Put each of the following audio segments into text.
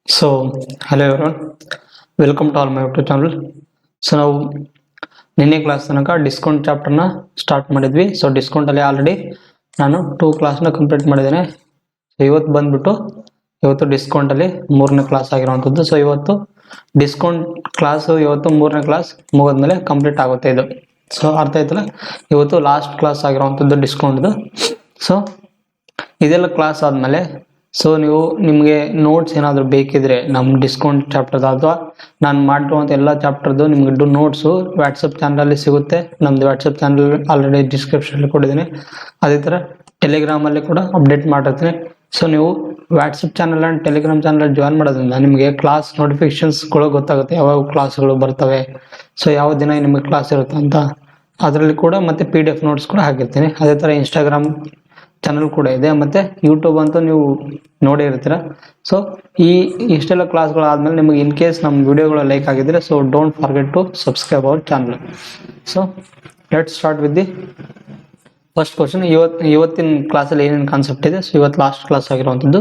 So, hello everyone, welcome to all my YouTube channel. So ನಾವು ನಿನ್ನೆ class ತನಕ discount ಚಾಪ್ಟರ್ನ start ಮಾಡಿದ್ವಿ. So discount ಅಲ್ಲಿ ಆಲ್ರೆಡಿ ನಾನು 2 ಕ್ಲಾಸ್ನ ಕಂಪ್ಲೀಟ್ ಮಾಡಿದ್ದೇನೆ. ಸೊ ಇವತ್ತು ಡಿಸ್ಕೌಂಟ್ ಅಲ್ಲಿ 3ನೇ ಕ್ಲಾಸ್ ಆಗಿರುವಂಥದ್ದು. ಸೊ ಇವತ್ತು ಡಿಸ್ಕೌಂಟ್ ಕ್ಲಾಸ್ ಇವತ್ತು 3ನೇ ಕ್ಲಾಸ್ ಮುಗಿದ್ಮೇಲೆ ಕಂಪ್ಲೀಟ್ ಆಗುತ್ತೆ ಇದು. ಸೊ ಅರ್ಥ ಆಯ್ತಲ್ಲ, ಇವತ್ತು ಲಾಸ್ಟ್ ಕ್ಲಾಸ್ ಆಗಿರುವಂಥದ್ದು ಡಿಸ್ಕೌಂಟ್ದು. ಸೊ ಇದೆಲ್ಲ ಕ್ಲಾಸ್ ಆದಮೇಲೆ ಸೊ ನಿಮಗೆ ನೋಟ್ಸ್ ಏನಾದರೂ ಬೇಕಿದ್ರೆ ನಮ್ಮ ಡಿಸ್ಕೌಂಟ್ ಚಾಪ್ಟರ್ದು ಅಥವಾ ನಾನು ಮಾಡಿರುವಂಥ ಎಲ್ಲ ಚಾಪ್ಟರ್ದು ನಿಮಗೆ ನೋಟ್ಸು ವಾಟ್ಸಪ್ ಚಾನಲಲ್ಲಿ ಸಿಗುತ್ತೆ. ನಮ್ಮದು ವಾಟ್ಸಪ್ ಚಾನಲ್ ಆಲ್ರೆಡಿ ಡಿಸ್ಕ್ರಿಪ್ಷನಲ್ಲಿ ಕೊಟ್ಟಿದ್ದೀನಿ. ಅದೇ ಥರ ಟೆಲಿಗ್ರಾಮಲ್ಲಿ ಕೂಡ ಅಪ್ಡೇಟ್ ಮಾಡಿರ್ತೀನಿ. ಸೊ ನೀವು WhatsApp channel and Telegram channel join ಮಾಡೋದ್ರಿಂದ ನಿಮಗೆ ಕ್ಲಾಸ್ ನೋಟಿಫಿಕೇಶನ್ಸ್ಗಳು ಗೊತ್ತಾಗುತ್ತೆ, ಯಾವಾಗ ಕ್ಲಾಸ್ಗಳು ಬರ್ತವೆ, ಸೊ ಯಾವ ದಿನ ನಿಮಗೆ ಕ್ಲಾಸ್ ಇರುತ್ತೆ ಅಂತ. ಅದರಲ್ಲಿ ಕೂಡ ಮತ್ತೆ PDF ನೋಟ್ಸ್ ಕೂಡ ಹಾಕಿರ್ತೀನಿ. ಅದೇ ಥರ ಇನ್ಸ್ಟಾಗ್ರಾಮ್ ಚಾನಲ್ ಕೂಡ ಇದೆ, ಮತ್ತು ಯೂಟ್ಯೂಬ್ ಅಂತೂ ನೀವು ನೋಡೇ ಇರ್ತೀರ. ಸೊ ಇಷ್ಟೆಲ್ಲ ಕ್ಲಾಸ್ಗಳಾದ್ಮೇಲೆ ನಿಮಗೆ ಇನ್ ಕೇಸ್ ನಮ್ಮ ವಿಡಿಯೋಗಳು ಲೈಕ್ ಆಗಿದ್ರೆ so don't forget to subscribe our channel. So let's start with the first question. ಇವತ್ತಿನ ಕ್ಲಾಸಲ್ಲಿ ಏನೇನು ಕಾನ್ಸೆಪ್ಟ್ ಇದೆ, ಸೊ ಇವತ್ತು ಲಾಸ್ಟ್ ಕ್ಲಾಸ್ ಆಗಿರುವಂಥದ್ದು.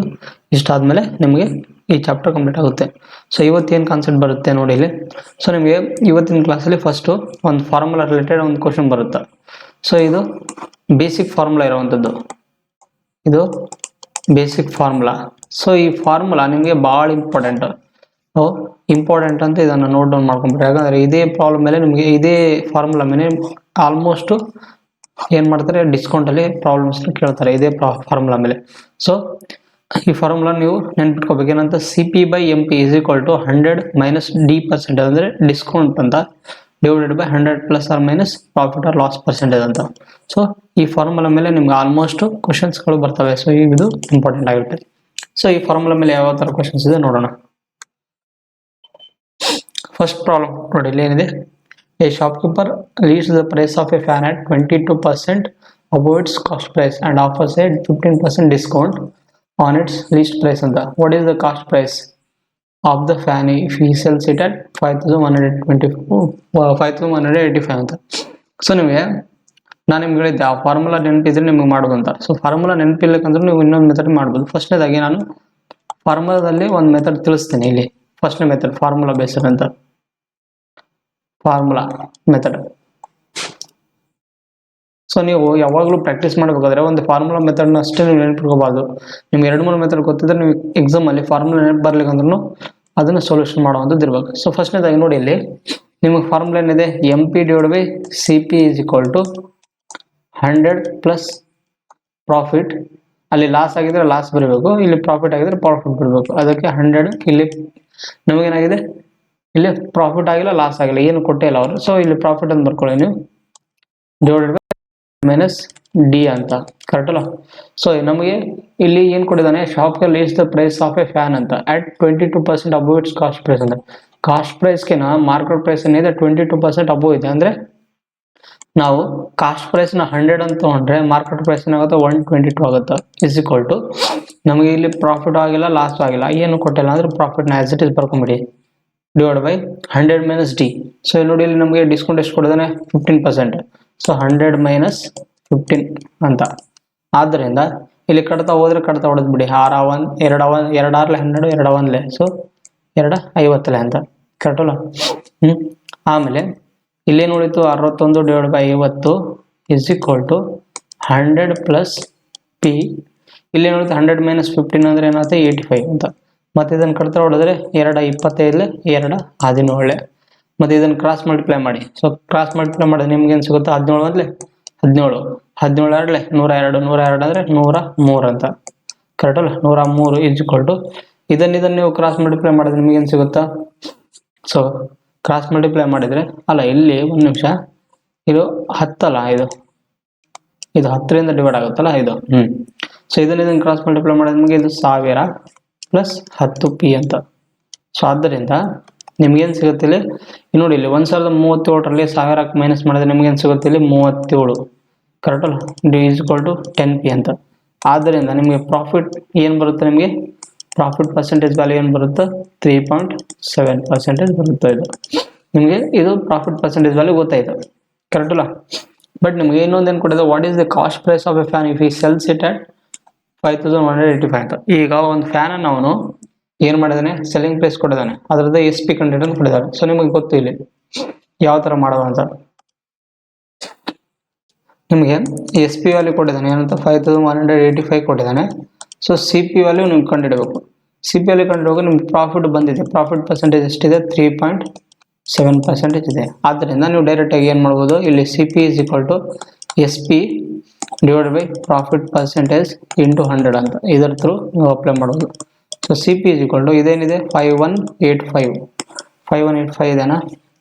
ಇಷ್ಟಾದಮೇಲೆ ನಿಮಗೆ ಈ ಚಾಪ್ಟರ್ ಕಂಪ್ಲೀಟ್ ಆಗುತ್ತೆ. ಸೊ ಇವತ್ತೇನು ಕಾನ್ಸೆಪ್ಟ್ ಬರುತ್ತೆ ನೋಡಿ ಇಲ್ಲಿ. ಸೊ ನಿಮಗೆ ಇವತ್ತಿನ ಕ್ಲಾಸಲ್ಲಿ ಫಸ್ಟು ಒಂದು ಫಾರ್ಮುಲಾ ರಿಲೇಟೆಡ್ ಒಂದು ಕ್ವಶನ್ ಬರುತ್ತೆ. ಸೊ ಇದು ಬೇಸಿಕ್ ಫಾರ್ಮುಲಾ ಇರುವಂಥದ್ದು, ಇದು ಬೇಸಿಕ್ ಫಾರ್ಮುಲಾ. ಸೊ ಈ ಫಾರ್ಮುಲಾ ನಿಮಗೆ ಭಾಳ ಇಂಪಾರ್ಟೆಂಟ್ ಅಂತ ಇದನ್ನು ನೋಟ್ ಡೌನ್ ಮಾಡ್ಕೊಂಬಿಟ್ರೆ. ಯಾಕಂದರೆ ಇದೇ ಪ್ರಾಬ್ಲಮ್ ಮೇಲೆ ನಿಮಗೆ ಇದೇ ಫಾರ್ಮುಲಾ ಮೇಲೆ ಆಲ್ಮೋಸ್ಟು ಏನು ಮಾಡ್ತಾರೆ, ಡಿಸ್ಕೌಂಟಲ್ಲಿ ಪ್ರಾಬ್ಲಮ್ಸ್ನ ಕೇಳ್ತಾರೆ ಇದೇ ಫಾರ್ಮುಲಾ ಮೇಲೆ. ಸೊ ಈ ಫಾರ್ಮುಲಾ ನೀವು ನೆನ್ಪಿಟ್ಕೋಬೇಕು. ಏನಂತ CP/MP = 100 - D% ಅಂದರೆ ಡಿಸ್ಕೌಂಟ್ ಅಂತ, divided by 100 ± profit or loss percentage ಅಂತ. ಸೊ ಈ ಫಾರ್ಮುಲಾ ಮೇಲೆ ನಿಮ್ಗೆ ಆಲ್ಮೋಸ್ಟ್ ಕ್ವಶನ್ಸ್ಗಳು ಬರ್ತವೆ. ಸೊ ಇದು ಇಂಪಾರ್ಟೆಂಟ್ ಆಗಿರುತ್ತೆ. ಸೊ ಈ ಫಾರ್ಮುಲಾ ಮೇಲೆ ಯಾವ ಥರ ಕ್ವಶನ್ಸ್ ಇದೆ ನೋಡೋಣ. ಫಸ್ಟ್ ಪ್ರಾಬ್ಲಮ್ ನೋಡಿ, ಇಲ್ಲಿ ಏನಿದೆ, a shopkeeper leads the price of a fan at 22% above its cost price and offers a 15% discount on its list price ಅಂತ. What is the cost price of the fan if he sells it at 5,185 ಅಂತ. So ನಿಮಗೆ ನಾನು ನಿಮ್ಗೆ ಹೇಳಿದ್ದೆ ಆ formula ನೆನಪಿದ್ರೆ ನಿಮಗೆ ಮಾಡೋದು ಅಂತ. ಸೊ ಫಾರ್ಮುಲಾ ನೆನಪಿಲ್ಲಕ್ಕಂದ್ರೆ ನೀವು ಇನ್ನೊಂದು ಮೆಥಡ್ ಮಾಡ್ಬೋದು. ಫಸ್ಟ್ನೇದಾಗಿ ನಾನು ಫಾರ್ಮುಲಾದಲ್ಲಿ ಒಂದು ಮೆಥಡ್ ತಿಳಿಸ್ತೀನಿ. ಇಲ್ಲಿ ಫಸ್ಟ್ನೇ ಮೆಥಡ್ ಫಾರ್ಮುಲಾ ಬೇಸ್ಡ್ ಅಂತ, ಫಾರ್ಮುಲಾ ಮೆಥಡ್. ಸೊ ನೀವು ಯಾವಾಗಲೂ ಪ್ರಾಕ್ಟೀಸ್ ಮಾಡಬೇಕಾದ್ರೆ ಒಂದು ಫಾರ್ಮುಲಾ ಮೆಥಡ್ನ ಅಷ್ಟೇ ನೀವು ನೆನಪಿಟ್ಕೋಬಾರ್ದು. ನಿಮ್ಗೆ 2-3 ಮೆಥಡ್ ಗೊತ್ತಿದ್ರೆ ನೀವು ಎಕ್ಸಾಮಲ್ಲಿ ಫಾರ್ಮುಲಾ ನೆನಪು ಬರ್ಲಿಕ್ಕಂದ್ರೂ ಅದನ್ನು ಸೊಲ್ಯೂಷನ್ ಮಾಡುವಂಥದ್ದು ಇರ್ಬೇಕು. ಸೊ ಫಸ್ಟ್ನೇದಾಗಿ ನೋಡಿ, ಇಲ್ಲಿ ನಿಮಗೆ ಫಾರ್ಮುಲಾ ಏನಿದೆ, MP/CP = 100 + ಪ್ರಾಫಿಟ್. ಅಲ್ಲಿ ಲಾಸ್ ಆಗಿದ್ರೆ ಲಾಸ್ ಬರಬೇಕು, ಇಲ್ಲಿ ಪ್ರಾಫಿಟ್ ಆಗಿದ್ರೆ ಪ್ರಾಫಿಟ್ ಬರಬೇಕು. ಅದಕ್ಕೆ 100, ಇಲ್ಲಿ ನಮಗೇನಾಗಿದೆ, ಇಲ್ಲಿ ಪ್ರಾಫಿಟ್ ಆಗಿಲ್ಲ ಲಾಸ್ ಆಗಿಲ್ಲ, ಏನು ಕೊಟ್ಟೇ ಇಲ್ಲ ಅವರು. ಸೊ ಇಲ್ಲಿ ಪ್ರಾಫಿಟ್ ಅಂತ ಬರ್ಕೊಳ್ಳಿ ನೀವು, ಡಿವೈಡೆಡ್ ಬೈ -D ಅಂತ, ಕರೆಕ್ಟ್ ಅಲ್ಲ. ಸೊ ನಮಗೆ ಇಲ್ಲಿ ಏನು ಕೊಟ್ಟಿದ್ದಾನೆ, ಶಾಪ್ಗೆ leads the price of a fan ಅಂತ at 22% above its cost price ಅಂತ. ಕಾಸ್ಟ್ ಪ್ರೈಸ್ಗೆನ ಮಾರ್ಕೆಟ್ ಪ್ರೈಸ್ ಏನಿದೆ 22% ಅಬೋವ್ ಇದೆ. ಅಂದರೆ ನಾವು ಕಾಸ್ಟ್ ಪ್ರೈಸ್ನ 100 ಅಂತ ತೊಗೊಂಡ್ರೆ ಮಾರ್ಕೆಟ್ ಪ್ರೈಸ್ ಏನಾಗುತ್ತೆ 122 ಆಗುತ್ತೆ. = ನಮಗೆ ಇಲ್ಲಿ ಪ್ರಾಫಿಟ್ ಆಗಿಲ್ಲ ಲಾಸ್ ಆಗಿಲ್ಲ, ಏನು ಕೊಟ್ಟಿಲ್ಲ ಅಂದರೆ ಪ್ರಾಫಿಟ್ನ ಆಸ್ ಇಟ್ ಇಸ್ ಬರ್ಕೊಂಬಿಡಿ, ಡಿವೈಡ್ ಬೈ 100 - D. ಸೊ ಇಲ್ಲಿ ನೋಡಿ, ಇಲ್ಲಿ ನಮಗೆ ಡಿಸ್ಕೌಂಟ್ ಎಷ್ಟು ಕೊಟ್ಟಿದ್ದಾನೆ, 15%. ಸೊ 100 - 15 ಅಂತ. ಆದ್ದರಿಂದ ಇಲ್ಲಿ ಕಟ್ತಾ ಹೋದ್ರೆ ಕಟ್ತಾ ಹೊಡೆದು ಬಿಡಿ, 6 1 2 2 6 12 2 1 ಸೊ 2 50 ಅಂತ, ಕರೆಕ್ಟ್ ಅಲ್ಲ. ಆಮೇಲೆ ಇಲ್ಲೇನು ಉಳಿತು, 61 ಡಿವೈಡ್ ಬೈ 50 = 100 + P. ಇಲ್ಲೇನು ಉಳಿತು, 100 - 15 ಅಂದರೆ ಏನಾಗುತ್ತೆ 85 ಅಂತ. ಮತ್ತು ಇದನ್ನು ಕಟ್ತಾ ಹೊಡೆದ್ರೆ 2 25 2 17. ಮತ್ತು ಇದನ್ನು ಕ್ರಾಸ್ ಮಲ್ಟಿಪ್ಲೈ ಮಾಡಿ. ಸೊ ಕ್ರಾಸ್ ಮಲ್ಟಿಪ್ಲೈ ಮಾಡಿದ್ರೆ ನಿಮ್ಗೆ ಏನು ಸಿಗುತ್ತೆ, 17 ಅಂದರೆ 17 17 2 102 102 ಅಂದರೆ 103 ಅಂತ, ಕರೆಕ್ಟ್ ಅಲ್ಲ. 103 = ಇದನ್ನು ನೀವು ಕ್ರಾಸ್ ಮಲ್ಟಿಪ್ಲೈ ಮಾಡಿದ್ರೆ ನಿಮ್ಗೆ ಏನು ಸಿಗುತ್ತಾ. ಸೊ ಕ್ರಾಸ್ ಮಲ್ಟಿಪ್ಲೈ ಮಾಡಿದರೆ ಅಲ್ಲ, ಇಲ್ಲಿ ಒಂದು ನಿಮಿಷ, ಇದು 10 ಅಲ್ಲ, ಇದು 10ರಿಂದ ಡಿವೈಡ್ ಆಗುತ್ತಲ್ಲ ಇದು. ಸೊ ಇದನ್ನು ಕ್ರಾಸ್ ಮಲ್ಟಿಪ್ಲೈ ಮಾಡಿದ್ರೆ ನಿಮಗೆ ಇದು 1000 + 10P ಅಂತ. ಸೊ ಆದ್ದರಿಂದ ನಿಮ್ಗೇನು ಸಿಗುತ್ತೆ ಇಲ್ಲಿ ನೋಡಿ, ಇಲ್ಲಿ 1037ರಲ್ಲಿ 1000 ಮೈನಸ್ ಮಾಡಿದ್ರೆ ನಿಮ್ಗೇನು ಸಿಗುತ್ತೆ, ಇಲ್ಲಿ 37, ಕರೆಕ್ಟ್ ಅಲ್ಲ. D = 10P ಅಂತ. ಆದ್ದರಿಂದ ನಿಮಗೆ ಪ್ರಾಫಿಟ್ ಏನು ಬರುತ್ತೆ, ನಿಮಗೆ ಪ್ರಾಫಿಟ್ ಪರ್ಸೆಂಟೇಜ್ ವ್ಯಾಲ್ಯೂ ಏನು ಬರುತ್ತೆ, 3.7% ಬರುತ್ತೆ. ನಿಮಗೆ ಇದು ಪ್ರಾಫಿಟ್ ಪರ್ಸೆಂಟೇಜ್ ವ್ಯಾಲ್ಯೂ ಗೊತ್ತಾಯಿತು, ಕರೆಕ್ಟ್ ಅಲ್ಲ. ಬಟ್ ನಿಮಗೆ ಇನ್ನೊಂದು ಏನು ಕೊಟ್ಟಿದೆ, what is the cost price of a fan if he sells it at 5,185 ಅಂತ. ಈಗ ಒಂದು ಫ್ಯಾನನ್ನು ಅವನು ಏನು ಮಾಡಿದಾನೆ, ಸೆಲ್ಲಿಂಗ್ ಪ್ರೈಸ್ ಕೊಟ್ಟಿದ್ದಾನೆ, ಅದರದ್ದು ಎಸ್ ಪಿ ಕಂಟೆಂಟ್ ಅಂತ ಕೊಟ್ಟಿದ್ದಾರೆ. ಸೊ ನಿಮಗೆ ಗೊತ್ತು ಇಲ್ಲಿ ಯಾವ ಥರ ಮಾಡೋದು ಅಂತ. ನಿಮಗೆ ಎಸ್ ಪಿ ವ್ಯಾಲ್ಯೂ ಕೊಟ್ಟಿದ್ದಾನೆ ಏನಂತ 5185 ಕೊಟ್ಟಿದ್ದಾನೆ. ಸೊ ಸಿ ಪಿ ವ್ಯಾಲ್ಯೂ ನಿಮ್ಗೆ ಕಂಡುಹಿಡಬೇಕು. ಸಿ ಪಿ ವ್ಯಾಲ್ಯೂ ಕಂಡುಹಿಡುವಾಗ ನಿಮ್ಗೆ ಪ್ರಾಫಿಟ್ ಬಂದಿದೆ, ಪ್ರಾಫಿಟ್ ಪರ್ಸೆಂಟೇಜ್ ಎಷ್ಟಿದೆ, 3.7% ಇದೆ. ಆದ್ದರಿಂದ ನೀವು ಡೈರೆಕ್ಟಾಗಿ ಏನು ಮಾಡ್ಬೋದು, ಇಲ್ಲಿ C P is equal to S P divide by profit percentage into 100 ಅಂತ ಇದರ ಥ್ರೂ ನೀವು ಅಪ್ಲೈ ಮಾಡ್ಬೋದು. So C P is equal to ಇದೇನಿದೆ 5185 ಇದೆನಾ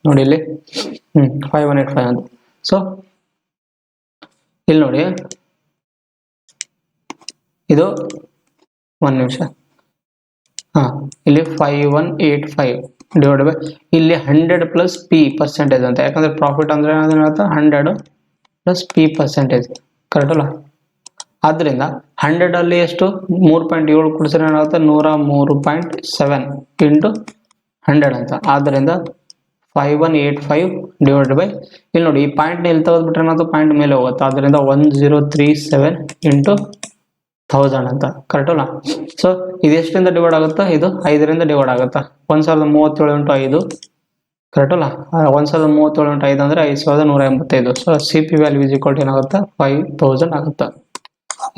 ನೋಡಿ ಇಲ್ಲಿ, 5185 ಅಂತ. ಸೊ ಇಲ್ಲಿ ನೋಡಿ, ಇದು ಒಂದು ನಿಮಿಷ, ಇಲ್ಲಿ 5185 ಡಿವೈಡ್ ಬೈ ಇಲ್ಲಿ 100 ಪ್ಲಸ್ ಪಿ ಪರ್ಸೆಂಟೇಜ್ ಅಂತ, ಯಾಕಂದ್ರೆ ಪ್ರಾಫಿಟ್ ಅಂದ್ರೆ ಏನಾಗುತ್ತೆ 100 ಪ್ಲಸ್ ಪಿ ಪರ್ಸೆಂಟೇಜ್, ಕರೆಕ್ಟ್ ಅಲ್ಲ. ಆದ್ದರಿಂದ 100 ಅಲ್ಲಿ ಎಷ್ಟು 3.7 ಕೊಡಿಸಿದ್ರೆ ಏನಾಗುತ್ತೆ 103.7 ಇಂಟು 100 ಅಂತ. ಆದ್ದರಿಂದ 5185 ಡಿವೈಡ್ ಬೈ ಇಲ್ಲಿ ನೋಡಿ, ಈ ಪಾಯಿಂಟ್ನ ಇಲ್ಲಿ ತೆಗೆದ್ಬಿಟ್ರೆ ಏನಾಗುತ್ತೆ ಪಾಯಿಂಟ್ ಮೇಲೆ ಹೋಗುತ್ತೆ, ಆದ್ದರಿಂದ 1037 ಇಂಟು 1000 ಅಂತ, ಕರೆಕ್ಟ್ ಅಲ್ಲ. ಸೊ ಇದು ಎಷ್ಟರಿಂದ ಡಿವೈಡ್ ಆಗುತ್ತಾ, ಇದು 5ರಿಂದ ಡಿವೈಡ್ ಆಗುತ್ತಾ, 1037 ಇಂಟು 5, ಕರೆಕ್ಟ್ ಅಲ್ಲ. 1037 ಇಂಟು 5 ಅಂದರೆ 5185. So C P value is equal to ಏನಾಗುತ್ತೆ 5000 ಆಗುತ್ತೆ.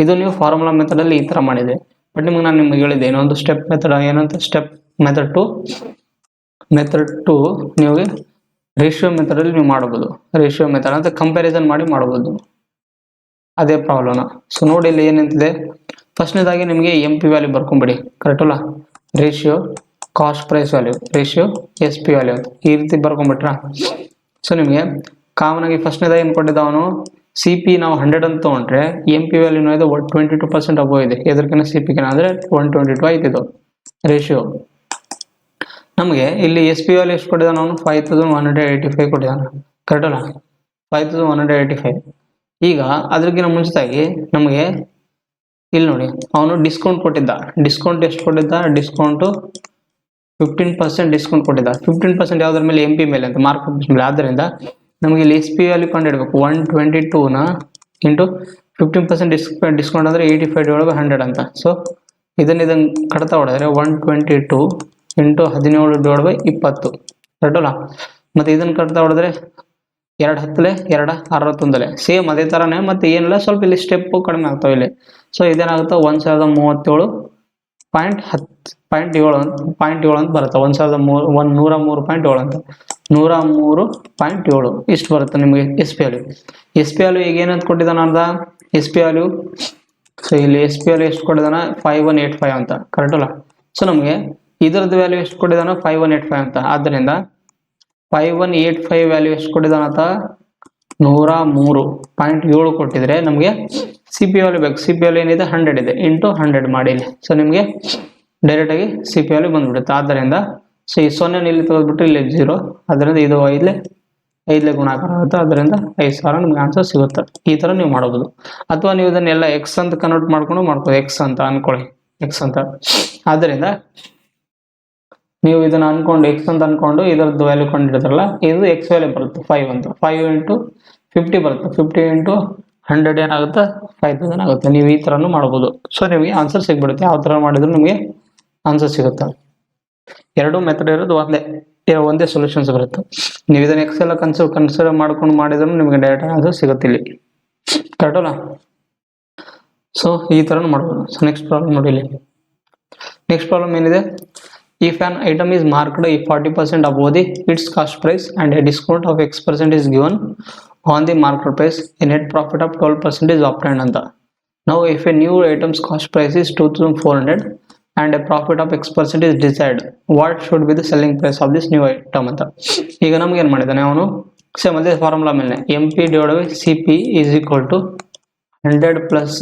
ಇದು ನೀವು ಫಾರ್ಮುಲಾ ಮೆಥಡಲ್ಲಿ ಈ ಥರ ಮಾಡಿದೆ. ಬಟ್ ನಾನು ನಿಮ್ಗೆ ಹೇಳಿದ್ದೆ ಇನ್ನೊಂದು ಸ್ಟೆಪ್ ಮೆಥಡ್ ಏನಂತ, ಸ್ಟೆಪ್ ಮೆಥಡ್ ಟು ನೀವು ರೇಷಿಯೋ ಮೆಥಡಲ್ಲಿ ನೀವು ಮಾಡ್ಬೋದು. ರೇಷಿಯೋ ಮೆಥಡ್ ಅಂತ ಕಂಪ್ಯಾರಿಸನ್ ಮಾಡಿ ಮಾಡ್ಬೋದು ಅದೇ ಪ್ರಾಬ್ಲಮ್ನ. ಸೊ ನೋಡಿ ಇಲ್ಲಿ ಏನಂತಿದೆ, ಫಸ್ಟ್ನೇದಾಗಿ ನಿಮಗೆ ಎಂ ಪಿ ವ್ಯಾಲ್ಯೂ ಬರ್ಕೊಂಬಿಡಿ, ಕರೆಕ್ಟ್ ಅಲ್ಲ. Ratio cost price value, ratio S P value ಅಂತ ಈ ರೀತಿ ಬರ್ಕೊಂಬಿಟ್ರ. ಸೊ ನಿಮಗೆ ಕಾಮನ್ ಆಗಿ ಫಸ್ಟ್ನೇದಾಗಿ ಏನು ಕೊಟ್ಟಿದ್ದ ಅವನು, ಸಿ ಪಿ ನಾವು 100 ಅಂತ ತೊಗೊಂಡ್ರೆ ಎಂ ಪಿ ವ್ಯಾಲ್ಯೂ ಇದೆ 22% ಅಬೋ ಇದೆ, ಎದರ್ಕಿನ ಸಿ ಪಿಗಿನ ಅಂದರೆ 122 ಆಯ್ತಿದ್ದು ರೇಷಿಯೋ. ನಮಗೆ ಇಲ್ಲಿ ಎಸ್ ಪಿ ವ್ಯಾಲ್ಯೂ ಎಷ್ಟು ಕೊಟ್ಟಿದ್ದಾನೆ ಅವನು, 5185 ಕೊಟ್ಟಿದ್ದಾನೆ, ಕರೆಕ್ಟ್ ಅಲ್ಲ. 5185. ಈಗ ಅದ್ರಕ್ಕಿಂತ ಮುಂಚಿತಾಗಿ ನಮಗೆ ಇಲ್ಲಿ ನೋಡಿ ಅವನು ಡಿಸ್ಕೌಂಟ್ ಕೊಟ್ಟಿದ್ದ, ಡಿಸ್ಕೌಂಟ್ ಎಷ್ಟು ಕೊಟ್ಟಿದ್ದ, ಡಿಸ್ಕೌಂಟು 15% ಡಿಸ್ಕೌಂಟ್ ಕೊಟ್ಟಿದ್ದ. 15% ಯಾವುದ್ರ ಮೇಲೆ, ಎಂ ಪಿ ಮೇಲೆ ಅಂತ, ಮಾರ್ಕ್ ಮೇಲೆ. ಆದ್ದರಿಂದ ನಮಗೆ ಇಲ್ಲಿ ಎಸ್ ಪಿ ವ್ಯಾಲ್ಯೂ ಕಂಡುಹಿಡಬೇಕು. 122ನ ಇಂಟು 15% ಡಿಸ್ಕೌಂಟ್ ಅಂದರೆ 85 ಡಿವೈಡ್ ಬೈ 100 ಅಂತ. ಸೊ ಇದನ್ನು ಕಡ್ತಾ ಹೊಡೆದ್ರೆ 122 ಇಂಟು 17 ಡಿವೈಡ್ ಬೈ 20, ಕರೆಕ್ಟ್ ಅಲ್ಲ. ಮತ್ತು ಇದನ್ನು ಕಟ್ತಾ ಹೊಡೆದ್ರೆ 2 10 2 61 ಸೇಮ್ ಅದೇ ಥರನೇ. ಮತ್ತು ಏನಿಲ್ಲ, ಸ್ವಲ್ಪ ಇಲ್ಲಿ ಸ್ಟೆಪ್ಪು ಕಡಿಮೆ ಆಗ್ತಾವೆ ಇಲ್ಲಿ. ಸೊ ಇದೇನಾಗುತ್ತೆ 1037.7 ಅಂತ ಬರುತ್ತೆ, 103.7 ಅಂತ, 103.7 ಇಷ್ಟು ಬರುತ್ತೆ ನಿಮಗೆ S P value. S P value ಈಗ ಏನಂತ ಕೊಟ್ಟಿದ್ದಾನ ಅರ್ಧ ಎಸ್ ಪಿ ವ್ಯಾಲ್ಯೂ. ಸೊ ಇಲ್ಲಿ ಎಸ್ ಪಿ ವ್ಯಾಲ್ಯೂ ಎಷ್ಟು ಕೊಟ್ಟಿದ್ದಾನ 5185 ಅಂತ, ಕರೆಕ್ಟ್ ಅಲ್ಲ. ಸೊ ನಮಗೆ ಇದರದ್ದು ವ್ಯಾಲ್ಯೂ ಎಷ್ಟು ಕೊಟ್ಟಿದ್ದಾನ 5185 ಅಂತ. ಆದ್ದರಿಂದ 5185 ವ್ಯಾಲ್ಯೂ ಎಷ್ಟು ಕೊಟ್ಟಿದ್ದಾನಂತ 103.7 ಕೊಟ್ಟಿದ್ರೆ ನಮಗೆ ಸಿ ಪಿ ವ್ಯಾಲ್ಯೂ ಬೇಕು. ಸಿ ಪಿ ವ್ಯಾಲ್ಯೂ ಏನಿದೆ 100 ಇದೆ, ಇಂಟು 100 ಮಾಡಿ ಇಲ್ಲಿ. ಸೊ ನಿಮಗೆ ಡೈರೆಕ್ಟಾಗಿ ಸಿ ಪಿ ವ್ಯಾಲ್ಯೂ ಬಂದ್ಬಿಡುತ್ತೆ. ಆದ್ದರಿಂದ ಸೊ ಈ 0 ಇಲ್ಲಿ ತೆಗೆದ್ಬಿಟ್ರೆ ಇಲ್ಲಿ 0, ಅದರಿಂದ ಇದು 5 ಗುಣಾಕಾರ ಆಗುತ್ತೆ, ಅದರಿಂದ 5000 ನಿಮ್ಗೆ ಆನ್ಸರ್ ಸಿಗುತ್ತೆ. ಈ ಥರ ನೀವು ಮಾಡಬಹುದು. ಅಥವಾ ನೀವು ಇದನ್ನೆಲ್ಲ ಎಕ್ಸ್ ಅಂತ ಕನ್ವರ್ಟ್ ಮಾಡ್ಬೋದು, ಎಕ್ಸ್ ಅಂತ ಅನ್ಕೊಳ್ಳಿ, ಎಕ್ಸ್ ಅಂತ. ಆದ್ದರಿಂದ ನೀವು ಇದನ್ನ ಅನ್ಕೊಂಡು ಎಕ್ಸ್ ಅಂತ ಅನ್ಕೊಂಡು ಇದರದ್ದು ವ್ಯಾಲ್ಯೂ ಕಂಡಿಡ್ತಾರಲ್ಲ, ಇದು ಎಕ್ಸ್ ವ್ಯಾಲ್ಯೂ ಬರುತ್ತೆ 5 ಅಂತ. 5 ಇಂಟು 50 ಬರುತ್ತೆ, 50 ಇಂಟು 100 ಏನಾಗುತ್ತೆ 5000 ಆಗುತ್ತೆ. ನೀವು ಈ ಥರನೂ ಮಾಡ್ಬೋದು. ಸೊ ನಿಮಗೆ ಆನ್ಸರ್ ಸಿಗ್ಬಿಡುತ್ತೆ. ಯಾವ ಥರ ಮಾಡಿದ್ರು ನಿಮಗೆ ಆನ್ಸರ್ ಸಿಗುತ್ತೆ. ಎರಡೂ ಮೆಥಡ್ ಇರೋದು ಒಂದೇ ಸೊಲ್ಯೂಷನ್ಸ್ ಬರುತ್ತೆ. ನೀವು ಇದನ್ನ ಎಕ್ಸ್ ಎಲ್ಲ ಕನ್ಸಿಡರ್ ಮಾಡ್ಕೊಂಡು ಮಾಡಿದ್ರು ನಿಮಗೆ ಡೈರೆಕ್ಟ್ ಆನ್ಸರ್ ಸಿಗುತ್ತೆ ಇಲ್ಲಿ, ಕರೆಕ್ಟ್ ಅಲ್ಲ. ಸೊ ಈ ಥರನೂ ಮಾಡ್ಬೋದು. ಸೊ ನೆಕ್ಸ್ಟ್ ಪ್ರಾಬ್ಲಮ್ ನೋಡಿ ಇಲ್ಲಿ. ನೆಕ್ಸ್ಟ್ ಪ್ರಾಬ್ಲಮ್ ಏನಿದೆ, if an item is marked 40% above its cost price and a discount of X% is given on the marked price, a net profit of 12% is obtained anta. Now if a new item's cost price is 2400 and a profit of X% is desired, what should be the selling price of this new item anta. ಈಗ ನಮಗೆ ಏನು ಮಾಡಿದಾನೆ ಅವನು, same ಅದೇ formula ಮೇಲೆ MP divide by CP is equal to 100 plus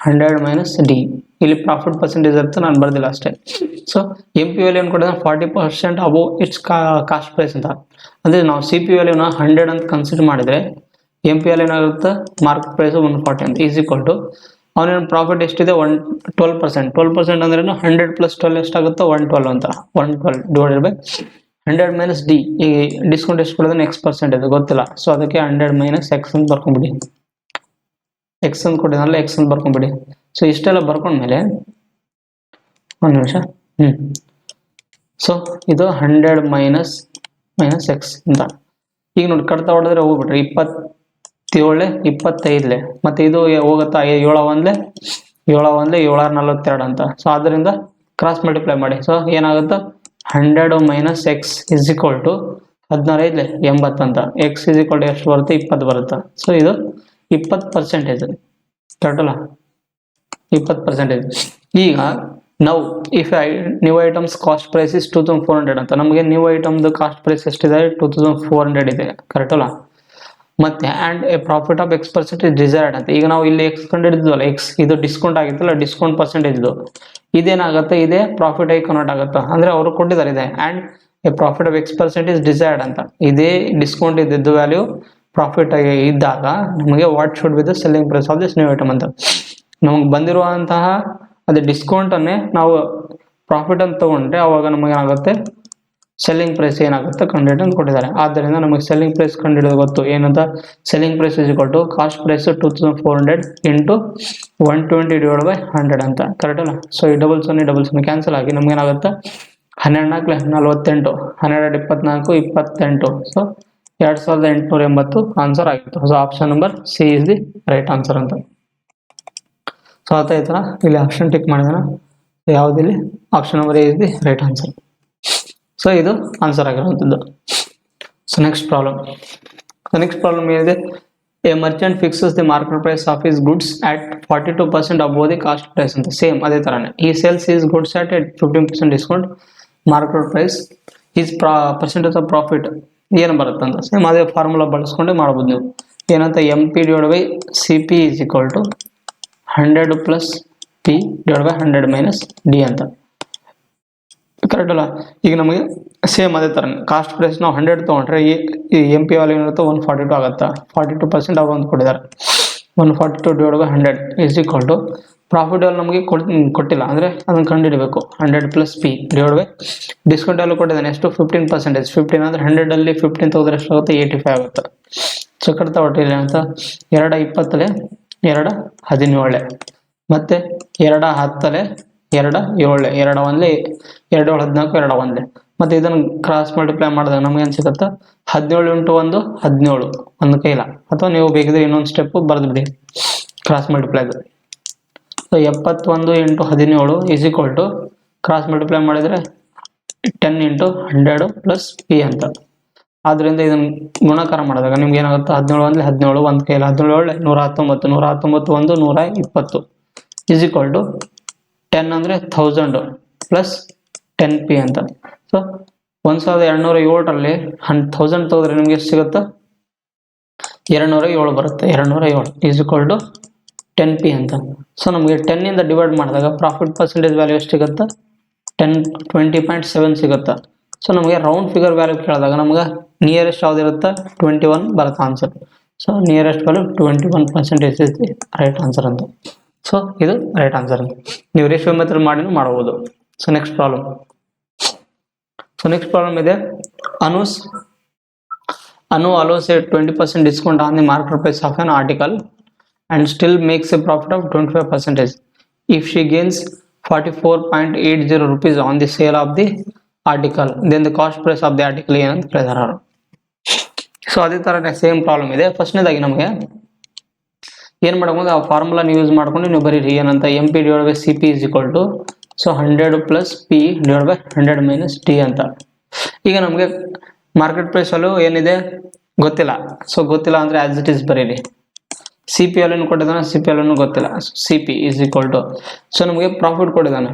100 minus D. ಇಲ್ಲಿ profit percentage ಅಂತ ನಾನು ಬರ್ದಿಲ್ಲ ಅಷ್ಟೇ. ಸೊ ಎಂ ಪಿ ವ್ಯಾಲ್ಯೂ ಏನು ಕೊಟ್ಟಿದ್ದಾನೆ 40% ಅಬೋವ್ ಇಟ್ಸ್ ಕಾಸ್ಟ್ ಪ್ರೈಸ್ ಅಂತ. ಅಂದರೆ ನಾವು ಸಿ ಪಿ ವ್ಯಾಲ್ಯೂನ 100 ಅಂತ ಕನ್ಸಿಡರ್ ಮಾಡಿದರೆ ಎಂ ಪಿ ವ್ಯಾಲ್ಯೂ ಏನಾಗುತ್ತೆ ಮಾರ್ಕೆಟ್ ಪ್ರೈಸು 140 ಅಂತ ಈಸ್ ಈಕ್ವಲ್ ಟು ಅವನೇನು ಪ್ರಾಫಿಟ್ ಎಷ್ಟಿದೆ 12% ಅಂದ್ರೆ 100 ಪ್ಲಸ್ 12 ಎಷ್ಟಾಗುತ್ತೆ 112 ಅಂತ. 112 ಡಿವೈಡೆಡ್ ಬೈ 100 ಮೈನಸ್ ಡಿ. ಈ ಡಿಸ್ಕೌಂಟ್ ಎಷ್ಟು ಕೊಡೋದನ್ನ X% ಇದೆ ಗೊತ್ತಿಲ್ಲ. ಸೊ ಅದಕ್ಕೆ 100 ಮೈನಸ್ ಎಕ್ಸ್ ಅಂತ ಬರ್ಕೊಂಡ್ಬಿಡಿ. ಎಕ್ಸ್ ಅಂತ ಕೊಟ್ಟಿದ್ದಾನಲ್ಲ ಎಕ್ಸ್ ಅಂತ ಬರ್ಕೊಂಡ್ಬಿಡಿ. ಸೊ ಇಷ್ಟೆಲ್ಲ ಬರ್ಕೊಂಡ್ಮೇಲೆ ಒಂದು ನಿಮಿಷ. ಸೊ ಇದು 100 ಮೈನಸ್ ಎಕ್ಸ್ ಅಂತ. ಈಗ ನೋಡಿ ಕಡ್ತಾ ಹೊಡೆದ್ರೆ ಹೋಗ್ಬಿಟ್ರಿ 27 25 ಮತ್ತೆ ಇದು ಹೋಗುತ್ತಾ 7 1 7 42 ಅಂತ. ಸೊ ಅದರಿಂದ ಕ್ರಾಸ್ ಮಲ್ಟಿಪ್ಲೈ ಮಾಡಿ. ಸೊ ಏನಾಗುತ್ತೆ 100 minus X is equal to 16 80 ಅಂತ. ಎಕ್ಸ್ ಇಸ್ ಈಕ್ವಲ್ ಟು ಎಷ್ಟು ಬರುತ್ತೆ 20 ಬರುತ್ತೆ. ಸೊ ಇದು 20% ಕರೆಕ್ಟಲ್ಲ, 20%. ಈಗ ನಾವು if new items cost price is 2400 ಅಂತ. ನಮಗೆ ನ್ಯೂ ಐಟಮ್ದು ಕಾಸ್ಟ್ ಪ್ರೈಸ್ ಎಷ್ಟಿದೆ 2400 ಇದೆ ಕರೆಕ್ಟಲ್ಲ. ಮತ್ತೆ and a profit of X% desired ಅಂತ. ಈಗ ನಾವು ಇಲ್ಲಿ ಎಕ್ಸ್ ಕಂಡಿಡಿದ್ವಲ್ಲ, ಎಕ್ಸ್ ಇದು ಡಿಸ್ಕೌಂಟ್ ಆಗಿತ್ತಲ್ಲ, ಡಿಸ್ಕೌಂಟ್ ಪರ್ಸೆಂಟೇಜ್ ಇದೇನಾಗುತ್ತೆ, ಇದೇ ಪ್ರಾಫಿಟ್ ಆಗಿ ಕನ್ವರ್ಟ್ ಆಗುತ್ತೆ. ಅಂದ್ರೆ ಅವರು ಕೊಟ್ಟಿದ್ದಾರೆ ಇದೆ and a profit of X% desired ಅಂತ. ಇದೇ ಡಿಸ್ಕೌಂಟ್ ಇದ್ದಿದ್ದು ವ್ಯಾಲ್ಯೂ ಪ್ರಾಫಿಟ್ ಆಗಿ ಇದ್ದಾಗ ನಮಗೆ what should be the selling price of this new item ಅಂತ. ನಮಗೆ ಬಂದಿರುವಂತಹ ಅದೇ ಡಿಸ್ಕೌಂಟ್ ಅನ್ನೇ ನಾವು ಪ್ರಾಫಿಟ್ ಅಂತ ತಗೊಂಡ್ರೆ ಅವಾಗ ನಮಗೆ ಏನಾಗುತ್ತೆ ಸೆಲ್ಲಿಂಗ್ ಪ್ರೈಸ್ ಏನಾಗುತ್ತೆ ಕಂಡುಹಿಡಿದು ಅಂತ ಕೊಟ್ಟಿದ್ದಾರೆ. ಆದ್ದರಿಂದ ನಮಗೆ ಸೆಲ್ಲಿಂಗ್ ಪ್ರೈಸ್ ಕಂಡುಹಿಡಿದು ಗೊತ್ತು ಏನಂತ. Selling price is equal to cost price 2400 into 120 divide by 100 ಅಂತ ಕರೆಕ್ಟ್ ಅಲ್ಲ. ಸೊ ಈ ಡಬಲ್ ಸೊನ್ನೆ ಕ್ಯಾನ್ಸಲ್ ಆಗಿ ನಮ್ಗೆ ಏನಾಗುತ್ತೆ 12 48 12 24 28. ಸೊ 2880 ಆನ್ಸರ್ ಆಗಿತ್ತು. So option number C is the right answer ಅಂತ. ಸೊ ಆಯ್ತಲ್ಲ, ಇಲ್ಲಿ ಆಪ್ಷನ್ ಟಿಕ್ ಮಾಡಿದಾನ, ಯಾವುದಿಲ್ಲಿ option number A is the right answer. So ಇದು ಆನ್ಸರ್ ಆಗಿರುವಂಥದ್ದು. ಸೊ ನೆಕ್ಸ್ಟ್ ಪ್ರಾಬ್ಲಮ್ ಏನಿದೆ, a merchant fixes the market price of his goods at 42% above the cost price ಅಂತ. Same ಅದೇ ತರನೇ ಈ sells his goods at 15% discount market price is percentage of profit ಏನು ಬರುತ್ತೆ ಅಂತ. ಸೇಮ್ ಅದೇ ಫಾರ್ಮುಲಾ ಬಳಸ್ಕೊಂಡೆ ಮಾಡ್ಬೋದು ನೀವು. ಏನಂತ MP divide by CP is equal to 100 plus P divide by 100 minus D ಅಂತ ಕರೆಕ್ಟ್ ಅಲ್ಲ. ಈಗ ನಮಗೆ ಸೇಮ್ ಅದೇ ಥರ ಕಾಸ್ಟ್ ಪ್ರೈಸ್ ನಾವು 100 ತೊಗೊಂಡ್ರೆ ಈ MP ವ್ಯಾಲ್ಯೂ ಏನಿರುತ್ತೆ 142 ಆಗುತ್ತೆ. 42% ಅವ್ರು ಒಂದು ಕೊಟ್ಟಿದ್ದಾರೆ. 142 divide by 100 is equal to profit value ನಮಗೆ ಕೊಟ್ಟಿಲ್ಲ ಅಂದರೆ ಅದನ್ನು ಕಂಡುಹಿಡಬೇಕು. 100 plus P divide by discount value ಕೊಟ್ಟಿದ್ದಾನೆ ಎಷ್ಟು 15%. 15 ಅಂದರೆ 100 15 ತೆಗೆದ್ರೆ ಎಷ್ಟಾಗುತ್ತೆ 85 ಆಗುತ್ತೆ. ಸೊ ಕಟ್ತಾ ಹೊಟ್ಟಿಲ್ಲ ಅಂತ 2 20 2 17 ಮತ್ತೆ 2 10 2 7 2 1 2 14 2 1 ಮತ್ತೆ ಇದನ್ನು ಕ್ರಾಸ್ ಮಲ್ಟಿಪ್ಲೈ ಮಾಡಿದಾಗ ನಮ್ಗೆ ಏನು ಸಿಗುತ್ತೆ 17 ಇಂಟು 1 17 ಒಂದು ಕೈಲ, ಅಥವಾ ನೀವು ಬೇಕಿದ್ರೆ ಇನ್ನೊಂದು ಸ್ಟೆಪ್ ಬರೆದ್ಬಿಡಿ ಕ್ರಾಸ್ ಮಲ್ಟಿಪ್ಲೈದು. So 71 into 17 is equal to cross multiply ಮಾಡಿದರೆ 10 ಇಂಟು 100 ಪ್ಲಸ್ P ಅಂತ. ಆದ್ದರಿಂದ ಇದನ್ನು ಗುಣಾಕಾರ ಮಾಡಿದಾಗ ನಿಮ್ಗೆ ಏನಾಗುತ್ತೆ 17 17 ಒಂದು ಕೈಲ 17 119 119 120 ಈಸ್ ಈಕ್ವಲ್ ಟು 10 ಅಂದರೆ 1000 ಪ್ಲಸ್ 10P ಅಂತ. ಸೊ 1207ರಲ್ಲಿ 1000 ತೆಗೆದ್ರೆ ನಿಮ್ಗೆ ಎಷ್ಟು ಸಿಗುತ್ತೆ 207 ಬರುತ್ತೆ. 207 ಈಸ್ ಈಕ್ವಲ್ ಟು 10P ಅಂತ. ಸೊ ನಮಗೆ 10 ಇಂದ ಡಿವೈಡ್ ಮಾಡಿದಾಗ ಪ್ರಾಫಿಟ್ ಪರ್ಸೆಂಟೇಜ್ ವ್ಯಾಲ್ಯೂ ಎಷ್ಟು ಸಿಗುತ್ತೆ 20.7 ಸಿಗುತ್ತೆ. ಸೊ ನಮಗೆ ರೌಂಡ್ ಫಿಗರ್ ವ್ಯಾಲ್ಯೂ ಕೇಳಿದಾಗ ನಮ್ಗೆ ನಿಯರೆಸ್ಟ್ ಯಾವುದಿರುತ್ತೆ 21 ಬರುತ್ತೆ answer. So nearest value 21% is the right answer ಅಂತ. ಸೊ ಇದು ರೈಟ್ ಆನ್ಸರ್ ಅಂತ. ನೀವು ರೇಷಿಯೋ ಮೆಥಡ್ ಮಾಡಿನೂ ಮಾಡಬಹುದು. ಸೊ ನೆಕ್ಸ್ಟ್ ಪ್ರಾಬ್ಲಮ್ ಇದೆ, Anu allows a 20% discount on the market price of an article and still makes a profit of 25%. If she gains 44.80 rupees on the sale of the article, then the cost price of the article ಏನಂತ ಕೇಳಿದಾರೆ. So ಅದೇ ಥರ same problem ಇದೆ. ಫಸ್ಟ್ನೇದಾಗಿ ನಮಗೆ ಏನು ಮಾಡಬಹುದು, ಆ ಫಾರ್ಮುಲಾನ use ಮಾಡ್ಕೊಂಡು ನೀವು ಬರೀರಿ ಏನಂತ MP divide by CP is equal to so 100 plus P divide by 100 minus T ಅಂತ. ಈಗ ನಮಗೆ ಮಾರ್ಕೆಟ್ ಪ್ರೈಸ್ ಅಲ್ಲೂ ಏನಿದೆ ಗೊತ್ತಿಲ್ಲ. ಸೊ ಗೊತ್ತಿಲ್ಲ ಅಂದರೆ ಆಸ್ ಇಟ್ ಈಸ್ ಬರೀರಿ. CP ಅಲ್ಲೂ ಕೊಟ್ಟಿದ್ದಾನೆ, CP ಅಲ್ಲೂ ಗೊತ್ತಿಲ್ಲ. CP is equal to so ನಮಗೆ ಪ್ರಾಫಿಟ್ ಕೊಟ್ಟಿದ್ದಾನೆ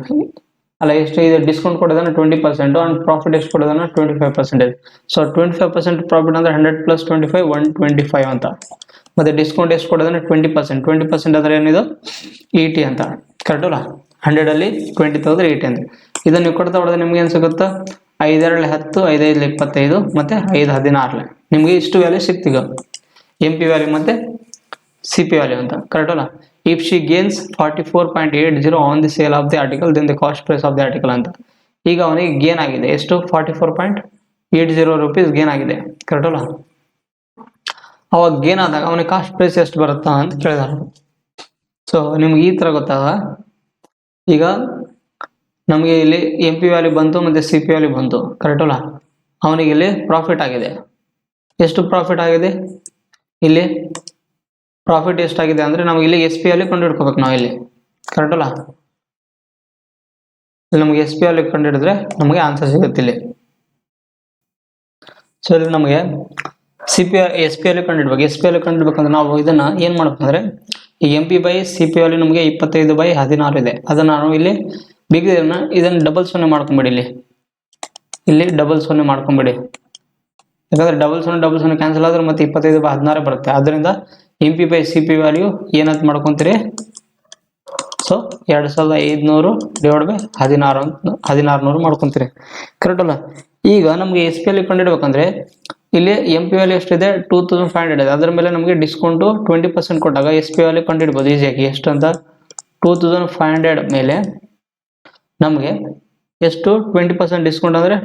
ಅಲ್ಲ, ಎಷ್ಟು ಇದೆ ಡಿಸ್ಕೌಂಟ್ ಕೊಟ್ಟಿದ್ದಾನೆ 20% ಆ್ಯಂಡ್ ಪ್ರಾಫಿಟ್ ಎಷ್ಟು ಕೊಟ್ಟಿದ್ದಾನೆ 25%. ಸೊ 25% ಪ್ರಾಫಿಟ್ ಅಂದರೆ 100 ಪ್ಲಸ್ 25 125 ಅಂತ. ಮತ್ತೆ ಡಿಸ್ಕೌಂಟ್ ಎಷ್ಟು ಕೊಟ್ಟಿದ್ದಾನೆ 20% ಅಂದರೆ ಏನಿದು 80 ಅಂತ ಕರೆಕ್ಟ್ ಅಲ್ಲ. 100ಅಲ್ಲಿ 20 ತೆಗೆದ್ರೆ 80 ಅಂತ. ಇದನ್ನು ನೀವು ಕೊಡ್ತಾ ಹೊಡೆದ್ರೆ ನಿಮ್ಗೆ ಏನು ಸಿಗುತ್ತೆ 5 2 10 5 5 25 ಮತ್ತೆ 5 16 ನಿಮಗೆ ಇಷ್ಟು ವ್ಯಾಲ್ಯೂ ಸಿಕ್ತೀಗ MP ವ್ಯಾಲ್ಯೂ ಮತ್ತೆ CP ವ್ಯಾಲ್ಯೂ ಅಂತ ಕರೆಕ್ಟ್ ಅಲ್ಲ. If she gains 44.80 on the sale of the article, then the cost price of the article ಅಂತ. ಈಗ ಅವನಿಗೆ ಗೇನ್ ಆಗಿದೆ ಎಷ್ಟು 44.80 rupees ಗೇನ್ ಆಗಿದೆ ಕರೆಕ್ಟ್ ಅಲ್ಲ. ಅವಾಗ ಗೇನ್ ಆದಾಗ ಅವನಿಗೆ ಕಾಸ್ಟ್ ಪ್ರೈಸ್ ಎಷ್ಟು ಬರುತ್ತಾ ಅಂತ ಕೇಳಿದಾರೆ. ಸೊ ನಿಮ್ಗೆ ಈ ಥರ ಗೊತ್ತಾಗ ಈಗ ನಮಗೆ ಇಲ್ಲಿ ಎಂ ಪಿ ವ್ಯಾಲ್ಯೂ ಬಂತು ಮತ್ತು ಸಿ ಪಿ ವ್ಯಾಲ್ಯೂ ಬಂತು, ಕರೆಕ್ಟ್ ಅಲ್ಲ? ಅವನಿಗೆ ಇಲ್ಲಿ ಪ್ರಾಫಿಟ್ ಆಗಿದೆ. ಎಷ್ಟು ಪ್ರಾಫಿಟ್ ಆಗಿದೆ? ಇಲ್ಲಿ ಪ್ರಾಫಿಟ್ ಎಷ್ಟಾಗಿದೆ ಅಂದರೆ ನಮಗೆ ಇಲ್ಲಿ ಎಸ್ ಪಿ ವ್ಯಾಲ್ಯೂ ಕಂಡು ಹಿಡ್ಕೋಬೇಕು ನಾವು ಇಲ್ಲಿ, ಕರೆಕ್ಟ್ ಅಲ್ಲ? ಇಲ್ಲಿ ನಮಗೆ ಎಸ್ ಪಿ ವ್ಯಾಲ್ಯೂ ಕಂಡು ಹಿಡಿದ್ರೆ ನಮಗೆ ಆನ್ಸರ್ ಸಿಗುತ್ತೆ ಇಲ್ಲಿ. ಸೊ ಇಲ್ಲಿ ನಮಗೆ ಎಸ್ ಪಿ ವ್ಯಾಲ್ಯೂ ಕಂಡು ಹಿಡ್ಬೇಕು. ಎಸ್ ಪಿ ವ್ಯಾಲ್ಯೂ ಕಂಡು ಹಿಡ್ಬೇಕಂದ್ರೆ ನಾವು ಇದನ್ನ ಏನು ಮಾಡ್ಬೇಕಂದ್ರೆ, ಈ M P by C P value ನಮಗೆ 25/16 ಇದೆ. ಅದನ್ನು ನಾವು ಇಲ್ಲಿ ಬಿಗಿದನ್ನ ಇದನ್ನು ಡಬಲ್ 0 ಮಾಡ್ಕೊಂಬಿಡಿ. ಇಲ್ಲಿ ಡಬಲ್ 0 ಮಾಡ್ಕೊಂಬಿಡಿ, ಯಾಕಂದ್ರೆ ಡಬಲ್ 0 ಕ್ಯಾನ್ಸಲ್ ಆದ್ರೆ ಮತ್ತೆ 25/16 ಬರುತ್ತೆ. ಅದರಿಂದ M P by C P value ಏನಂತ ಮಾಡ್ಕೊಂತೀರಿ? ಸೊ 2500 / 1600 ಮಾಡ್ಕೊಂತೀರಿ, ಕರೆಕ್ಟ್ ಅಲ್ಲ? ಈಗ ನಮಗೆ ಎಸ್ ಪಿ ವ್ಯಾಲ್ಯೂ ಕಂಡಿಡ್ಬೇಕಂದ್ರೆ ಇಲ್ಲಿ ಎಂ ಪಿ ವ್ಯಾಲ್ಯೂ ಎಷ್ಟಿದೆ? 2500 ಇದೆ. ಅದರ ಮೇಲೆ ನಮಗೆ ಡಿಸ್ಕೌಂಟು 20% ಕೊಟ್ಟಾಗ ಎಸ್ ಪಿ ವ್ಯಾಲ್ಯೂ ಕಂಡಿಡ್ಬೋದು ಈಸಿಯಾಗಿ. ಎಷ್ಟು ಅಂತ? 2500 ಮೇಲೆ ನಮಗೆ ಎಷ್ಟು 20% ಡಿಸ್ಕೌಂಟ್ ಅಂದರೆ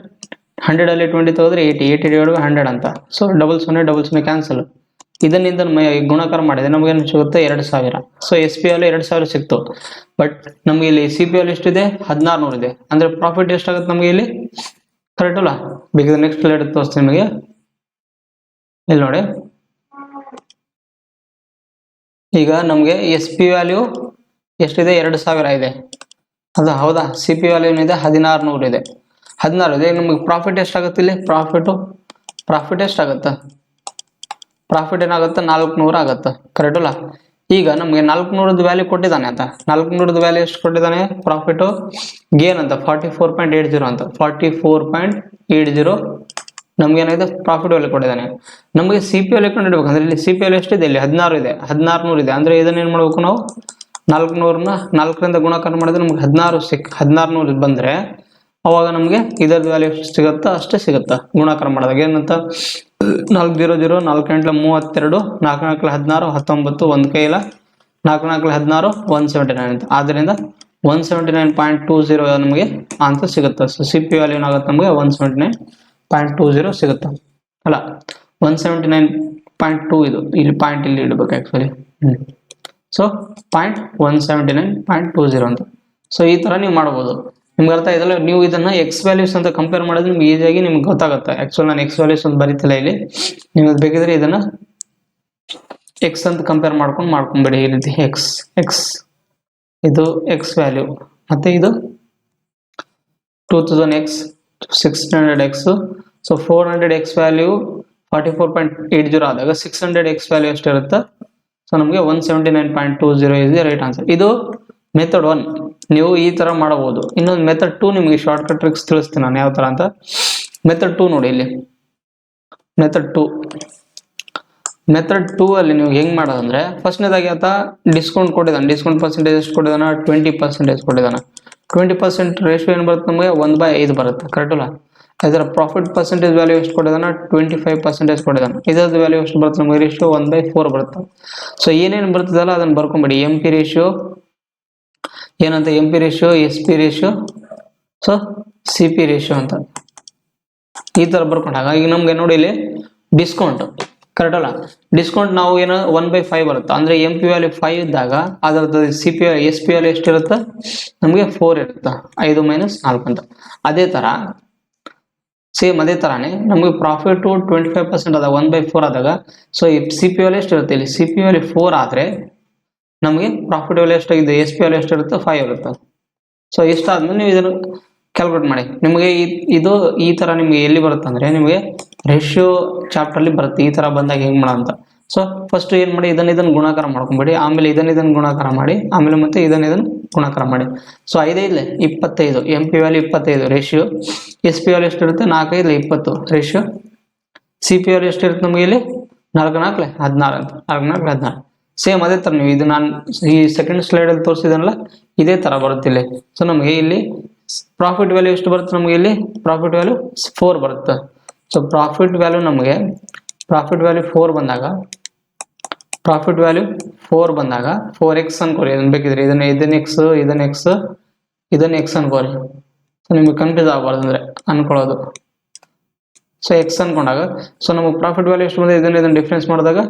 100 ಅಲ್ಲಿ 20 ತೆಗೆದ್ರೆ 80 / 100 ಅಂತ. So double 0 cancel. ಇದನ್ನಿಂದ ಗುಣಾಕಾರ ಮಾಡಿದೆ ನಮಗೆ ಏನು ಸಿಗುತ್ತೆ? 2000. ಸೊ ಎಸ್ ಪಿ ವ್ಯಾಲ್ಯೂ 2000 ಸಿಕ್ತು. ಬಟ್ ನಮಗೆ ಇಲ್ಲಿ ಸಿ ಪಿ ವ್ಯಾಲ್ಯೂ ಎಷ್ಟಿದೆ? 1600 ಇದೆ. ಅಂದರೆ ಪ್ರಾಫಿಟ್ ಎಷ್ಟಾಗುತ್ತೆ ನಮಗೆ ಇಲ್ಲಿ? ಕರೆಕ್ಟ್ ಅಲ್ಲ? ಬೇಕಾದ್ರೆ ನೆಕ್ಸ್ಟ್ ಸ್ಲೈಡ್ ತೋರಿಸ್ತೀನಿ ನಿಮಗೆ. ಇಲ್ಲಿ ನೋಡಿ, ಈಗ ನಮಗೆ ಎಸ್ ಪಿ ವ್ಯಾಲ್ಯೂ ಎಷ್ಟಿದೆ? 2000 ಇದೆ. ಅದು ಹೌದಾ? ಸಿ ಪಿ ವ್ಯಾಲ್ಯೂ ಏನಿದೆ? 1600 ಇದೆ. 16 ಇದೆ. ನಮಗೆ ಪ್ರಾಫಿಟ್ ಎಷ್ಟಾಗುತ್ತೆ ಇಲ್ಲಿ? ಪ್ರಾಫಿಟ್ ಎಷ್ಟಾಗುತ್ತೆ? ಪ್ರಾಫಿಟ್ ಏನಾಗುತ್ತೆ? 400 ಆಗುತ್ತೆ, ಕರೆಕ್ಟ್ ಅಲ್ಲ? ಈಗ ನಮಗೆ 400 ವ್ಯಾಲ್ಯೂ ಕೊಟ್ಟಿದ್ದಾನೆ ಅಂತ. 400 ವ್ಯಾಲ್ಯೂ ಎಷ್ಟು ಕೊಟ್ಟಿದ್ದಾನೆ? ಪ್ರಾಫಿಟು ಗೇನ್ ಅಂತ 44.80 ಅಂತ. 44.80 ನಮ್ಗೇನಾಗಿದೆ? ಪ್ರಾಫಿಟ್ ವ್ಯಾಲ್ಯೂ ಕೊಟ್ಟಿದ್ದಾನೆ. ನಮಗೆ ಸಿ ಪಿ ವ್ಯಾಲ್ಯೂ ಕಂಡುಹಿಡ್ಬೇಕಂದ್ರೆ ಇಲ್ಲಿ ಸಿ ಪಿ ವ್ಯಾಲ್ಯೂ ಎಷ್ಟಿದೆ? ಇಲ್ಲಿ 16 ಇದೆ. 1600 ಇದೆ. ಅಂದರೆ ಇದನ್ನೇನು ಮಾಡಬೇಕು ನಾವು? 400ನ 4ರಿಂದ ಗುಣಾಕಾರ ಮಾಡಿದ್ರೆ ನಮ್ಗೆ 1600 ಬಂದರೆ ಅವಾಗ ನಮಗೆ ಇದರ ವ್ಯಾಲ್ಯೂ ಎಷ್ಟು ಸಿಗುತ್ತಾ? ಅಷ್ಟೇ ಸಿಗುತ್ತಾ ಗುಣಾಕಾರ ಮಾಡಿದಾಗ. ಏನಂತ? 4 0 0 4 8 32 4 4 16 19 1 ಕೈಲ 4 4 16 179 ಅಂತ. ಆದ್ದರಿಂದ 179.20 ನಮಗೆ ಆನ್ಸರ್ ಸಿಗುತ್ತೆ. ಸೊ ಸಿ ಪಿ ವ್ಯಾಲ್ಯೂ ಏನಾಗುತ್ತೆ? ನಮಗೆ 179.20 ಸಿಗುತ್ತೆ ಅಲ್ಲ? 179.2 ಇದು ಇಲ್ಲಿ ಪಾಯಿಂಟ್ ಇಲ್ಲಿ ಇಡಬೇಕು ಆ್ಯಕ್ಚುಲಿ. ಸೊ 179.20 ಅಂತ. ಸೊ ಈ ಥರ ನೀವು ಮಾಡ್ಬೋದು. ನಿಮ್ಗೆ ಅರ್ಥ ಇದೆಲ್ಲ? ನೀವು ಇದನ್ನು ಎಕ್ಸ್ ವ್ಯಾಲ್ಯೂಸ್ ಅಂತ ಕಂಪೇರ್ ಮಾಡಿದ್ರೆ ನಿಮ್ಗೆ ಈಸಿಯಾಗಿ ನಿಮ್ಗೆ ಗೊತ್ತಾಗುತ್ತೆ. ಆ್ಯಕ್ಚುಲಿ ನಾನು ಎಕ್ಸ್ ವ್ಯಾಲ್ಯೂಸ್ ಅಂತ ಬರೀತಿಲ್ಲ ಇಲ್ಲಿ. ನೀವು ಬೇಕಿದ್ರೆ ಇದನ್ನು ಎಕ್ಸ್ ಅಂತ ಕಂಪೇರ್ ಮಾಡ್ಕೊಂಬಿಡಿ. ಈ ರೀತಿ ಎಕ್ಸ್ ಇದು ಎಕ್ಸ್ ವ್ಯಾಲ್ಯೂ, ಮತ್ತು ಇದು 2000x 600x. So 400x value 44.80 ಆದಾಗ 600x ವ್ಯಾಲ್ಯೂ ಎಷ್ಟಿರುತ್ತೆ? ಸೊ ನಮಗೆ 179.20 ಇಸ್ ದಿ ರೈಟ್ ಆನ್ಸರ್. ಇದು ಮೆಥಡ್ 1. ನೀವು ಈ ಥರ ಮಾಡಬಹುದು. ಇನ್ನೊಂದು ಮೆಥಡ್ 2 ನಿಮಗೆ ಶಾರ್ಟ್ಕಟ್ ಟ್ರಿಕ್ಸ್ ತಿಳಿಸ್ತೀನಿ ನಾನು ಯಾವ ಥರ ಅಂತ. ಮೆಥಡ್ 2 ನೋಡಿ ಇಲ್ಲಿ. ಮೆಥಡ್ 2 ಅಲ್ಲಿ ನೀವು ಹೆಂಗೆ ಮಾಡೋದಂದ್ರೆ, ಫಸ್ಟ್ನೇದಾಗಿ ಆತ ಡಿಸ್ಕೌಂಟ್ ಕೊಟ್ಟಿದ್ದಾನೆ. ಡಿಸ್ಕೌಂಟ್ ಪರ್ಸೆಂಟೇಜ್ ಎಷ್ಟು ಕೊಟ್ಟಿದ್ದಾನೆ? 20% ಕೊಟ್ಟಿದ್ದಾನೆ. 20% ರೇಷಿಯೋ ಏನು ಬರುತ್ತೆ? ನಮಗೆ 1/5 ಬರುತ್ತೆ, ಕರೆಕ್ಟ್ ಅಲ್ಲ? ಇದರ ಪ್ರಾಫಿಟ್ ಪರ್ಸೆಂಟೇಜ್ ವ್ಯಾಲ್ಯೂ ಎಷ್ಟು ಕೊಟ್ಟಿದ್ದಾನೆ? 25% ಕೊಟ್ಟಿದ್ದಾನೆ. ಇದರದ್ದು ವ್ಯಾಲ್ಯೂ ಎಷ್ಟು ಬರುತ್ತೆ? ನಮಗೆ ರೇಷಿಯೋ 1/4 ಬರುತ್ತೆ. ಸೊ ಏನೇನು ಬರ್ತದಲ್ಲ ಅದನ್ನು ಬರ್ಕೊಂಬಿಡಿ. ಎಂ ಪಿ ರೇಷಿಯೋ ಏನಂತ? M P ratio, S P ratio, so C P ratio ಅಂತ ಈ ಥರ ಬರ್ಕೊಂಡಾಗ ಈಗ ನಮ್ಗೆ ನೋಡಿ ಇಲ್ಲಿ ಡಿಸ್ಕೌಂಟ್, ಕರೆಕ್ಟ್ ಅಲ್ಲ? ಡಿಸ್ಕೌಂಟ್ ನಾವು ಏನೋ 1/5 ಬರುತ್ತೆ. ಅಂದರೆ ಎಂ ಪಿ ವ್ಯಾಲ್ಯೂ 5 ಇದ್ದಾಗ ಅದರದ್ದು C P S P value ಎಷ್ಟಿರುತ್ತೆ? ನಮಗೆ 4 ಇರುತ್ತೆ. 5 - 4 ಅಂತ. ಅದೇ ಥರ ಸೇಮ್ ಅದೇ ಥರನೇ ನಮಗೆ ಪ್ರಾಫಿಟು 25% ಆದಾಗ 1/4 ಆದಾಗ ಸೊ ಈ ಸಿ ಪಿ ವ್ಯಾಲ್ಯೂ ಎಷ್ಟಿರುತ್ತೆ? ಇಲ್ಲಿ ಸಿ ಪಿ ವ್ಯಾಲ್ಯೂ 4 ಆದರೆ ನಮಗೆ ಪ್ರಾಫಿಟ್ ವ್ಯಾಲ್ಯೂ ಎಷ್ಟಾಗಿದೆ? ಎಸ್ ಪಿ ವ್ಯಾಲ್ಯೂ ಎಷ್ಟಿರುತ್ತೆ? 5 ಇರುತ್ತೆ. ಸೊ ಇಷ್ಟಾದ್ಮೇಲೆ ನೀವು ಇದನ್ನು ಕ್ಯಾಲ್ಕುಲೇಟ್ ಮಾಡಿ. ನಿಮಗೆ ಇದು ಈ ಥರ ನಿಮಗೆ ಎಲ್ಲಿ ಬರುತ್ತೆ ಅಂದರೆ ನಿಮಗೆ ರೇಷಿಯೋ ಚಾಪ್ಟರ್ಲಿ ಬರುತ್ತೆ. ಈ ಥರ ಬಂದಾಗ ಹೆಂಗೆ ಮಾಡೋ ಅಂತ. ಸೊ ಫಸ್ಟ್ ಏನು ಮಾಡಿ? ಇದನ್ನು ಗುಣಾಕಾರ ಮಾಡ್ಕೊಂಬಿಡಿ. ಆಮೇಲೆ ಇದನ್ನು ಗುಣಾಕಾರ ಮಾಡಿ. ಆಮೇಲೆ ಮತ್ತೆ ಇದನ್ನು ಗುಣಾಕಾರ ಮಾಡಿ. So 5 5 25 M P value 25 ratio. S P value ಎಷ್ಟಿರುತ್ತೆ? 4 5 20 ರೇಷಿಯೋ. ಸಿ ಪಿ ವ್ಯಾಲ್ಯೂ ಎಷ್ಟಿರುತ್ತೆ ನಮಗೆ ಇಲ್ಲಿ? 4 4 16 ಅಂತ. 4 4 16 ಸೇಮ್ ಅದೇ ಥರ ನೀವು ಇದು ನಾನು ಈ ಸೆಕೆಂಡ್ ಸ್ಲೈಡಲ್ಲಿ ತೋರಿಸಿದನಲ್ಲ ಇದೇ ಥರ ಬರುತ್ತೆ ಇಲ್ಲಿ. ಸೊ ನಮಗೆ ಇಲ್ಲಿ ಪ್ರಾಫಿಟ್ ವ್ಯಾಲ್ಯೂ ಎಷ್ಟು ಬರುತ್ತೆ? ನಮಗೆ ಇಲ್ಲಿ ಪ್ರಾಫಿಟ್ ವ್ಯಾಲ್ಯೂ 4 ಬರುತ್ತೆ. ಸೊ ಪ್ರಾಫಿಟ್ ವ್ಯಾಲ್ಯೂ 4 ಬಂದಾಗ 4x ಅನ್ಕೋರಿ. ಇದನ್ನು ಬೇಕಿದ್ರೆ ಇದನ್ನ ಎಕ್ಸ್ ಅನ್ಕೋರಿ. ಸೊ ನಿಮಗೆ ಕನ್ಫ್ಯೂಸ್ ಆಗಬಾರ್ದು ಅಂದರೆ ಅನ್ಕೊಳ್ಳೋದು. ಸೊ ಎಕ್ಸ್ ಅನ್ಕೊಂಡಾಗ ಸೊ ನಮಗೆ ಪ್ರಾಫಿಟ್ ವ್ಯಾಲ್ಯೂ ಎಷ್ಟು ಬಂದಿದೆ? ಇದನ್ನು ಡಿಫ್ರೆನ್ಸ್ ಮಾಡಿದಾಗ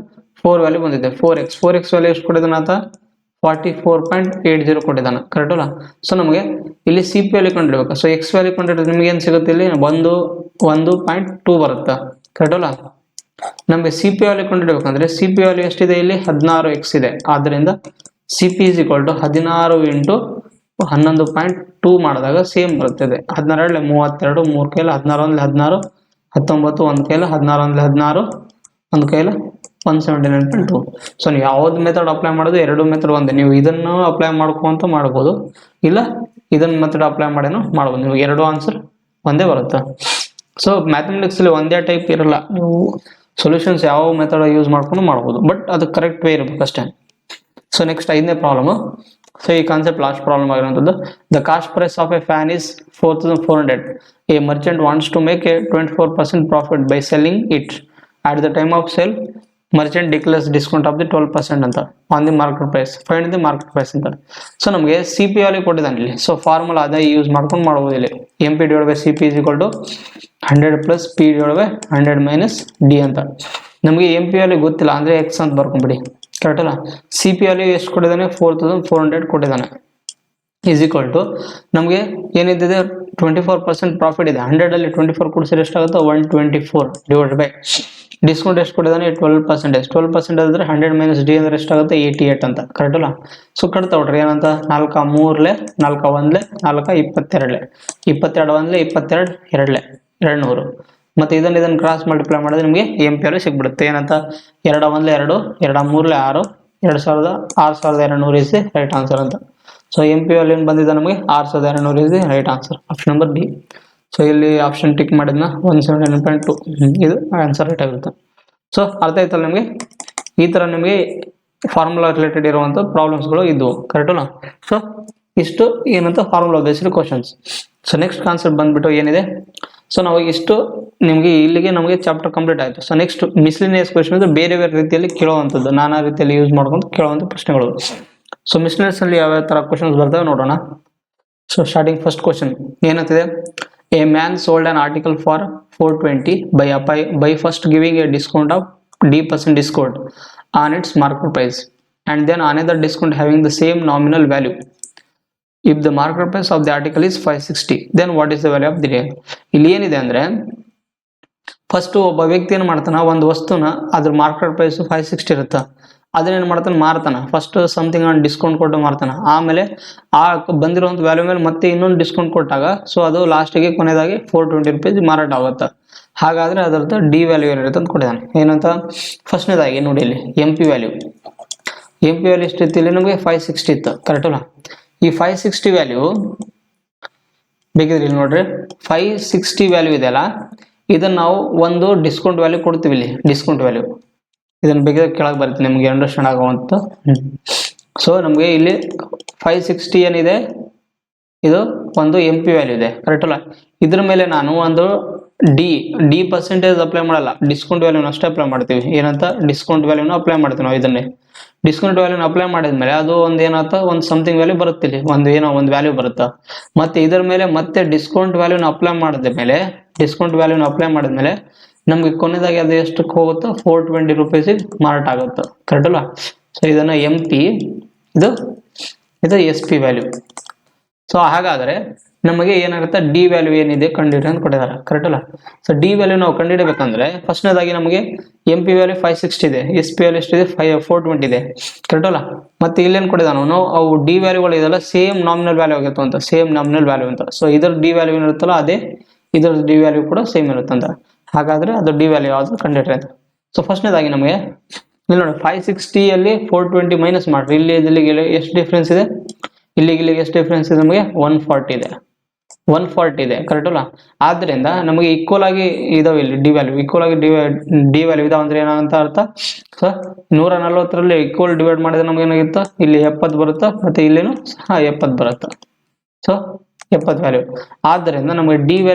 4 ವ್ಯಾಲ್ಯೂ ಬಂದಿದೆ. 4x ವ್ಯಾಲ್ಯೂ ಎಷ್ಟು ಕೊಟ್ಟಿದ್ದಾನೆ ಆತ? 44.80 ಕೊಟ್ಟಿದ್ದಾನೆ, ಕರೆಕ್ಟ್ ಅಲ್ಲ. ಸೊ ನಮಗೆ ಇಲ್ಲಿ ಸಿ ಪಿ ವ್ಯಾಲ್ಯೂ ಕಂಡಿಡ್ಬೇಕು. ಸೊ ಎಕ್ಸ್ ವ್ಯಾಲ್ಯೂ ಕಂಡಿಡಿದ್ರೆ ನಿಮ್ಗೆ ಏನು ಸಿಗುತ್ತೆ, ಇಲ್ಲಿ 1.2 ಬರುತ್ತೆ, ಕರೆಕ್ಟ್ ಅಲ್ಲ. ನಮಗೆ ಸಿ ಪಿ ವ್ಯಾಲ್ಯೂ ಕಂಡಿಡ್ಬೇಕಂದ್ರೆ ಸಿ ಪಿ ವ್ಯಾಲ್ಯೂ ಎಷ್ಟಿದೆ, ಇಲ್ಲಿ 16x ಇದೆ. ಆದ್ದರಿಂದ C P is equal to 16 into 11.2 ಮಾಡಿದಾಗ ಸೇಮ್ ಬರುತ್ತದೆ. 16 32, 3 ಕೈಲ 16 1 16, 19 1 ಕೈಲ 16 1 16, 1 ಕೈಲ 179.2. ಸೊ ನೀವು ಯಾವ್ದು ಮೆಥಡ್ ಅಪ್ಲೈ ಮಾಡೋದು, ಎರಡು ಮೆಥಡ್ ಒಂದೇ. ನೀವು ಇದನ್ನು ಅಪ್ಲೈ ಮಾಡ್ಕೊಂತ ಮಾಡ್ಬೋದು, ಇಲ್ಲ ಇದನ್ನ ಮೆಥಡ್ ಅಪ್ಲೈ ಮಾಡೇನು ಮಾಡ್ಬೋದು. ನೀವು ಎರಡು ಆನ್ಸರ್ ಒಂದೇ ಬರುತ್ತೆ. ಸೊ ಮ್ಯಾಥಮೆಟಿಕ್ಸ್ ಅಲ್ಲಿ ಒಂದೇ ಟೈಪ್ ಇರಲ್ಲ, ನೀವು ಸೊಲ್ಯೂಷನ್ಸ್ ಯಾವ ಮೆಥಡ್ ಯೂಸ್ ಮಾಡ್ಕೊಂಡು ಮಾಡ್ಬೋದು, ಬಟ್ ಅದು ಕರೆಕ್ಟ್ ವೇ ಇರ್ಬೇಕು ಅಷ್ಟೇ. ಸೊ ನೆಕ್ಸ್ಟ್ 5ನೇ ಪ್ರಾಬ್ಲಮ್. ಸೊ ಈ ಕಾನ್ಸೆಪ್ಟ್ ಲಾಸ್ಟ್ ಪ್ರಾಬ್ಲಮ್ ಆಗಿರುವಂಥದ್ದು. The cost price of a fan is 4400. A merchant wants to make a 24% profit by selling it. At the time of sale merchant declares discount of the 12% ಅಂತ on the market price. Find the market price ಅಂತ. So ನಮಗೆ C P value ಕೊಟ್ಟಿದ್ದಾನೆ ಇಲ್ಲಿ. So formula ಅದೇ use ಮಾಡ್ಕೊಂಡು ಮಾಡ್ಬೋದು. ಇಲ್ಲಿ M P divide by C P is equal to 100 plus P divide by 100 minus D ಅಂತ. ನಮಗೆ ಎಂ ಪಿ ವ್ಯಾಲ್ಯೂ ಗೊತ್ತಿಲ್ಲ ಅಂದರೆ ಎಕ್ಸ್ ಅಂತ ಬರ್ಕೊಂಬಿಡಿ, ಕರೆಕ್ಟ್ ಅಲ್ಲ. ಸಿ ಪಿ ವ್ಯಾಲ್ಯೂ ಎಷ್ಟು ಕೊಟ್ಟಿದ್ದಾನೆ, 4400 ಕೊಟ್ಟಿದ್ದಾನೆ. ಈಸ್ ಈಕ್ವಲ್ ಟು ನಮಗೆ ಏನಿದೆ 24% ಪ್ರಾಫಿಟ್ ಇದೆ. 100 24 ಕೊಡಿಸಿದ್ರೆ ಎಷ್ಟಾಗುತ್ತೆ, 124 ಡಿವೈಡ್ ಬೈ ಡಿಸ್ಕೌಂಟ್ ಎಷ್ಟು ಕೊಟ್ಟಿದ್ದಾನೆ, 12%. 12% ಅಂದರೆ 100 ಮೈನಸ್ ಡಿ ಅಂದರೆ ಎಷ್ಟಾಗುತ್ತೆ, 88 ಅಂತ, ಕರೆಕ್ಟ್ ಅಲ್ಲ. ಸೊ ಕಟ್ತಾ ಹೊಡ್ರಿ ಏನಂತ, 4 3 4 1 4 22 22 1 22 2 200. ಮತ್ತೆ ಇದನ್ನ ಕ್ರಾಸ್ ಮಲ್ಟಿಪ್ಲೈ ಮಾಡಿದ್ರೆ ನಿಮಗೆ ಎಂ ಪಿ ವ್ಯಾಲ್ಯೂ ಸಿಗ್ಬಿಡುತ್ತೆ. ಏನಂತ, 2 1 2 2 3 6 6200 ಇಸ್ ರೈಟ್ ಆನ್ಸರ್ ಅಂತ. ಸೊ ಎಂ ಪಿ ವ್ಯಾಲ್ಯೂ ಏನು ಬಂದಿದೆ ನಮಗೆ 6200 is right answer, option number D. So ಇಲ್ಲಿ ಆಪ್ಷನ್ ಟಿಕ್ ಮಾಡಿದ್ನ 179.2 ಇದು ಆನ್ಸರ್ ರೈಟ್ ಆಗುತ್ತೆ. ಸೊ ಅರ್ಥ ಆಯ್ತಲ್ಲ ನಿಮಗೆ. ಈ ಥರ ನಿಮಗೆ ಫಾರ್ಮುಲಾ ರಿಲೇಟೆಡ್ ಇರುವಂಥ ಪ್ರಾಬ್ಲಮ್ಸ್ಗಳು ಇದ್ವು, ಕರೆಕ್ಟ್ ಅಲ್ಲ. ಸೊ ಇಷ್ಟು ಏನಂತ formula based questions. So next concept ಬಂದ್ಬಿಟ್ಟು ಏನಿದೆ. ಸೊ ನಾವು ಇಷ್ಟು ನಿಮಗೆ ಇಲ್ಲಿಗೆ ನಮಗೆ ಚಾಪ್ಟರ್ ಕಂಪ್ಲೀಟ್ ಆಯಿತು. ಸೊ ನೆಕ್ಸ್ಟ್ ಮಿಸ್ಲಿನಿಯಸ್ ಕ್ವಶನ್ ಅಂದರೆ ಬೇರೆ ಬೇರೆ ರೀತಿಯಲ್ಲಿ ಕೇಳುವಂಥದ್ದು, ನಾನಾ ರೀತಿಯಲ್ಲಿ ಯೂಸ್ ಮಾಡ್ಕೊಂಡು ಕೇಳುವಂಥ ಪ್ರಶ್ನೆಗಳು. ಸೊ ಮಿಸ್ಲಿನಿಯಸ್ ಅಲ್ಲಿ ಯಾವ ಥರ ಕ್ವಶನ್ಸ್ ಬರ್ತವೆ ನೋಡೋಣ. ಸೊ ಸ್ಟಾರ್ಟಿಂಗ್ ಫಸ್ಟ್ ಕ್ವಶನ್ ಏನಂತಿದೆ, a man sold an article for 420 by first giving a discount of D% discount on its market price and then another discount having the same nominal value. If the market price of the article is 560, then what is the value of the day? ಇಲ್ಲಿ ಏನಿದೆ ಅಂದ್ರೆ, first ಒಬ್ಬ ವ್ಯಕ್ತಿ ಏನು ಮಾಡ್ತಾನ, ಒಂದು ವಸ್ತುನ ಅದ್ರ ಮಾರ್ಕೆಟ್ ಪ್ರೈಸ್ 560 ಇರುತ್ತೆ, ಅದನ್ನೇನು ಮಾಡ್ತಾನೆ, ಮಾರ್ತಾನ. ಫಸ್ಟ್ ಸಮಥಿಂಗ್ ಒಂದು ಡಿಸ್ಕೌಂಟ್ ಕೊಟ್ಟು ಮಾರ್ತಾನ. ಆಮೇಲೆ ಆ ಬಂದಿರುವಂಥ ವ್ಯಾಲ್ಯೂ ಮೇಲೆ ಮತ್ತೆ ಇನ್ನೊಂದು ಡಿಸ್ಕೌಂಟ್ ಕೊಟ್ಟಾಗ ಸೊ ಅದು ಲಾಸ್ಟಿಗೆ ಕೊನೆಯದಾಗಿ 420 ರೂಪೀಸ್ ಮಾರಾಟ ಆಗುತ್ತೆ. ಹಾಗಾದ್ರೆ ಅದರದ್ದು ಡಿ ವ್ಯಾಲ್ಯೂ ಏನಿರುತ್ತೆ ಅಂತ ಕೊಟ್ಟಿದ್ದಾನೆ. ಏನಂತ, ಫಸ್ಟ್ನೇದಾಗಿ ನೋಡಿ ಇಲ್ಲಿ ಎಂ ಪಿ ವ್ಯಾಲ್ಯೂ ಎಷ್ಟಿತ್ತು, ಇಲ್ಲಿ ನಮಗೆ 560 ಇತ್ತು, ಕರೆಕ್ಟ್ ಅಲ್ಲ. ಈ 560 ವ್ಯಾಲ್ಯೂ ಬೇಕಿದ್ರೆ ಇಲ್ಲಿ ನೋಡ್ರಿ, 560 ವ್ಯಾಲ್ಯೂ ಇದೆಯಲ್ಲ, ಇದನ್ನ ನಾವು ಒಂದು ಡಿಸ್ಕೌಂಟ್ ವ್ಯಾಲ್ಯೂ ಕೊಡ್ತೀವಿ. ಇಲ್ಲಿ ಡಿಸ್ಕೌಂಟ್ ವ್ಯಾಲ್ಯೂ ಇದನ್ನ ಬೇಕಿದ್ರೆ ಕೆಳಗೆ ಬರುತ್ತೆ ನಿಮಗೆ ಅಂಡರ್ಸ್ಟ್ಯಾಂಡ್ ಆಗುವಂತ. ಸೊ ನಮಗೆ ಇಲ್ಲಿ 560 ಏನಿದೆ, ಇದು ಒಂದು ಎಂ ಪಿ ವ್ಯಾಲ್ಯೂ ಇದೆ, ಕರೆಕ್ಟ್ ಅಲ್ಲ. ಇದ್ರ ಮೇಲೆ ನಾನು ಒಂದು ಡಿ ಪರ್ಸೆಂಟೇಜ್ ಅಪ್ಲೈ ಮಾಡಲ್ಲ, ಡಿಸ್ಕೌಂಟ್ ವ್ಯಾಲ್ಯೂನ ಅಷ್ಟೇ ಅಪ್ಲೈ ಮಾಡ್ತೀವಿ. ಏನಂತ, ಡಿಸ್ಕೌಂಟ್ ವ್ಯಾಲ್ಯೂನ ಅಪ್ಲೈ ಮಾಡ್ತೀವಿ ನಾವು. ಇದನ್ನೇ ಡಿಸ್ಕೌಂಟ್ ವ್ಯಾಲ್ಯೂನ ಅಪ್ಲೈ ಮಾಡಿದ್ಮೇಲೆ ಅದು ಒಂದು ಏನಾಯ್ತು, ಒಂದು ಸಮಥಿಂಗ್ ವ್ಯಾಲ್ಯೂ ಬರುತ್ತೆ, ಇಲ್ಲಿ ಒಂದು ವ್ಯಾಲ್ಯೂ ಬರುತ್ತೆ. ಮತ್ತೆ ಇದರ ಮೇಲೆ ಮತ್ತೆ ಡಿಸ್ಕೌಂಟ್ ವ್ಯಾಲ್ಯೂನ ಅಪ್ಲೈ ಮಾಡಿದ್ಮೇಲೆ ನಮ್ಗೆ ಕೊನೆದಾಗಿ ಅದು ಎಷ್ಟಕ್ಕೆ ಹೋಗುತ್ತೋ 420 ರೂಪೀಸಿಗೆ ಮಾರಾಟ ಆಗುತ್ತೆ, ಕರೆಕ್ಟ್ ಅಲ್ಲ. ಸೊ ಇದನ್ನ ಎಂ ಪಿ, ಇದು ಎಸ್ ಪಿ ವ್ಯಾಲ್ಯೂ. ಸೊ ಹಾಗಾದ್ರೆ ನಮಗೆ ಏನಾಗುತ್ತೆ, ಡಿ ವ್ಯಾಲ್ಯೂ ಏನಿದೆ ಕಂಡುಹಿಡಿಯ ಅಂತ ಕೊಟ್ಟಿದ್ದಾರೆ, ಕರೆಕ್ಟ್ ಅಲ್ಲ. ಸೊ ಡಿ ವ್ಯಾಲ್ಯೂ ನಾವು ಕಂಡುಹಿಡಬೇಕಂದ್ರೆ ಫಸ್ಟ್ನೇದಾಗಿ ನಮಗೆ ಎಂ ಪಿ ವ್ಯಾಲ್ಯೂ 560 ಇದೆ, ಎಸ್ ಪಿ ವ್ಯಾಲ್ಯೂ ಎಷ್ಟಿದೆ 420 ಇದೆ, ಕರೆಕ್ಟ್ ಅಲ್ಲ. ಮತ್ತೆ ಇಲ್ಲೇನು ಕೊಟ್ಟಿದ್ದಾನು, ಅವು ಡಿ ವ್ಯಾಲ್ಯೂಗಳು ಇದೆಲ್ಲ ಸೇಮ್ ನಾಮಿನಲ್ ವ್ಯಾಲ್ಯೂ ಆಗಿತ್ತು ಅಂತ, ಸೇಮ್ ನಾಮಿನಲ್ ವ್ಯಾಲ್ಯೂ ಅಂತ. ಸೊ ಇದರ ಡಿ ವ್ಯಾಲ್ಯೂ ಏನಿರುತ್ತಲ್ಲ ಅದೇ ಇದರ ಡಿ ವ್ಯಾಲ್ಯೂ ಕೂಡ ಸೇಮ್ ಇರುತ್ತೆ ಅಂತ. ಹಾಗಾದ್ರೆ ಅದು ಡಿ ವ್ಯಾಲ್ಯೂ ಯಾವುದು ಕಂಡುಹಿಡ್ರಿ ಅಂತ. ಸೊ ಫಸ್ಟ್ನೇದಾಗಿ ನಮಗೆ ಇಲ್ಲಿ ನೋಡಿ 560 ಅಲ್ಲಿ 420 ಮೈನಸ್ ಮಾಡ್ರಿ. ಇಲ್ಲಿಗೆ ಎಷ್ಟು ಡಿಫ್ರೆನ್ಸ್ ಇದೆ, ಇಲ್ಲಿಗೆ ಎಷ್ಟು ಡಿಫ್ರೆನ್ಸ್ ಇದೆ, ನಮಗೆ 140 ಇದೆ, ಕರೆಕ್ಟ್ ಅಲ್ಲ. ಆದ್ರಿಂದ ನಮಗೆ ಈಕ್ವಲ್ ಆಗಿ ಇದಾವೆ ಇಲ್ಲಿ ಡಿ ವ್ಯಾಲ್ಯೂ, ಈಕ್ವಲ್ ಆಗಿ ಡಿ ವ್ಯಾಲ್ಯೂ ಇದಾವೆ ಅಂದ್ರೆ ಏನಂತ ಅರ್ಥ. ಸೊ 140ರಲ್ಲಿ ಈಕ್ವಲ್ ಡಿವೈಡ್ ಮಾಡಿದ್ರೆ ನಮ್ಗೆ ಏನಾಗಿತ್ತು, ಇಲ್ಲಿ 70 ಬರುತ್ತೆ, ಮತ್ತೆ ಇಲ್ಲಿನೂ ಸಹ 70 ಬರುತ್ತೆ. So 70 value. ಆದ್ದರಿಂದ ನಮಗೆ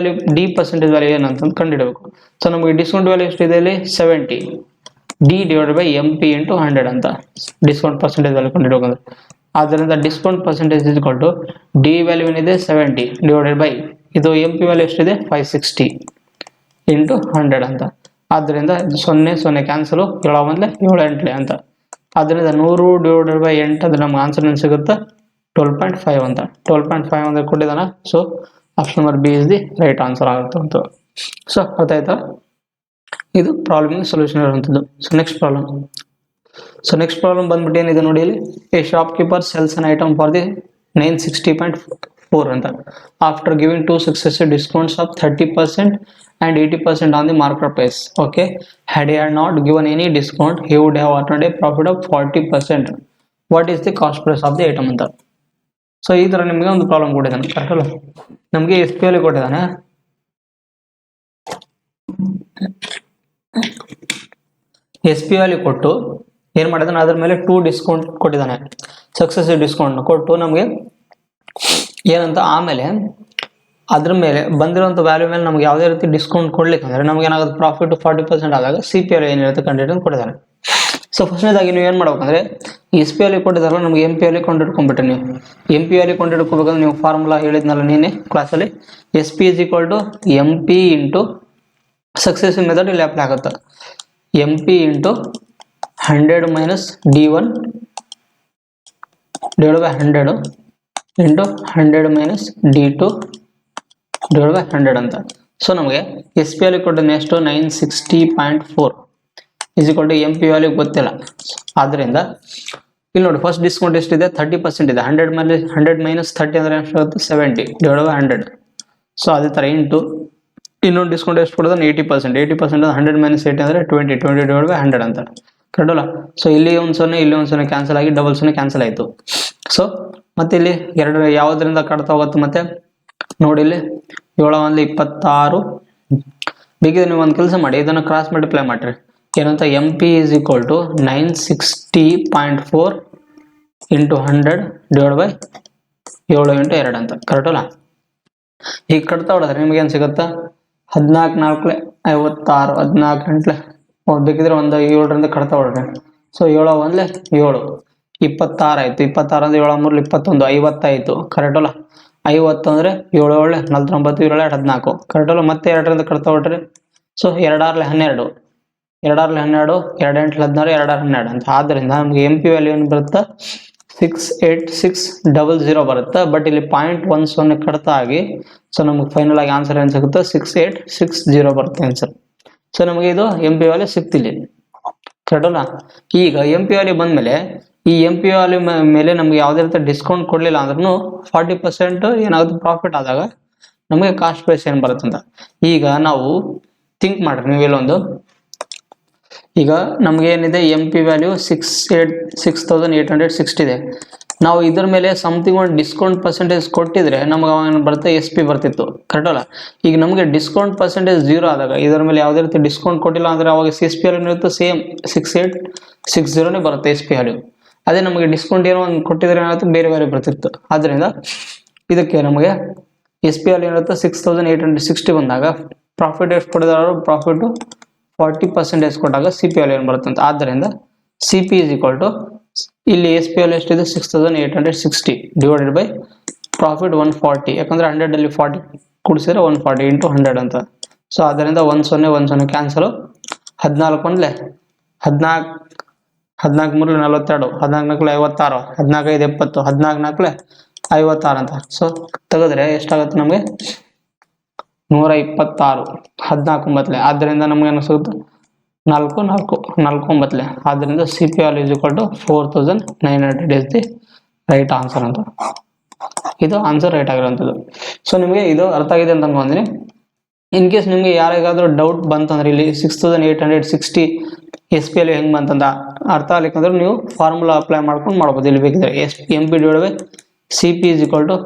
ಡಿ ಪರ್ಸೆಂಟೇಜ್ ವ್ಯಾಲ್ಯೂ ಏನಂತ ಕಂಡುಹಿಡಬೇಕು. ಸೊ ನಮಗೆ ಡಿಸ್ಕೌಂಟ್ ವ್ಯಾಲ್ಯೂ ಎಷ್ಟಿದೆ, ಇಲ್ಲಿ 70, D divide by M P into 100 ಅಂತ ಡಿಸ್ಕೌಂಟ್ ಪರ್ಸೆಂಟೇಜ್ ವ್ಯಾಲ್ಯೂ ಕಂಡುಹಿಡಬೇಕು. ಆದ್ದರಿಂದ discount percentage is equal to D value ಏನಿದೆ 70 ಡಿವೈಡೆಡ್ ಬೈ ಇದು ಎಂ ಪಿ ವ್ಯಾಲ್ಯೂ ಎಷ್ಟಿದೆ 560 ಇಂಟು 100 ಅಂತ. ಆದ್ದರಿಂದ 0 0 ಕ್ಯಾನ್ಸಲು, 7 1 7 8 ಅಂತ. ಅದರಿಂದ 100/8 ಅದು ನಮ್ಗೆ ಆನ್ಸರ್ ಏನು ಸಿಗುತ್ತೆ 12.5 ಅಂತ. 12.5 ಅಂತ ಕೊಟ್ಟಿದ್ದಾನೆ. So option number B is the right answer ಆಗುತ್ತೆ ಅಂತ. ಸೊ ಅರ್ಥ ಆಯ್ತಾ? ಇದು ಪ್ರಾಬ್ಲಮ್ ಸೊಲ್ಯೂಷನ್ ಇರುವಂಥದ್ದು. ಸೊ ನೆಕ್ಸ್ಟ್ ಪ್ರಾಬ್ಲಮ್ ಬಂದ್ಬಿಟ್ಟು ಏನಿದೆ ನೋಡಿ ಇಲ್ಲಿ, A shop keeper cells an item for the 960.4 ಅಂತ after giving 2 successive discounts of 30% and 80% on the market price. Okay, had he had not given any discount, he would have earned a profit of 40%. What is the cost price of the item ಅಂತ. So ಈ ತರ ನಿಮಗೆ ಒಂದು problem ಕೊಟ್ಟಿದ್ದಾನೆ, correct ಅಲ್ಲ? ನಮಗೆ S P ಅಲ್ಲಿ ಕೊಟ್ಟಿದ್ದಾನೆ. ಎಸ್ ಪಿ ಅಲ್ಲಿ ಕೊಟ್ಟು ಏನ್ ಮಾಡಿದಾನೆ, ಅದ್ರ ಮೇಲೆ 2 ಡಿಸ್ಕೌಂಟ್ ಕೊಟ್ಟಿದ್ದಾನೆ, ಸಕ್ಸೆಸಿವ್ ಡಿಸ್ಕೌಂಟ್ ಕೊಟ್ಟು ನಮಗೆ ಏನಂತ, ಆಮೇಲೆ ಅದ್ರ ಮೇಲೆ ಬಂದಿರುವಂಥ ವ್ಯಾಲ್ಯೂ ಮೇಲೆ ನಮ್ಗೆ ಯಾವುದೇ ರೀತಿ ಡಿಸ್ಕೌಂಟ್ ಕೊಡ್ಲಿಕ್ಕೆ ಅಂದ್ರೆ ನಮ್ಗೆ ಏನಾಗುತ್ತೆ, ಪ್ರಾಫಿಟ್ 40% ಆದಾಗ ಸಿ ಪಿ ಎಲ್ ಏನಿರುತ್ತೆ ಕಂಡಿಟ್ಟು ಕೊಟ್ಟಿದ್ದಾನೆ. ಸೊ ಫಸ್ಟ್ನೇದಾಗಿ ನೀವು ಏನು ಮಾಡ್ಬೇಕಂದ್ರೆ, ಎಸ್ ಪಿ ಅಲ್ಲಿ ಕೊಟ್ಟಿದ್ದಾರಲ್ಲ, ನಮ್ಗೆ ಎಂ ಪಿ ಅಲ್ಲಿ ಕೊಂಡಿಟ್ಕೊಂಡ್ಬಿಟ್ರೆ ನೀವು ಎಂ ಪಿ ಅಲ್ಲಿ ಕೊಂಡಿಟ್ಕೋಬೇಕಂದ್ರೆ ನೀವು ಫಾರ್ಮುಲಾ ಹೇಳಿದ್ನಲ್ಲ ನೀನೆ ಕ್ಲಾಸಲ್ಲಿ, S P is equal to M P into successive method ಇಲ್ಲಿ ಅಪ್ಲೈ ಆಗುತ್ತೆ. M P into 100 minus D1 divide by 100 into 100 minus D2 divide by 100 ಅಂತ. ಸೊ ನಮಗೆ ಎಸ್ ಪಿ ಅಲ್ಲಿ ಕೊಟ್ಟಿದ್ದ ಎಷ್ಟು 960.4 is equal to M P value ಗೊತ್ತಿಲ್ಲ. ಆದ್ದರಿಂದ ಇಲ್ಲಿ ನೋಡಿ, ಫಸ್ಟ್ ಡಿಸ್ಕೌಂಟ್ ಎಷ್ಟಿದೆ, 30% ಇದೆ. 100 ಮೈನಸ್ 30 ಅಂದರೆ ಎಷ್ಟಾಗುತ್ತೆ, 70 ಡಿವೈಡ್ ಬೈ 100. ಸೊ ಅದೇ ಥರ ಇಂಟು ಇನ್ನೊಂದು ಡಿಸ್ಕೌಂಟ್ ಎಷ್ಟು ಕೊಡೋದು 80%. 100 ಮೈನಸ್ 80 ಅಂದರೆ 20 ಡಿವೈಡ್ ಬೈ 100 ಅಂತ, ಕರೆಕ್ಟ್ ಅಲ್ಲ? ಸೊ ಇಲ್ಲಿ ಒಂದು 0 ಇಲ್ಲಿ ಒಂದು 0 ಕ್ಯಾನ್ಸಲ್ ಆಗಿ ಡಬಲ್ 0 ಕ್ಯಾನ್ಸಲ್ ಆಯಿತು. ಸೊ ಮತ್ತೆ ಇಲ್ಲಿ ಎರಡು ಯಾವುದರಿಂದ ಕಟ್ತಾ ಹೋಗುತ್ತೆ, ಮತ್ತೆ ನೋಡಿ ಇಲ್ಲಿ 7 1 26. ಬೇಕಿದ್ರೆ ನೀವು ಒಂದು ಕೆಲಸ ಮಾಡಿ, ಇದನ್ನು ಕ್ರಾಸ್ ಮಲ್ಟಿಪ್ಲೈ ಮಾಡಿರಿ. ಏನಂತ, M P is equal to 960.4 into 100 divide by 7 into 2 ಅಂತ, ಕರೆಕ್ಟ್ ಅಲ್ಲ? ಈಗ ಕಟ್ತಾ ಹೊಡೆದ್ರೆ ನಿಮ್ಗೆ ಏನು ಸಿಗುತ್ತಾ, 14 4 56, 14 8 ಬೇಕಿದ್ರೆ ಒಂದು 7ರಿಂದ ಕಟ್ತಾ ಹೊಡ್ರಿ. ಸೊ 7 1 7 26 ಆಯ್ತು. 26 ಅಂದ್ರೆ 7 3 21 50 ಆಯ್ತು, ಕರೆಕ್ಟ್ ಅಲ್ಲ? 50 ಅಂದ್ರೆ 7 7 49 7 14, ಕರೆಕ್ಟ್ ಅಲ್ಲ? ಮತ್ತೆ 2ರಿಂದ ಕಟ್ತಾ ಹೊಡ್ರಿ. ಸೊ 2 6 12, 2 6 12, 2 8 16, 2 6 12 ಅಂತ. ಆದ್ದರಿಂದ ನಮ್ಗೆ ಎಂ ಪಿ ವ್ಯಾಲ್ಯೂ ಏನು ಬರುತ್ತೆ, 68600 ಬರುತ್ತೆ. ಬಟ್ ಇಲ್ಲಿ 0.10 ಕಡಿತ ಆಗಿ, ಸೊ ನಮಗೆ ಫೈನಲ್ ಆಗಿ ಆನ್ಸರ್ ಏನು ಸಿಗುತ್ತೆ, 6860 ಬರುತ್ತೆ ಆನ್ಸರ್. ಸೊ ನಮಗೆ ಇದು ಎಂ ಪಿ ವ್ಯಾಲ್ಯೂ ಸಿಕ್ತಿಲ್ಲ, ಕರೆಕ್ಟ್ ಅಲ್ಲ? ಈಗ ಎಂ ಪಿ ವ್ಯಾಲ್ಯೂ ಬಂದ್ಮೇಲೆ ಈ ಎಂ ಪಿ ವ್ಯಾಲ್ಯೂ ಮೇಲೆ ನಮ್ಗೆ ಯಾವುದೇ ರೀತಿ ಡಿಸ್ಕೌಂಟ್ ಕೊಡಲಿಲ್ಲ ಅಂದ್ರೂ 40% ಏನಾಗುತ್ತೆ ಪ್ರಾಫಿಟ್ ಆದಾಗ ನಮಗೆ ಕಾಸ್ಟ್ ಪ್ರೈಸ್ ಏನು ಬರುತ್ತೆ ಅಂತ. ಈಗ ನಾವು ಥಿಂಕ್ ಮಾಡ್ರಿ ನೀವು ಇಲ್ಲೊಂದು, ಈಗ ನಮ್ಗೆ ಏನಿದೆ ಎಂ ಪಿ ವ್ಯಾಲ್ಯೂ 6860 ಇದೆ. ನಾವು ಇದ್ರ ಮೇಲೆ ಸಮಥಿಂಗ್ ಒಂದು ಡಿಸ್ಕೌಂಟ್ ಪರ್ಸೆಂಟೇಜ್ ಕೊಟ್ಟಿದ್ರೆ ನಮಗೆ ಅವಾಗ ಬರುತ್ತೆ ಎಸ್ ಪಿ ಬರ್ತಿತ್ತು, ಕರೆಕ್ಟ್ ಅಲ್ಲ? ಈಗ ನಮಗೆ ಡಿಸ್ಕೌಂಟ್ ಪರ್ಸೆಂಟೇಜ್ 0 ಆದಾಗ, ಇದರ ಮೇಲೆ ಯಾವುದೇ ರೀತಿ ಡಿಸ್ಕೌಂಟ್ ಕೊಟ್ಟಿಲ್ಲ ಅಂದ್ರೆ ಅವಾಗ ಎಸ್ ಪಿ ವ್ಯಾಲ್ಯೂ ಇರುತ್ತೆ ಸೇಮ್ 6860 ಬರುತ್ತೆ ಎಸ್ ಪಿ ವ್ಯಾಲ್ಯೂ. ಅದೇ ನಮಗೆ ಡಿಸ್ಕೌಂಟ್ ಏನೋ ಒಂದು ಕೊಟ್ಟಿದ್ರೆ ಏನಾಗುತ್ತೆ, ಬೇರೆ ವ್ಯಾಲ್ಯೂ ಬರ್ತಿತ್ತು. ಆದ್ದರಿಂದ ಇದಕ್ಕೆ ನಮಗೆ ಎಸ್ ಪಿ ವ್ಯಾಲ್ಯೂ ಏನಿರುತ್ತೆ 6860 ಬಂದಾಗ ಪ್ರಾಫಿಟ್ ಎಷ್ಟು ಕೊಟ್ಟಿದ್ದಾರೆ, ಪ್ರಾಫಿಟ್ 40% ಕೊಟ್ಟಾಗ ಸಿ ಪಿ ವ್ಯಾಲ್ಯೂ ಏನು ಬರುತ್ತೆ ಅಂತ. ಆದ್ದರಿಂದ C P is equal to, ಇಲ್ಲಿ ಎಸ್ ಪಿ ವ್ಯಾಲ್ಯೂ ಎಷ್ಟಿದೆ 6860 ಡಿವೈಡೆಡ್ ಬೈ ಪ್ರಾಫಿಟ್ 140, ಯಾಕಂದ್ರೆ 100 ಅಲ್ಲಿ 40 ಕೂಡಿಸಿದ್ರೆ 140 ಇಂಟು 100 ಅಂತ. ಸೊ ಅದರಿಂದ 10 10 ಕ್ಯಾನ್ಸಲ್, 14 1 14 14 3 42, 14 4 56, 14 5 70, 14 4 56 ಅಂತ. ಸೊ ತೆಗೆದ್ರೆ ಎಷ್ಟಾಗುತ್ತೆ ನಮಗೆ 126, 14 ಆದ್ದರಿಂದ ನಮ್ಗೆ ಏನು ಸಿಗುತ್ತೆ 4 4 49. ಆದ್ದರಿಂದ C P value is equal to 4900 is the right answer ಅಂತ. ಇದು ಆನ್ಸರ್ ರೈಟ್ ಆಗಿರುವಂಥದ್ದು. ಸೊ ನಿಮಗೆ ಇದು ಅರ್ಥ ಆಗಿದೆ ಅಂತ ಅನ್ಕೊಂಡ್ರೆ, ಇನ್ ಕೇಸ್ ನಿಮಗೆ ಯಾರಿಗಾದ್ರೂ ಡೌಟ್ ಬಂತಂದ್ರೆ ಇಲ್ಲಿ 6860 ಎಸ್ ಪಿ ವ್ಯಾಲ್ಯೂ ಹೆಂಗೆ ಬಂತಂದ ಅರ್ಥ ಆಗ್ಲಿಕ್ಕಂದ್ರೆ ನೀವು ಫಾರ್ಮುಲಾ ಅಪ್ಲೈ ಮಾಡ್ಕೊಂಡು ಮಾಡ್ಬೋದು. ಇಲ್ಲಿ ಬೇಕಿದ್ರೆ M P divide by C P is equal to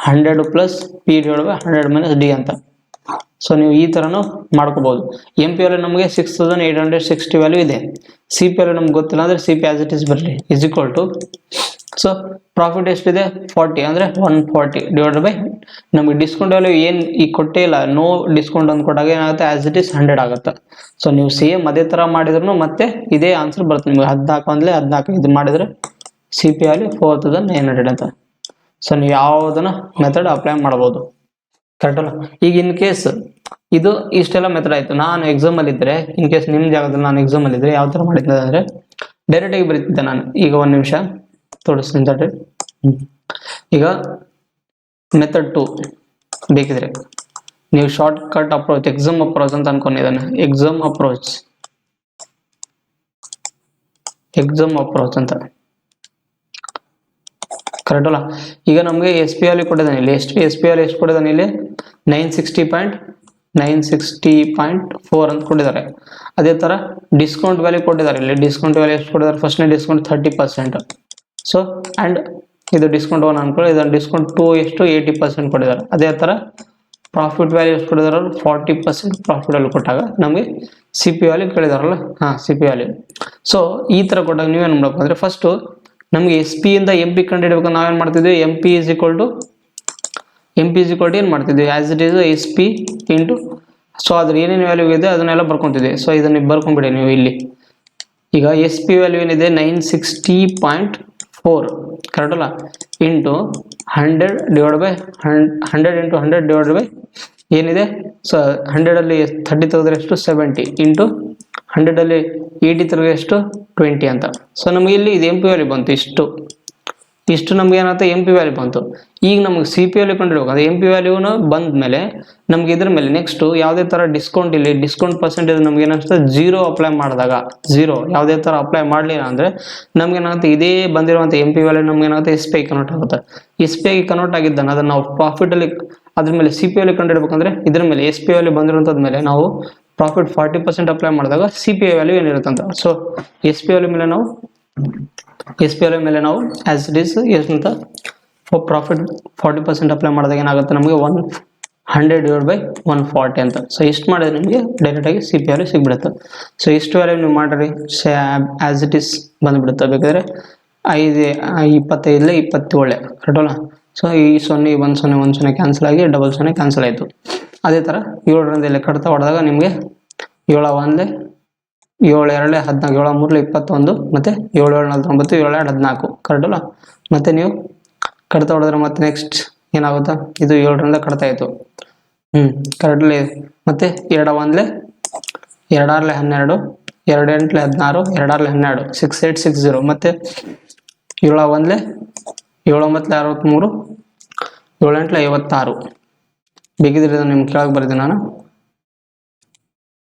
100 plus P divide by 100 minus D ಅಂತ. ಸೊ ನೀವು ಈ ತರನು ಮಾಡ್ಕೋಬಹುದು. ಎಂ ಪಿ ವ್ಯಾಲ್ಯೂ ನಮಗೆ 6860 ವ್ಯಾಲ್ಯೂ ಇದೆ. ಸಿ ಪಿ ವ್ಯಾಲ್ಯೂ ನಮ್ಗೆ ಗೊತ್ತಿಲ್ಲ ಅಂದ್ರೆ C P as it is ಬರಲಿ is equal to, so profit ಎಷ್ಟಿದೆ 40 ಅಂದ್ರೆ 140 ಡಿವೈಡ್ ಬೈ ನಮಗೆ ಡಿಸ್ಕೌಂಟ್ ವ್ಯಾಲ್ಯೂ ಏನು ಈಗ ಕೊಟ್ಟೇ ಇಲ್ಲ, ನೋ ಡಿಸ್ಕೌಂಟ್ ಅಂತ ಕೊಟ್ಟಾಗ ಏನಾಗುತ್ತೆ ಆಸ್ ಇಟ್ ಇಸ್ 100 ಆಗುತ್ತೆ. ಸೊ ನೀವು ಸೇಮ್ ಅದೇ ತರ ಮಾಡಿದ್ರು ಮತ್ತೆ ಇದೇ ಆನ್ಸರ್ ಬರುತ್ತೆ ನಿಮಗೆ. 14 14 ಇದು ಮಾಡಿದ್ರೆ ಸಿ ಪಿ ವ್ಯಾಲ್ಯೂ 4900 ಅಂತ. ಸೊ ನೀವು ಯಾವುದನ್ನ ಮೆಥಡ್ ಅಪ್ಲೈ ಮಾಡ್ಬೋದು, ಕರೆಕ್ಟ್ ಅಲ್ಲ? ಈಗ ಇನ್ ಕೇಸ್ ಇದು ಇಷ್ಟೆಲ್ಲ ಮೆಥಡ್ ಆಯ್ತು, ನಾನು ಎಕ್ಸಾಮ್ ಅಲ್ಲಿ ಇದ್ರೆ, ಇನ್ ಕೇಸ್ ನಿಮ್ ಜಾಗದಲ್ಲಿ ನಾನು ಎಕ್ಸಾಮ್ ಅಲ್ಲಿ ಇದ್ರೆ ಯಾವ ತರ ಮಾಡಿದ್ದೆ ಅಂದ್ರೆ, ಡೈರೆಕ್ಟಾಗಿ ಬರೀತಿದ್ದೆ ನಾನು. ಈಗ ಒಂದು ನಿಮಿಷ ತೋರಿಸ್ತೀನಿ ತಡ್ರಿ. ಈಗ ಮೆಥಡ್ 2 ಬೇಕಿದ್ರೆ ನೀವು short cut approach, exam approach ಅಂತ ಅನ್ಕೊಂಡಿದ್ದಾನೆ. ಎಕ್ಸಾಮ್ ಅಪ್ರೋಚ್ ಅಂತ ಕರೆಕ್ಟ್ ಅಲ್ಲ. ಈಗ ನಮಗೆ ಎಸ್ ಪಿ ಅಲ್ಲಿ ಕೊಟ್ಟಿದ್ದಾನೆ ಇಲ್ಲಿ. ಎಸ್ ಪಿ ಅಲ್ಲಿ ಎಷ್ಟು ಕೊಟ್ಟಿದ್ದಾನೆ ಇಲ್ಲಿ? 960.4 ಅಂತ ಕೊಟ್ಟಿದ್ದಾರೆ. ಅದೇ ತರ ಡಿಸ್ಕೌಂಟ್ ವ್ಯಾಲ್ಯೂ ಕೊಟ್ಟಿದ್ದಾರೆ ಇಲ್ಲಿ. ಡಿಸ್ಕೌಂಟ್ ವ್ಯಾಲ್ಯೂ ಎಷ್ಟು ಕೊಟ್ಟಿದ್ದಾರೆ? ಫಸ್ಟ್ನೇ ಡಿಸ್ಕೌಂಟ್ 30%. ಸೊ ಅಂಡ್ ಇದು ಡಿಸ್ಕೌಂಟ್ 1 ಅನ್ಕೊಳ್ಳಿ, ಇದನ್ನು ಡಿಸ್ಕೌಂಟ್ 2 ಎಷ್ಟು 80% ಕೊಟ್ಟಿದ್ದಾರೆ. ಅದೇ ತರ ಪ್ರಾಫಿಟ್ ವ್ಯಾಲ್ಯೂ ಎಷ್ಟು ಕೊಟ್ಟಿದ್ದಾರೆ? 40% ಪ್ರಾಫಿಟ್ ವ್ಯಾಲ್ಯೂ ಕೊಟ್ಟಾಗ ನಮಗೆ ಸಿ ಪಿ ವ್ಯಾಲ್ಯೂ ಕೇಳಿದಾರಲ್ಲ, ಸಿ ಪಿ ವ್ಯಾಲ್ಯೂ. ಸೊ ಈ ತರ ಕೊಟ್ಟಾಗ ನೀವೇನು ಮಾಡಬೇಕು ಅಂದ್ರೆ ಫಸ್ಟ್ ನಮಗೆ ಎಸ್ ಪಿ ಇಂದ ಎಂ ಪಿ ಕಂಡುಹಿಡಬೇಕು. ನಾವೇನು ಮಾಡ್ತಿದ್ವಿ? M P is equal to ಏನು ಮಾಡ್ತಿದ್ವಿ? As it is S P into, so ಅದ್ರ ಏನೇನು ವ್ಯಾಲ್ಯೂ ಇದೆ ಅದನ್ನೆಲ್ಲ ಬರ್ಕೊಂತಿದ್ವಿ. ಸೊ ಇದನ್ನ ಬರ್ಕೊಂಡ್ಬಿಡಿ ನೀವು ಇಲ್ಲಿ. ಈಗ ಎಸ್ ಪಿ ವ್ಯಾಲ್ಯೂ ಏನಿದೆ? 960.4 ಕರೆಕ್ಟ್ ಅಲ್ಲ, into 100 divide by 100 into 100 divide by ಏನಿದೆ? ಸೊ 100 ಅಲ್ಲಿ 30 ತೆಗೆದ್ರೆ ಎಷ್ಟು? 70 ಇಂಟು 100 ಅಲ್ಲಿ 80 ತೆಗೆದ್ರೆ ಎಷ್ಟು? 20 ಅಂತ. ಸೊ ನಮಗೆ ಇಲ್ಲಿ ಇದು ಎಂ ಪಿ ವ್ಯಾಲ್ಯೂ ಬಂತು. ಇಷ್ಟು ನಮ್ಗೆ ಏನಾಗುತ್ತೆ? ಎಂ ಪಿ ವ್ಯಾಲ್ಯೂ ಬಂತು. ಈಗ ನಮಗೆ ಸಿ ಪಿ ವ್ಯಾಲ್ಯೂ ಕಂಡುಹಿಡಬೇಕು. ಅದು ಎಂ ಪಿ ವ್ಯಾಲ್ಯೂನ ಬಂದ ಮೇಲೆ ನಮ್ಗೆ ಇದ್ರ ಮೇಲೆ ನೆಕ್ಸ್ಟ್ ಯಾವುದೇ ತರ ಡಿಸ್ಕೌಂಟ್ ಇಲ್ಲಿ ಡಿಸ್ಕೌಂಟ್ ಪರ್ಸೆಂಟೇಜ್ ನಮ್ಗೆ ಏನಾಗುತ್ತೆ? 0 ಅಪ್ಲೈ ಮಾಡಿದಾಗ 0 ಯಾವುದೇ ತರ ಅಪ್ಲೈ ಮಾಡಲಿಲ್ಲ ಅಂದ್ರೆ ನಮ್ಗೆ ಏನಾಗುತ್ತೆ? ಇದೇ ಬಂದಿರುವಂಥ ಎಂ ಪಿ ವ್ಯಾಲ್ಯೂ ನಮ್ಗೆ ಏನಾಗುತ್ತೆ? ಎಸ್ ಪಿ ಐ ಕನ್ವರ್ಟ್ ಆಗುತ್ತೆ. ಎಸ್ ಪಿ ಐ ಕನ್ವರ್ಟ್ ಆಗಿದ್ದಾನೆ ಅದನ್ನ ನಾವು ಪ್ರಾಫಿಟ್ ಅಲ್ಲಿ ಅದ್ರ ಮೇಲೆ ಸಿ ಪಿ ವ್ಯಾಲ್ಯೂ ಕಂಡುಹಿಡಬೇಕಂದ್ರೆ ಇದ್ರ ಮೇಲೆ ಎಸ್ ಪಿ ವ್ಯಾಲ್ಯೂ ಬಂದಿರುವಂಥದ್ ಮೇಲೆ ನಾವು ಪ್ರಾಫಿಟ್ 40% ಅಪ್ಲೈ ಮಾಡಿದಾಗ ಸಿ ಪಿ ಐ ವ್ಯಾಲ್ಯೂ ಏನಿರುತ್ತೆ ಅಂತ. ಸೊ ಎಸ್ ಪಿ ವ್ಯಾಲ್ಯೂ ಮೇಲೆ ನಾವು ಆಸ್ ಇಟ್ ಈಸ್ ಎಷ್ಟಂತ ಪ್ರಾಫಿಟ್ 40% ಅಪ್ಲೈ ಮಾಡಿದಾಗ ಏನಾಗುತ್ತೆ? ನಮಗೆ 100 ಡಿವೈಡ್ ಬೈ 140 ಅಂತ. ಸೊ ಇಷ್ಟು ಮಾಡಿದ್ರೆ ನಿಮಗೆ ಡೈರೆಕ್ಟ್ ಆಗಿ ಸಿ ಪಿ ವ್ಯಾಲ್ಯೂ ಸಿಗ್ಬಿಡುತ್ತೆ. ಸೊ ಇಷ್ಟು ವ್ಯಾಲ್ಯೂ ನೀವು ಮಾಡಿರಿ ಆಸ್ ಇಟ್ ಈಸ್ ಬಂದ್ಬಿಡುತ್ತೆ. ಬೇಕಾದ್ರೆ 25 27 ಕರೆಕ್ಟ್ ಅಲ್ಲ. ಸೊ ಈ 0 1 0 1 0 ಕ್ಯಾನ್ಸಲ್ ಆಗಿ 0 ಕ್ಯಾನ್ಸಲ್ ಆಯಿತು. ಅದೇ ಥರ 7ರಿಂದ ಇಲ್ಲಿ ಕಡಿತ ಹೊಡೆದಾಗ ನಿಮಗೆ 7 1 7 2 14 7 3 21 ಮತ್ತು 7 7 49 7 2 14 ಕರೆಕ್ಟ್ ಅಲ್ಲ. ಮತ್ತೆ ನೀವು ಕಡಿತ ಹೊಡೆದ್ರೆ ಮತ್ತೆ ನೆಕ್ಸ್ಟ್ ಏನಾಗುತ್ತಾ? ಇದು 7ರಿಂದ ಕಡಿತ ಆಯಿತು. ಕರೆಕ್ಟ್ಲಿ. ಮತ್ತೆ 2 1 2 6 12 2 8 16 2 6 12 6 8 60 ಮತ್ತೆ 7 1 7 9 63 7 8 56 ಬೇಕಿದ್ರೆ ನಿಮ್ಗೆ ಕೆಳಗೆ ಬರೆದಿದ್ದೀನಿ ನಾನು.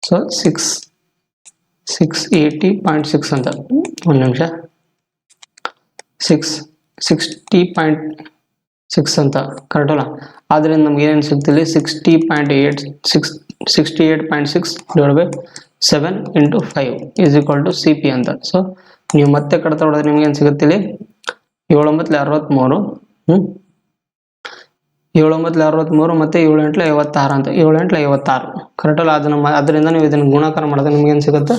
ಸೊ 680.6 ಅಂತ. ಒಂದು ನಿಮಿಷ. 60.6 ಅಂತ ಕರೆಕ್ಟ್ ಅಲ್ಲ. ಆದ್ದರಿಂದ ನಮ್ಗೆ ಏನೇನು ಸಿಗ್ತಿಲ್ಲ? 68.6 divide by 7 into 5 is equal to C P ಅಂತ. ಸೊ ನೀವು ಮತ್ತೆ ಕಡಿತ ಹೊಡೆದ್ರೆ ನಿಮ್ಗೆ ಏನು ಸಿಗುತ್ತಿಲ್ಲ? 7 9 63 7 9 63 ಮತ್ತೆ 7 8 56 ಅಂತ. 7 8 56 ಕರೆಕ್ಟ್ ಅಲ್ಲ. ಅದರಿಂದ ನೀವು ಇದನ್ನು ಗುಣಾಕಾರ ಮಾಡಿದ್ರೆ ನಿಮ್ಗೆ ಏನು ಸಿಗುತ್ತೆ?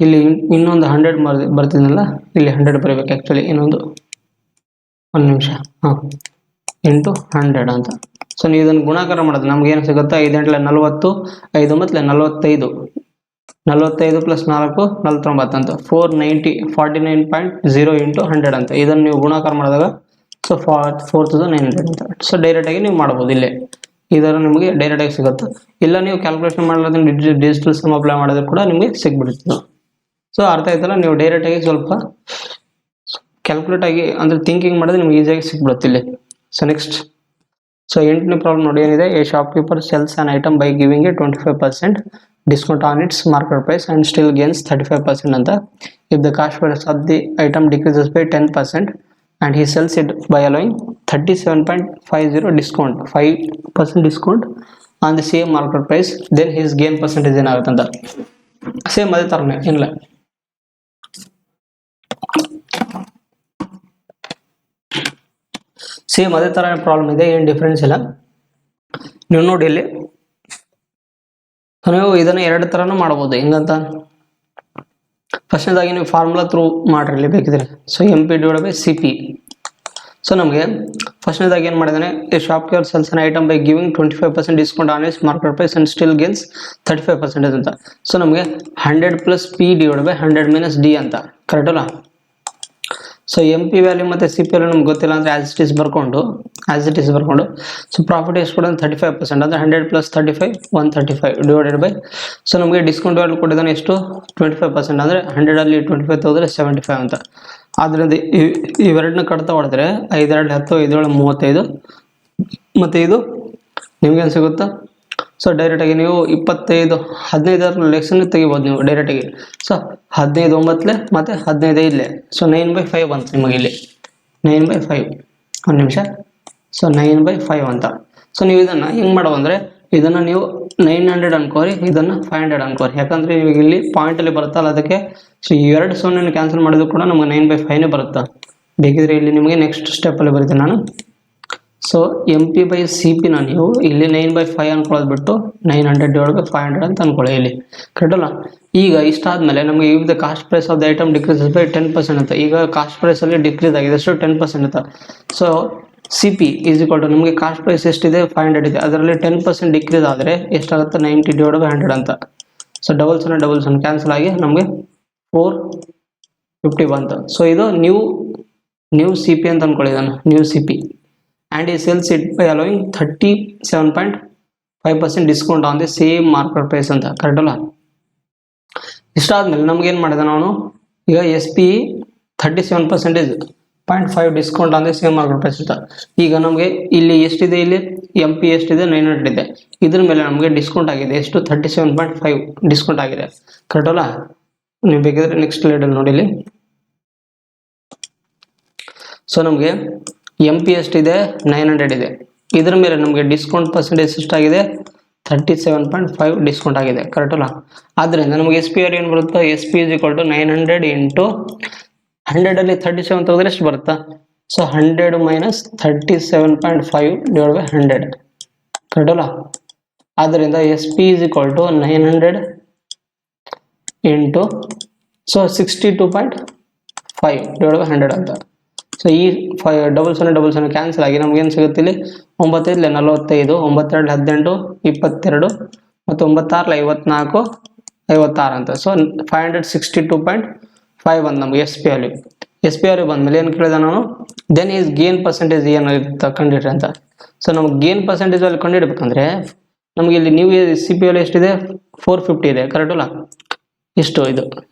ಇಲ್ಲಿ ಇನ್ನೊಂದು 100 ಬರ್ತಿದ್ನಲ್ಲ, ಇಲ್ಲಿ 100 ಬರೀಬೇಕು ಆ್ಯಕ್ಚುಲಿ. ಇನ್ನೊಂದು ಒಂದು ನಿಮಿಷ. ಇಂಟು 100 ಅಂತ. ಸೊ ನೀವು ಇದನ್ನು ಗುಣಾಕಾರ ಮಾಡಿದ್ರೆ ನಮ್ಗೆ ಏನು ಸಿಗುತ್ತೆ? 5 8 40 5 9 45 ಪ್ಲಸ್ 4 49 ಅಂತ. 49.0 ಇಂಟು 100 ಅಂತ. ಇದನ್ನು ನೀವು ಗುಣಾಕಾರ ಮಾಡಿದಾಗ ಸೊ 4900 ಅಂತ. ಸೊ ಡೈರೆಕ್ಟಾಗಿ ನೀವು ಮಾಡ್ಬೋದು ಇಲ್ಲೇ. ಇದರ ನಿಮಗೆ ಡೈರೆಕ್ಟಾಗಿ ಸಿಗುತ್ತೆ. ಇಲ್ಲ ನೀವು ಕ್ಯಾಲ್ಕುಲೇಷನ್ ಮಾಡಲಾದ್ರೆ ಡಿಜಿಟಲ್ ಸಮ್ ಅಪ್ಲೈ ಮಾಡಿದ್ರೆ ಕೂಡ ನಿಮಗೆ ಸಿಗ್ಬಿಡುತ್ತೆ. ಸೊ ಅರ್ಥ ಆಯ್ತಲ್ಲ? ನೀವು ಡೈರೆಕ್ಟಾಗಿ ಸ್ವಲ್ಪ ಕ್ಯಾಲ್ಕುಲೇಟ್ ಆಗಿ ಅಂದರೆ ಥಿಂಕಿಂಗ್ ಮಾಡಿದ್ರೆ ನಿಮ್ಗೆ ಈಸಿಯಾಗಿ ಸಿಗ್ಬಿಡುತ್ತೆ ಇಲ್ಲಿ. ಸೊ ನೆಕ್ಸ್ಟ್, ಸೊ 8ನೇ ಪ್ರಾಬ್ಲಮ್ ನೋಡಿ ಏನಿದೆ? A shopkeeper sells an item by giving a 25% discount on its market price and still gains 35% ಅಂತ. If the cost price of the item decreases by 10% and he sells it by allowing 37.50 discount, 5% discount on the same market price, then his gain percentage ಏನಾಗುತ್ತೆ ಅಂತ. Same ಅದೇ ಥರನೇ ಇಲ್ಲ. Same ಅದೇ ಥರ problem ಇದೆ, ಏನು ಡಿಫ್ರೆನ್ಸ್ ಇಲ್ಲ. ನೀವು ನೋಡಿ ಇಲ್ಲಿ ನೀವು ಇದನ್ನು 2 ಥರನೂ ಮಾಡ್ಬೋದು. ಹೆಂಗಂತ ಫಸ್ಟ್ನೇದಾಗಿ ನೀವು ಫಾರ್ಮುಲಾ ಥ್ರೂ ಮಾಡಿರಲಿ ಬೇಕಿದ್ರೆ. So M P divide by C P. So ನಮಗೆ ಫಸ್ಟ್ನೇದಾಗಿ ಏನು ಮಾಡಿದ್ದಾನೆ? A shopkeeper sells an item by giving 25% discount on its market price and still gains 35% ಅಂತ. ಸೊ ನಮಗೆ 100 plus P divide by 100 minus D ಅಂತ correct ಅಲ್ಲ. So M P value ಮತ್ತು C P value ನಮ್ಗೆ ಗೊತ್ತಿಲ್ಲ ಅಂದರೆ ಆ್ಯಸ್ ಇಟ್ ಈಸ್ ಬರ್ಕೊಂಡು so profit ಎಷ್ಟು ಕೊಡೋದು 35% ಅಂದರೆ 100 + 35 135 ಡಿವೈಡೆಡ್ ಬೈ ಸೊ ನಮಗೆ ಡಿಸ್ಕೌಂಟ್ ವ್ಯಾಲ್ಯೂ ಕೊಟ್ಟಿದ್ದಾನೆ ಎಷ್ಟು 25% ಅಂದರೆ 100ಅಲ್ಲಿ 25 ತೆಗೆದ್ರೆ 75 ಅಂತ. ಆದ್ದರಿಂದ ಇವೆರಡನ್ನ ಕಟ್ತಾ ಹೊಡೆದ್ರೆ 5 2 10 5 7 35 ಮತ್ತು ಇದು ನಿಮ್ಗೇನು ಸಿಗುತ್ತಾ. ಸೊ ಡೈರೆಕ್ಟಾಗಿ ನೀವು 15 ಲೆಕ್ಷನ್ ತೆಗಿಬೋದು ನೀವು ಡೈರೆಕ್ಟಾಗಿ. ಸೊ 15 9 ಮತ್ತು 15 5 ಸೊ 9/5 ಅಂತ ನಿಮಗೆ ಇಲ್ಲಿ 9/5 ಒಂದು ನಿಮಿಷ. ಸೊ 9/5 ಅಂತ. ಸೊ ನೀವು ಇದನ್ನು ಹೆಂಗೆ ಮಾಡೋ ಅಂದರೆ ಇದನ್ನು ನೀವು 900 ಅನ್ಕೋರಿ, ಇದನ್ನು 500 ಅನ್ಕೋರಿ. ಯಾಕಂದರೆ ಇವಾಗ ಇಲ್ಲಿ ಪಾಯಿಂಟಲ್ಲಿ ಬರುತ್ತಲ್ಲ ಅದಕ್ಕೆ. ಸೊ ಈ 2 0 ಕ್ಯಾನ್ಸಲ್ ಮಾಡಿದ್ರು ಕೂಡ ನಮಗೆ 9/5ನೇ ಬರುತ್ತೆ. ಬೇಕಿದ್ರೆ ಇಲ್ಲಿ ನಿಮಗೆ ನೆಕ್ಸ್ಟ್ ಸ್ಟೆಪ್ಪಲ್ಲಿ ಬರೀತೀನಿ ನಾನು. So M P by C ಪಿನ ನೀವು ಇಲ್ಲಿ 9/5 ಅನ್ಕೊಳ್ಳೋದು ಬಿಟ್ಟು 900 / 500 ಅಂತ ಅನ್ಕೊಳ್ಳಿ ಇಲ್ಲಿ, ಕರೆಕ್ಟಲ್ಲ. ಈಗ ಇಷ್ಟಾದಮೇಲೆ ನಮಗೆ if the cost price of the item decreases by 10% ಅಂತ. ಈಗ ಕಾಸ್ಟ್ ಪ್ರೈಸಲ್ಲಿ ಡಿಕ್ರೀಸ್ ಆಗಿದೆ ಎಷ್ಟು 10% ಅಂತ. So C P is equal to ನಮಗೆ ಕಾಸ್ಟ್ ಪ್ರೈಸ್ ಎಷ್ಟಿದೆ 500 ಇದೆ, ಅದರಲ್ಲಿ 10% ಡಿಕ್ರೀಸ್ ಆದರೆ ಎಷ್ಟಾಗುತ್ತೆ 90 / 100 ಅಂತ. ಸೊ ಡಬಲ್ ಸೊನ್ನೆ ಕ್ಯಾನ್ಸಲ್ ಆಗಿ ನಮಗೆ 450 ಬಂತು. ಸೊ ಇದು ನ್ಯೂ ಸಿ ಪಿ ಅಂತ ಅನ್ಕೊಳ್ಳಿ ಇದನ್ನು, new C P. And he sells it by allowing 37.5% discount on the same market price ಅಂತ, ಕರೆಕ್ಟ್ ಅಲ್ಲ. ಇಷ್ಟಾದ್ಮೇಲೆ ನಮ್ಗೆ ಏನು ಮಾಡಿದೆ ನಾನು ಈಗ S P 37% 0.5 discount on the same market price ಅಂತ. ಈಗ ನಮಗೆ ಇಲ್ಲಿ ಎಷ್ಟಿದೆ, ಇಲ್ಲಿ ಎಂ ಪಿ ಎಷ್ಟಿದೆ 900 ಇದೆ, ಇದ್ರ ಮೇಲೆ ನಮಗೆ ಡಿಸ್ಕೌಂಟ್ ಆಗಿದೆ ಎಷ್ಟು 37.5 ಡಿಸ್ಕೌಂಟ್ ಆಗಿದೆ, ಕರೆಕ್ಟ್ ಅಲ್ಲ. ನೀವು ಬೇಕಿದ್ರೆ ನೆಕ್ಸ್ಟ್ ಸ್ಲೈಡಲ್ಲಿ ನೋಡಿ ಇಲ್ಲಿ. ಸೊ ನಮಗೆ ಎಂ ಪಿ ಎಷ್ಟಿದೆ 900 ಇದೆ, ಇದ್ರ ಮೇಲೆ ನಮಗೆ ಡಿಸ್ಕೌಂಟ್ ಪರ್ಸೆಂಟೇಜ್ ಎಷ್ಟಾಗಿದೆ 37.5 ಡಿಸ್ಕೌಂಟ್ ಆಗಿದೆ, ಕರೆಕ್ಟ್ ಅಲ್ಲ. ಆದ್ದರಿಂದ ನಮಗೆ ಎಸ್ ಪಿ ಆರ್ ಏನು ಬರುತ್ತೆ, S P is equal to 900 into 100ಅಲ್ಲಿ 37 ತೆಗೆದ್ರೆ ಎಷ್ಟು ಬರುತ್ತಾ. ಸೊ 100 - 37.5 ಡಿವೈಡ್ ಬೈ 100, ಕರೆಕ್ಟ್ ಅಲ್ಲ. ಆದ್ದರಿಂದ S P is equal to 900 into 62.5 divide by 100 ಅಂತ. ಸೊ ಈ 0 ಕ್ಯಾನ್ಸಲ್ ಆಗಿ ನಮ್ಗೆ ಏನು ಸಿಗುತ್ತೆ ಇಲ್ಲಿ 9 5 45 9 2 18 22 ಮತ್ತು 9 6 54 56 ಅಂತ. ಸೊ 562.5 ಅಂತ ನಮಗೆ ಎಸ್ ಪಿ ವ್ಯಾಲ್ಯೂ ಬಂದಮೇಲೆ ಏನು ಕೇಳಿದ ನಾನು, ದೆನ್ ಈಸ್ ಗೇನ್ ಪರ್ಸೆಂಟೇಜ್ ಏನಾಗಿರುತ್ತೆ ಕಂಡಿಡ್ರಿ ಅಂತ. ಸೊ ನಮಗೆ ಗೇನ್ ಪರ್ಸೆಂಟೇಜ್ ಅಲ್ಲಿ ಕಂಡುಹಿಡ್ಬೇಕಂದ್ರೆ ನಮಗೆ ಇಲ್ಲಿ ನ್ಯೂ ಸಿ ಪಿ ವ್ಯಾಲ್ಯೂ ಎಷ್ಟಿದೆ 450 ಇದೆ, ಕರೆಕ್ಟ್ ಅಲ್ಲ. ಇಷ್ಟು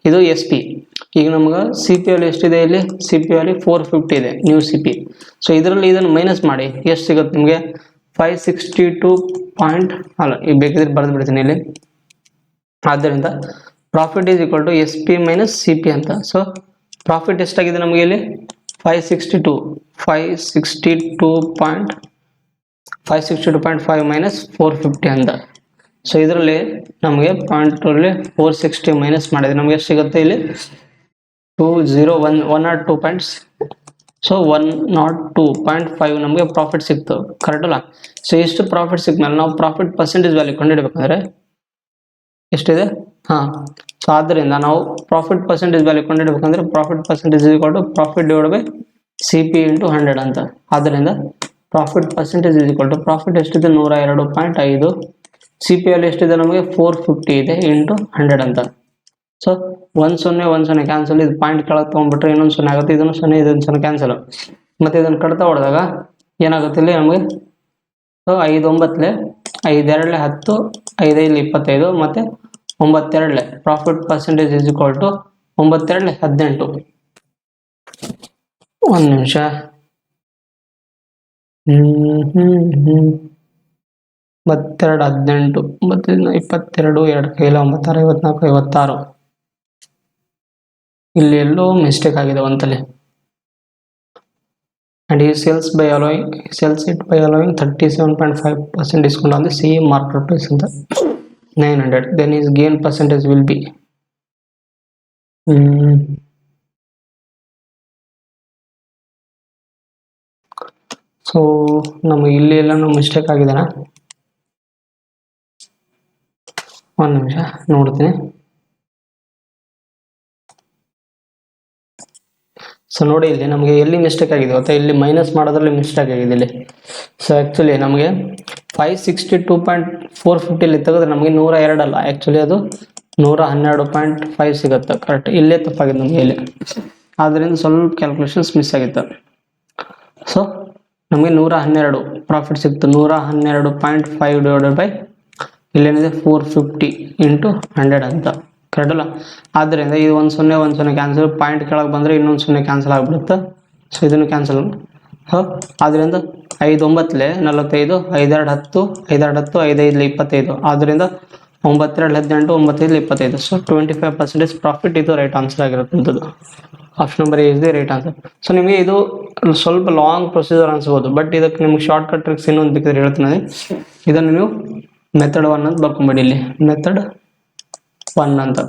ಇದು ಎಸ್ ಪಿ. ಈಗ ನಮ್ಗೆ ಸಿ ಪಿ ವ್ಯಾಲ್ಯೂ ಎಷ್ಟಿದೆ, ಇಲ್ಲಿ ಸಿ ಪಿ ವ್ಯಾಲ್ಯೂ 450 ಇದೆ ನ್ಯೂ ಸಿ ಪಿ. ಸೊ ಇದರಲ್ಲಿ ಇದನ್ನು ಮೈನಸ್ ಮಾಡಿ ಎಷ್ಟು ಸಿಗುತ್ತೆ ನಿಮಗೆ 562 ಅಲ್ಲ, ಈಗ ಬೇಕಿದ್ರೆ ಬರೆದು ಬಿಡ್ತೀನಿ ಇಲ್ಲಿ. ಆದ್ದರಿಂದ profit is equal to S P minus C P ಅಂತ. ಸೊ ಪ್ರಾಫಿಟ್ ಎಷ್ಟಾಗಿದೆ ನಮಗೆ ಇಲ್ಲಿ 562.5 ಮೈನಸ್ 450 ಅಂತ. ಸೊ ಇದರಲ್ಲಿ ನಮಗೆ 0.2 460 ಮೈನಸ್ ಮಾಡಿದ್ರೆ ನಮಗೆ ಎಷ್ಟು ಸಿಗುತ್ತೆ ಇಲ್ಲಿ 102 ಪಾಯಿಂಟ್ಸ್. ಸೊ 102.5 ನಮಗೆ ಪ್ರಾಫಿಟ್ ಸಿಕ್ತು, ಕರೆಕ್ಟ್ ಅಲ್ಲ. ಸೊ ಎಷ್ಟು ಪ್ರಾಫಿಟ್ ಸಿಕ್ಮೇಲೆ ನಾವು ಪ್ರಾಫಿಟ್ ಪರ್ಸೆಂಟೇಜ್ ವ್ಯಾಲ್ಯೂ ಕಂಡುಹಿಡಬೇಕಂದ್ರೆ ಎಷ್ಟಿದೆ, ಸೊ ಆದ್ದರಿಂದ ನಾವು ಪ್ರಾಫಿಟ್ ಪರ್ಸೆಂಟೇಜ್ ವ್ಯಾಲ್ಯೂ ಕಂಡುಹಿಡಬೇಕಂದ್ರೆ profit percentage equal to profit divide by C P into 100 ಅಂತ. ಆದ್ದರಿಂದ profit percentage equal to profit ಎಷ್ಟಿದೆ 102.5, ಸಿ ಪಿ ಅಲ್ಲಿ ಎಷ್ಟಿದೆ ನಮಗೆ 450 ಇದೆ ಇಂಟು 100 ಅಂತ. ಸೊ 1 0 ಕ್ಯಾನ್ಸಲ್, ಇದು ಪಾಯಿಂಟ್ ಕೆಳಗೆ ತೊಗೊಂಡ್ಬಿಟ್ರೆ ಇನ್ನೊಂದು 0 ಆಗುತ್ತೆ, ಇದನ್ನು 0 ಇದೊಂದು 0 ಕ್ಯಾನ್ಸಲ್. ಮತ್ತು ಇದನ್ನು ಕಡ್ತಾ ಹೊಡೆದಾಗ ಏನಾಗುತ್ತೆ ಇಲ್ಲಿ ನಮಗೆ, ಸೊ 5 9 5 2 10 5 5 25 ಮತ್ತು 9 2 profit percentage is equal to 9 2 18. ಒಂದು ನಿಮಿಷ. 32 18 22 2 ಕೈಲ 9 6 54 56. ಇಲ್ಲಿ ಎಲ್ಲೋ ಮಿಸ್ಟೇಕ್ ಆಗಿದೆ ಒಂತಲ್ಲಿ. and he sells it by allowing 37.5% discount on the same market price ಅಂತ 900. then his gain percentage will be so ನಮಗೆ ಇಲ್ಲಿ ಎಲ್ಲಾನು ಮಿಸ್ಟೇಕ್ ಆಗಿದೆನಾ, ಒಂದು ನಿಮಿಷ ನೋಡ್ತೀನಿ. ಸೊ ನೋಡಿ ಇಲ್ಲಿ ನಮಗೆ ಎಲ್ಲಿ ಮಿಸ್ಟೇಕ್ ಆಗಿದೆ ಗೊತ್ತಾ, ಇಲ್ಲಿ ಮೈನಸ್ ಮಾಡೋದ್ರಲ್ಲಿ ಮಿಸ್ಟೇಕ್ ಆಗಿದೆ ಇಲ್ಲಿ. ಸೊ ಆ್ಯಕ್ಚುಲಿ ನಮಗೆ 562.450 ತೆಗೆದ್ರೆ ನಮಗೆ 102 ಅಲ್ಲ, ಆ್ಯಕ್ಚುಲಿ ಅದು 112.5 ಸಿಗುತ್ತೆ, ಕರೆಕ್ಟ್. ಇಲ್ಲೇ ತಪ್ಪಾಗಿದೆ ನಮಗೆ ಇಲ್ಲಿ. ಆದ್ದರಿಂದ ಸ್ವಲ್ಪ ಕ್ಯಾಲ್ಕುಲೇಷನ್ಸ್ ಮಿಸ್ ಆಗಿತ್ತು. ಸೊ ನಮಗೆ 112 ಪ್ರಾಫಿಟ್ ಸಿಕ್ತು. 112.5 ಡಿವೈಡೆಡ್ ಬೈ ಇಲ್ಲೇನಿದೆ 450 ಇಂಟು 100 ಅಂತ, ಕರೆಕ್ಟ್ ಅಲ್ಲ. ಆದ್ದರಿಂದ ಇದು 1 0 ಕ್ಯಾನ್ಸಲ್, ಪಾಯಿಂಟ್ ಕೆಳಗೆ ಬಂದರೆ ಇನ್ನೊಂದು 0 ಕ್ಯಾನ್ಸಲ್ ಆಗಿಬಿಡುತ್ತೆ. ಸೊ ಇದನ್ನು ಕ್ಯಾನ್ಸಲ್. ಆದ್ದರಿಂದ 5 9 45, 5 2 10, 5 2 10, 5 5 25. ಆದ್ದರಿಂದ 9 2 18, 9 5 25. ಸೊ 25% ಪ್ರಾಫಿಟ್ ಇದು ರೈಟ್ ಆನ್ಸರ್ ಆಗಿರುತ್ತಂಥದ್ದು. Option number A is the right answer. So ನಿಮಗೆ ಇದು ಸ್ವಲ್ಪ ಲಾಂಗ್ ಪ್ರೊಸೀಜರ್ ಅನ್ಸ್ಬೋದು, ಬಟ್ ಇದಕ್ಕೆ ನಿಮ್ಗೆ ಶಾರ್ಟ್ ಕಟ್ ಟ್ರಿಕ್ಸ್ ಇನ್ನೊಂದು ಬೇಕಿದ್ರೆ ಹೇಳ್ತೀನಿ. ಇದನ್ನು ನೀವು ಮೆಥಡ್ 1 ಅಂತ ಬರ್ಕೊಂಬಿಡಿ. ಇಲ್ಲಿ ಮೆಥಡ್ 1 ಅಂತ.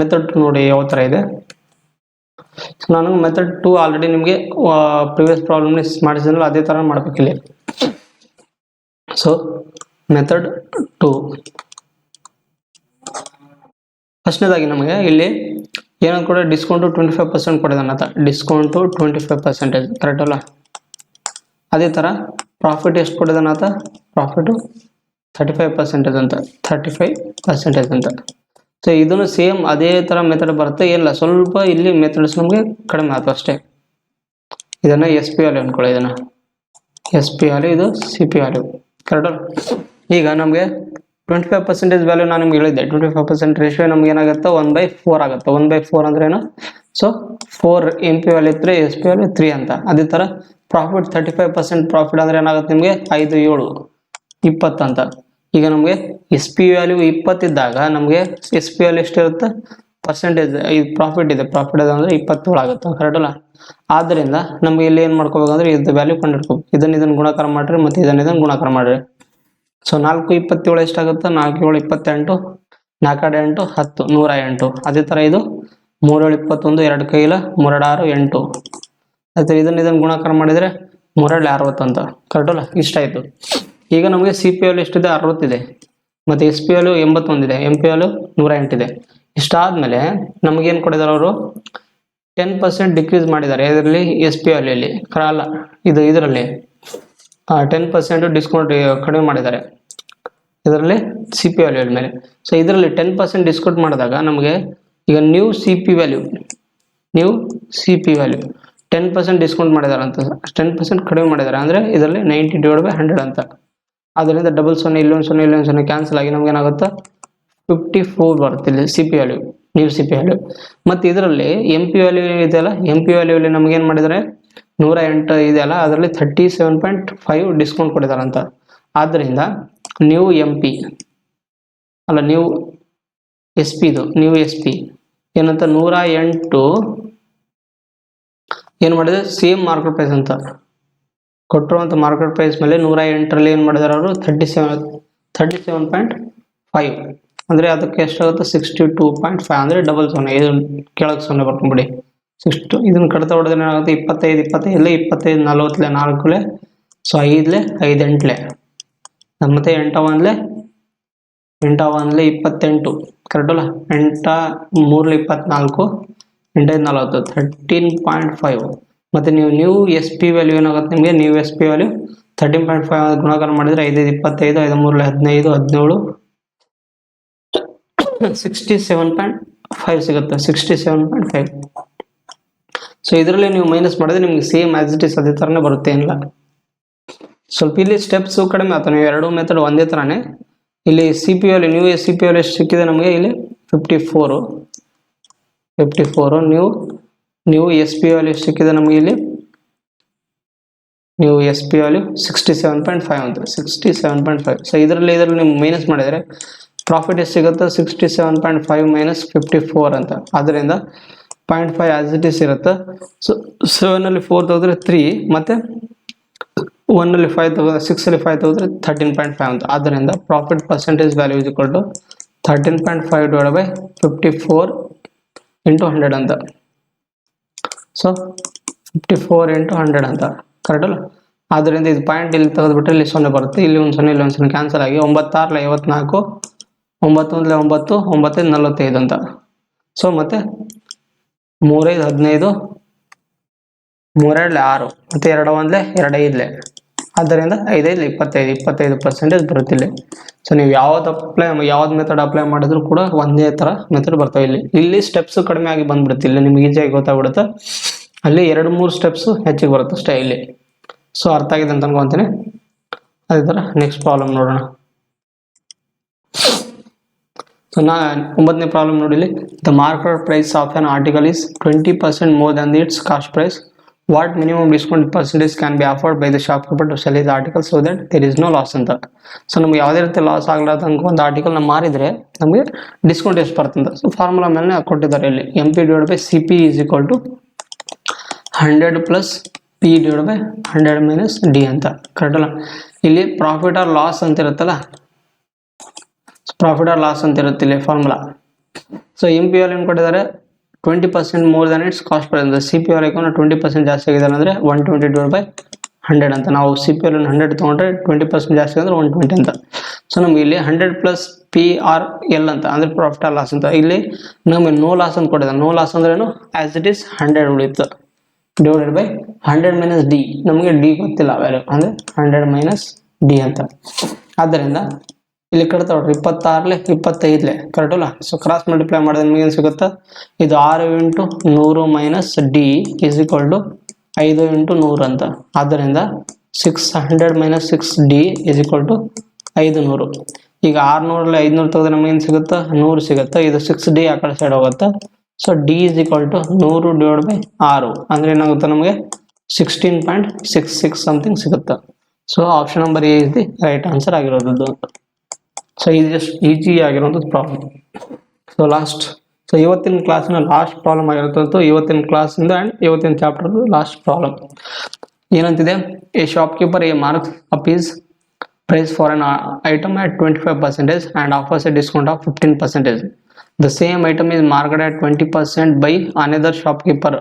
ಮೆಥಡ್ 2 ನೋಡಿ ಯಾವ ಥರ ಇದೆ. ಸೊ ನಾನು ಮೆಥಡ್ 2 ಆಲ್ರೆಡಿ ನಿಮಗೆ ಪ್ರಿವಿಯಸ್ ಪ್ರಾಬ್ಲಮ್ ಮಾಡಿಸಿದ್ರಲ್ಲ ಅದೇ ಥರ ಮಾಡ್ಬೇಕಿಲ್ಲಿ. ಸೊ ಮೆಥಡ್ 2 ಫಸ್ಟ್ನೇದಾಗಿ ನಮಗೆ ಇಲ್ಲಿ ಏನಂತ ಕೂಡ ಡಿಸ್ಕೌಂಟು 25% ಕೊಡಿದಾನ ಅಂತ. ಡಿಸ್ಕೌಂಟು 25%, ಕರೆಕ್ಟ್ ಅಲ್ಲ. ಅದೇ ಥರ ಪ್ರಾಫಿಟ್ ಎಷ್ಟು ಕೊಡಿದಾನ ಅಂತ, ಪ್ರಾಫಿಟು 35% ಅಂತ, 35% ಅಂತ. ಸೊ ಇದನ್ನು ಸೇಮ್ ಅದೇ ಥರ ಮೆಥಡ್ ಬರುತ್ತೆ. ಏನಿಲ್ಲ, ಸ್ವಲ್ಪ ಇಲ್ಲಿ ಮೆಥಡ್ಸ್ ನಮಗೆ ಕಡಿಮೆ ಆಯ್ತು ಅಷ್ಟೇ. ಇದನ್ನು ಎಸ್ ಪಿ ವ್ಯಾಲ್ಯೂ ಅಂದ್ಕೊಳ್ಳಿ. ಇದನ್ನು ಎಸ್ ಪಿ ವ್ಯಾಲ್ಯೂ, ಇದು ಸಿ ಪಿ ವ್ಯಾಲ್ಯೂ, ಕರೆಕ್ಟ್ ಅಲ್ಲ. ಈಗ ನಮಗೆ 25% ವ್ಯಾಲ್ಯೂ ನಾನು ನಿಮ್ಗೆ ಹೇಳಿದ್ದೆ. 25% ರೇಷಿಯೋ ನಮ್ಗೆ ಏನಾಗುತ್ತೆ, 1/4 ಆಗುತ್ತೆ. 1/4 ಅಂದ್ರೆ ಏನು? ಸೊ 4 ಎಂ ಪಿ ವ್ಯಾಲ್ಯೂ ಇದ್ದರೆ ಎಸ್ ಪಿ ವ್ಯಾಲ್ಯೂ 3 ಅಂತ. ಅದೇ ಥರ ಪ್ರಾಫಿಟ್ 35% ಪ್ರಾಫಿಟ್ ಅಂದರೆ ಏನಾಗುತ್ತೆ ನಿಮಗೆ, 5 7 20 ಅಂತ. ಈಗ ನಮಗೆ ಎಸ್ ಪಿ ವ್ಯಾಲ್ಯೂ 20 ಇದ್ದಾಗ ನಮಗೆ ಎಸ್ ಪಿ ವ್ಯಾಲ್ಯೂ ಎಷ್ಟಿರುತ್ತೆ, ಪರ್ಸೆಂಟೇಜ್ ಈ ಪ್ರಾಫಿಟ್ ಇದೆ. ಪ್ರಾಫಿಟ್ ಇದೆ ಅಂದರೆ 27 ಆಗುತ್ತೆ, ಕರೆಕ್ಟ್ ಅಲ್ಲ. ಆದ್ದರಿಂದ ನಮ್ಗೆ ಇಲ್ಲಿ ಏನು ಮಾಡ್ಕೋಬೇಕಂದ್ರೆ ಇದು ವ್ಯಾಲ್ಯೂ ಕಂಡುಹಿಡ್ಕೋಬೇಕು. ಇದನ್ನು ಗುಣಾಕಾರ ಮಾಡಿರಿ ಮತ್ತು ಇದನ್ನು ಗುಣಾಕಾರ ಮಾಡಿರಿ. ಸೊ 4 27 ಎಷ್ಟಾಗುತ್ತೆ, 4 7 28, 4 8 10, 108. ಅದೇ ಥರ ಇದು 3 7 21, 2 ಕೈಲ 3 6 8. ಅದೇ ಇದನ್ನು ಗುಣಾಕಾರ ಮಾಡಿದರೆ 3 60 ಅಂತ, ಕರೆಕ್ಟ್ ಅಲ್ಲ. ಇಷ್ಟ ಆಯಿತು. ಈಗ ನಮಗೆ ಸಿ ಪಿ ವ್ಯಾಲ್ಯೂ ಎಷ್ಟಿದೆ, 60 ಇದೆ, ಮತ್ತು ಎಸ್ ಪಿ ವ್ಯಾಲ್ಯೂ 81 ಇದೆ, ಎಂ ಪಿ ವ್ಯಾಲ್ಯೂ 108 ಇದೆ. ಇಷ್ಟಾದಮೇಲೆ ನಮಗೇನು ಕೊಟ್ಟಿದ್ದಾರೆ ಅವರು, 10% ಡಿಕ್ರೀಸ್ ಮಾಡಿದ್ದಾರೆ. ಇದರಲ್ಲಿ ಎಸ್ ಪಿ ವ್ಯಾಲ್ಯೂಲಿ ಅಲ್ಲ, ಇದರಲ್ಲಿ 10% ಡಿಸ್ಕೌಂಟ್ ಕಡಿಮೆ ಮಾಡಿದ್ದಾರೆ ಇದರಲ್ಲಿ ಸಿ ಪಿ ವ್ಯಾಲ್ಯೂ ಮೇಲೆ. ಸೊ ಇದರಲ್ಲಿ 10% ಡಿಸ್ಕೌಂಟ್ ಮಾಡಿದಾಗ ನಮಗೆ ಈಗ new C P value 10% discount ಮಾಡಿದ್ದಾರೆ ಅಂತ, 10% ಕಡಿಮೆ ಮಾಡಿದ್ದಾರೆ ಅಂದರೆ ಇದರಲ್ಲಿ 90/100 ಅಂತ. ಅದರಿಂದ ಡಬಲ್ 0 ಇಲ್ಲೊಂದು 0 ಇಲ್ಲೊಂದು 0 ಕ್ಯಾನ್ಸಲ್ ಆಗಿ ನಮ್ಗೆ ಏನಾಗುತ್ತೆ, 54 ಬರುತ್ತೆ ಇಲ್ಲಿ C P value, new C P value. ಮತ್ತು ಇದರಲ್ಲಿ ಎಂ ಪಿ ವ್ಯಾಲ್ಯೂ ಇದೆಯಲ್ಲ, ಎಂ ಪಿ ವ್ಯಾಲ್ಯೂಲಿ ನಮಗೇನು ಮಾಡಿದ್ದಾರೆ, 108 ಇದೆಯಲ್ಲ, ಅದರಲ್ಲಿ 37.5 ಡಿಸ್ಕೌಂಟ್ ಕೊಟ್ಟಿದ್ದಾರೆ ಅಂತ. ಆದ್ದರಿಂದ ನ್ಯೂ ಎಂ ಪಿ ಅಲ್ಲ, ನ್ಯೂ ಎಸ್ ಪಿ, ಇದು ನ್ಯೂ ಎಸ್ ಪಿ ಏನಂತ, 108 ಏನು ಮಾಡಿದೆ, ಸೇಮ್ ಮಾರ್ಕೆಟ್ ಪ್ರೈಸ್ ಅಂತ ಕೊಟ್ಟಿರುವಂಥ ಮಾರ್ಕೆಟ್ ಪ್ರೈಸ್ ಮೇಲೆ 108ರಲ್ಲಿ ಏನು ಮಾಡಿದಾರೆ ಅವರು, 37.5 ಅಂದರೆ ಅದಕ್ಕೆ ಎಷ್ಟಾಗುತ್ತೆ, 62.5 ಅಂದರೆ ಡಬಲ್ 0. ಇದು ಕೆಳಗೆ 0 ಬರ್ಕೊಂಬಿಡಿ. 62 ಇದನ್ನು ಕಡಿತ ಹೊಡೆದ್ರೆ ಏನಾಗುತ್ತೆ, 25 25 25 40 4 ಸೊ 5 5 8 ಮತ್ತೆ 8 1 28, ಕರೆಕ್ಟ್ ಅಲ್ಲ. 8 3 24 8 40 13.5. ಮತ್ತು ನೀವು ನ್ಯೂ ಎಸ್ ಪಿ ವ್ಯಾಲ್ಯೂ ಏನಾಗುತ್ತೆ ನಿಮಗೆ, ನ್ಯೂ ಎಸ್ ಪಿ ವ್ಯಾಲ್ಯೂ 13.5 ಗುಣಾಕಾರ ಮಾಡಿದರೆ 5 25 5 3 15 17 67.5 ಸಿಗುತ್ತೆ, 67.5. ಸೊ ಇದರಲ್ಲಿ ನೀವು ಮೈನಸ್ ಮಾಡಿದ್ರೆ ನಿಮ್ಗೆ ಸೇಮ್ ಆಸ್ ಇಟ್ ಇಸ್ ಅದೇ ಥರನೇ ಬರುತ್ತೆ. ಏನಿಲ್ಲ, ಸ್ವಲ್ಪ ಇಲ್ಲಿ ಸ್ಟೆಪ್ಸು ಕಡಿಮೆ ಆಯ್ತು. ನೀವು ಎರಡು ಮೆಥಡ್ ಒಂದೇ ಥರನೇ. ಇಲ್ಲಿ C P value, new C P value ಎಷ್ಟು ಸಿಕ್ಕಿದೆ ನಮಗೆ, ಇಲ್ಲಿ 54. ನ್ಯೂ ಎಸ್ ಪಿ ವ್ಯಾಲ್ಯೂ ಎಷ್ಟು ಸಿಕ್ಕಿದೆ ನಮಗೆ, ಇಲ್ಲಿ ನ್ಯೂ ಎಸ್ ಪಿ ವ್ಯಾಲ್ಯೂ 67.5 ಅಂತ, 67.5. ಸೊ ಇದರಲ್ಲಿ ನೀವು ಮೈನಸ್ ಮಾಡಿದರೆ ಪ್ರಾಫಿಟ್ ಎಷ್ಟು ಸಿಗುತ್ತೆ, 67.5 ಮೈನಸ್ 54 ಅಂತ. ಆದ್ದರಿಂದ 0.5 ಆಸ್ ಇಟ್ ಇಸ್ ಇರುತ್ತೆ. ಸೊ 7ನಲ್ಲಿ 4 ತೆಗೆದ್ರೆ 3, ಮತ್ತು 1ನಲ್ಲಿ 5 ತೆಗೆದ್ರೆ 6ರಲ್ಲಿ 5 ತೆಗೆದ್ರೆ 13.5 ಅಂತ. ಆದ್ದರಿಂದ profit percentage value is equal to 13.5 divided by 54 into 100 ಅಂತ. ಸೊ 54 ಇಂಟು 100 ಅಂತ, ಕರೆಕ್ಟ್ ಅಲ್ಲ. ಆದ್ದರಿಂದ ಇದು ಪಾಯಿಂಟ್ ಇಲ್ಲಿ ತೆಗೆದುಬಿಟ್ರೆ ಇಲ್ಲಿ 0 ಬರುತ್ತೆ, ಇಲ್ಲಿ ಒಂದು 0 ಇಲ್ಲಿ ಒಂದು 0 ಕ್ಯಾನ್ಸಲ್ ಆಗಿ 9 6 54 9 1 9 9 45 ಅಂತ. ಸೊ ಮತ್ತೆ 3 5 15 3 2 6 ಮತ್ತು 2 1 2 5 ಆದ್ದರಿಂದ 5 25% ಬರುತ್ತೆ ಇಲ್ಲಿ. ಸೊ ನೀವು ಯಾವ್ದು ಮೆಥಡ್ ಅಪ್ಲೈ ಮಾಡಿದ್ರು ಕೂಡ ಒಂದೇ ಥರ ಮೆಥಡ್ ಬರ್ತಾವೆ. ಇಲ್ಲಿ ಸ್ಟೆಪ್ಸ್ ಕಡಿಮೆ ಆಗಿ ಬಂದ್ಬಿಡುತ್ತೆ. ಇಲ್ಲಿ ನಿಮ್ಗೆ ಈಸಿಯಾಗಿ ಗೊತ್ತಾಗ್ಬಿಡುತ್ತೆ. ಅಲ್ಲಿ 2-3 ಸ್ಟೆಪ್ಸ್ ಹೆಚ್ಚಿಗೆ ಬರುತ್ತೆ ಅಷ್ಟೇ ಇಲ್ಲಿ. ಸೊ ಅರ್ಥ ಆಗಿದೆ ಅಂತ ಅನ್ಕೊಂತೀನಿ. ಅದೇ ಥರ ನೆಕ್ಸ್ಟ್ ಪ್ರಾಬ್ಲಮ್ ನೋಡೋಣ. ಸೊ 9ನೇ ಪ್ರಾಬ್ಲಮ್ ನೋಡಿ ಇಲ್ಲಿ. The market price of an article is 20% more than its cost price. What minimum discount percentage can be offered by the shopkeeper to sell is article so that there is no loss ಅಂತ. So ನಮ್ಗೆ ಯಾವುದೇ ರೀತಿ loss ಆಗಲಾರ್ದಂಗೆ ಒಂದು ಆರ್ಟಿಕಲ್ನ ಮಾರಿದರೆ ನಮಗೆ discount ಎಷ್ಟು ಬರ್ತಂತ. So formula ಮೇಲೆ ಕೊಟ್ಟಿದ್ದಾರೆ ಇಲ್ಲಿ. MP/CP is equal to 100 plus P/100 minus D ಅಂತ. ಕರೆಕ್ಟ್ ಅಲ್ಲ? ಇಲ್ಲಿ ಪ್ರಾಫಿಟ್ ಆರ್ ಲಾಸ್ ಅಂತ ಇರುತ್ತಲ್ಲ, ಪ್ರಾಫಿಟ್ ಆರ್ ಲಾಸ್ ಅಂತ ಇರುತ್ತೆ ಇಲ್ಲಿ ಫಾರ್ಮುಲಾ. ಸೊ MP ಅಲ್ಲಿ ಏನು ಕೊಟ್ಟಿದ್ದಾರೆ 20% more than its cost price ಅಂತ. CP ಅವ್ರಿಗೆ 20% ಜಾಸ್ತಿ ಆಗಿದೆ ಅಂದರೆ 120/100 ಅಂತ. ನಾವು CP ಅಲ್ಲಿ 100 ತೊಗೊಂಡ್ರೆ 20% ಜಾಸ್ತಿ ಅಂದರೆ 120 ಅಂತ. ಸೊ ನಮ್ಗೆ ಇಲ್ಲಿ 100 plus PRL ಅಂತ ಅಂದರೆ ಪ್ರಾಫಿಟ್ ಆರ್ ಲಾಸ್ ಅಂತ. ಇಲ್ಲಿ ನಮಗೆ ನೋ ಲಾಸ್ ಅಂತ ಕೊಟ್ಟಿದ್ದಾರೆ. ನೋ ಲಾಸ್ ಅಂದ್ರೆ ಏನು? ಆಸ್ ಇಟ್ ಈಸ್ 100 ಉಳಿಯುತ್ತೆ ಡಿವೈಡೆಡ್ ಬೈ 100 minus D. ನಮಗೆ D ಗೊತ್ತಿಲ್ಲ ವ್ಯಾಲ್ಯೂ, ಅಂದರೆ 100 minus D ಅಂತ. ಆದ್ದರಿಂದ ಇಲ್ಲಿ ಕರೆಕ್ಟ್ ನೋಡ್ರಿ 26 25 ಕರೆಕ್ಟ್ ಅಲ್ಲ? ಸೊ ಕ್ರಾಸ್ ಮಲ್ಟಿಪ್ಲೈ ಮಾಡಿದ್ರೆ ನಿಮಗೆ ಏನು ಸಿಗುತ್ತೆ? ಇದು 6 × 100 minus D is equal to 5 × 100 ಅಂತ. ಆದ್ದರಿಂದ 600 minus 6D is equal to 500. ಈಗ 600 500 ತೆಗೆದ್ರೆ ನಮಗೆ ಏನು ಸಿಗುತ್ತೆ? 100 ಸಿಗುತ್ತೆ. ಇದು 6D ಆ ಕಡೆ ಸೈಡ್ ಹೋಗುತ್ತೆ. So D is equal to 100 divided by 6 ಅಂದರೆ ಏನಾಗುತ್ತೆ ನಮಗೆ 16.66 ಸಮಥಿಂಗ್ ಸಿಗುತ್ತೆ. So option number A is the right answer ಆಗಿರೋದು. ಸೊ ಈಜಿ ಆಗಿರುವಂಥದ್ದು ಪ್ರಾಬ್ಲಮ್. ಸೊ ಸೊ ಇವತ್ತಿನ ಕ್ಲಾಸಿನ ಲಾಸ್ಟ್ ಪ್ರಾಬ್ಲಮ್ ಆಗಿರುವಂಥದ್ದು ಇವತ್ತಿನ ಕ್ಲಾಸಿಂದ ಆ್ಯಂಡ್ ಇವತ್ತಿನ ಚಾಪ್ಟರ್ದು ಲಾಸ್ಟ್ ಪ್ರಾಬ್ಲಮ್ ಏನಂತಿದೆ? A shopkeeper a marks up is price for an item at 25% and offers a discount of 15%. The same item is marketed at 20% by another shopkeeper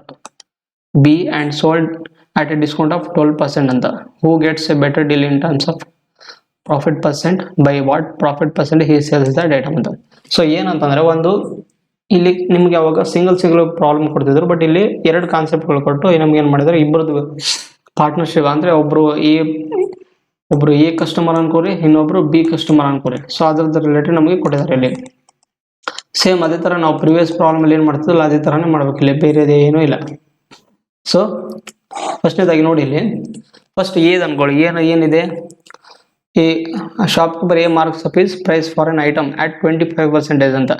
B and sold at a discount of 12% ಅಂತ. Who gets a better deal in terms of profit percent by what profit percent he sales that item ಅಂತ. So ಏನಂತಂದರೆ ಒಂದು ಇಲ್ಲಿ ನಿಮ್ಗೆ ಯಾವಾಗ single problem ಕೊಡ್ತಿದ್ರು, but ಇಲ್ಲಿ 2 ಕಾನ್ಸೆಪ್ಟ್ಗಳು ಕೊಟ್ಟು ನಮ್ಗೆ ಏನು ಮಾಡಿದ್ದಾರೆ, ಇಬ್ಬರದು ಪಾರ್ಟ್ನರ್ಶಿಪ್ ಅಂದರೆ ಒಬ್ರು ಎ ಕಸ್ಟಮರ್ ಅನ್ಕೋರಿ, ಇನ್ನೊಬ್ರು ಬಿ ಕಸ್ಟಮರ್ ಅನ್ಕೋರಿ. ಸೊ ಅದ್ರದ್ದು ರಿಲೇಟೆಡ್ ನಮಗೆ ಕೊಟ್ಟಿದ್ದಾರೆ ಇಲ್ಲಿ. ಸೇಮ್ ಅದೇ ಥರ ನಾವು ಪ್ರಿವಿಯಸ್ ಪ್ರಾಬ್ಲಮಲ್ಲಿ ಏನು ಮಾಡ್ತಿದ್ವಲ್ಲ ಅದೇ ಥರನೇ ಮಾಡ್ಬೇಕು, ಇಲ್ಲಿ ಬೇರೆದೇ ಏನೂ ಇಲ್ಲ. ಸೊ ಫಸ್ಟ್ನೇದಾಗಿ ನೋಡಿ ಇಲ್ಲಿ ಫಸ್ಟ್ ಏದು ಅನ್ಕೊಳ್ಳಿ. ಏನಿದೆ? ಈ shopkeeper a marks up is price for an item at 25% ಅಂತ.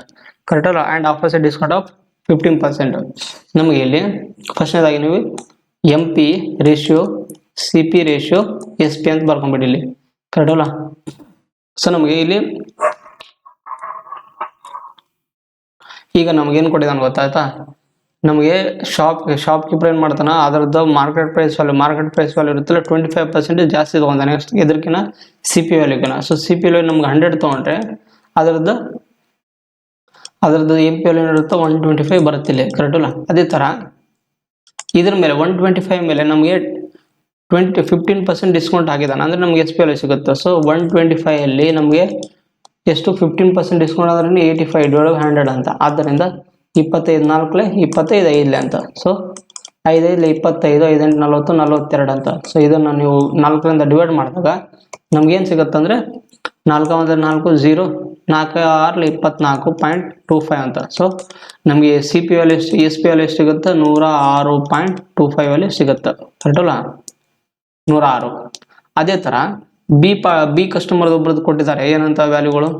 ಕರೆಕ್ಟ್ ಅಲ್ಲ? And offers a discount of 15%. ನಮಗೆ ಇಲ್ಲಿ ಫಸ್ಟ್ನೇದಾಗಿ ನೀವು MP ratio CP ratio SP ಅಂತ ಬರ್ಕೊಂಬಿಡಿ ಇಲ್ಲಿ. ಕರೆಕ್ಟ್ ಅಲ್ಲ? ಸೊ ನಮಗೆ ಇಲ್ಲಿ ಈಗ ನಮಗೇನು ಕೊಟ್ಟಿದ್ದಾನೆ ಗೊತ್ತಾಯ್ತಾ? ನಮಗೆ ಶಾಪ್ಕೀಪರ್ ಏನು ಮಾಡ್ತಾನೆ, ಅದರದ್ದು ಮಾರ್ಕೆಟ್ ಪ್ರೈಸ್ ವ್ಯಾಲ್ಯೂ ಇರುತ್ತಲ್ಲ 25% ಜಾಸ್ತಿ ತೊಗೊಂತಾನೆ ನೆಕ್ಸ್ಟ್ ಎದರ್ಕಿನ CP ವ್ಯಾಲ್ಯೂಕಿನ. ಸೊ CP ವ್ಯಾಲ್ಯೂ ನಮ್ಗೆ 100 ತೊಗೊಂಡ್ರೆ ಅದರದ್ದು MP ವ್ಯಾಲ್ಯೂ ಏನಿರುತ್ತೆ 125 ಬರುತ್ತಿಲ್ಲ. ಕರೆಕ್ಟ್ ಅಲ್ಲ? ಅದೇ ಥರ ಇದ್ರ ಮೇಲೆ 125 ಮೇಲೆ ನಮಗೆ 15% ಡಿಸ್ಕೌಂಟ್ ಆಗಿದ್ದಾನೆ ಅಂದರೆ ನಮಗೆ SP ವ್ಯಾಲ್ಯೂ ಸಿಗುತ್ತೆ. ಸೊ 125 ಅಲ್ಲಿ ನಮಗೆ ಎಷ್ಟು 15% ಡಿಸ್ಕೌಂಟ್ ಅಂದ್ರೆ 85/100 ಅಂತ. ಆದ್ದರಿಂದ 25 4 25 5 ಅಂತ. ಸೊ 5 5 25 5 8 40 42 ಅಂತ. ಸೊ ಇದನ್ನು ನೀವು 4ರಿಂದ ಡಿವೈಡ್ ಮಾಡಿದಾಗ ನಮ್ಗೇನು ಸಿಗುತ್ತೆ ಅಂದರೆ 4 1 4 0 4 6 24.25 ಅಂತ. ಸೊ ನಮಗೆ CP ವ್ಯಾಲ್ಯೂ SP ವ್ಯಾಲ್ಯೂ ಸಿಗುತ್ತೆ 106.25 ವ್ಯಾಲ್ಯೂ ಸಿಗುತ್ತೆ. ಕರೆಕ್ಟ್ ಅಲ್ಲ? 106. ಅದೇ ಥರ ಬಿ ಕಸ್ಟಮರ್ ಒಬ್ರದ್ದು ಕೊಟ್ಟಿದ್ದಾರೆ ಏನಂತ ವ್ಯಾಲ್ಯೂಗಳು.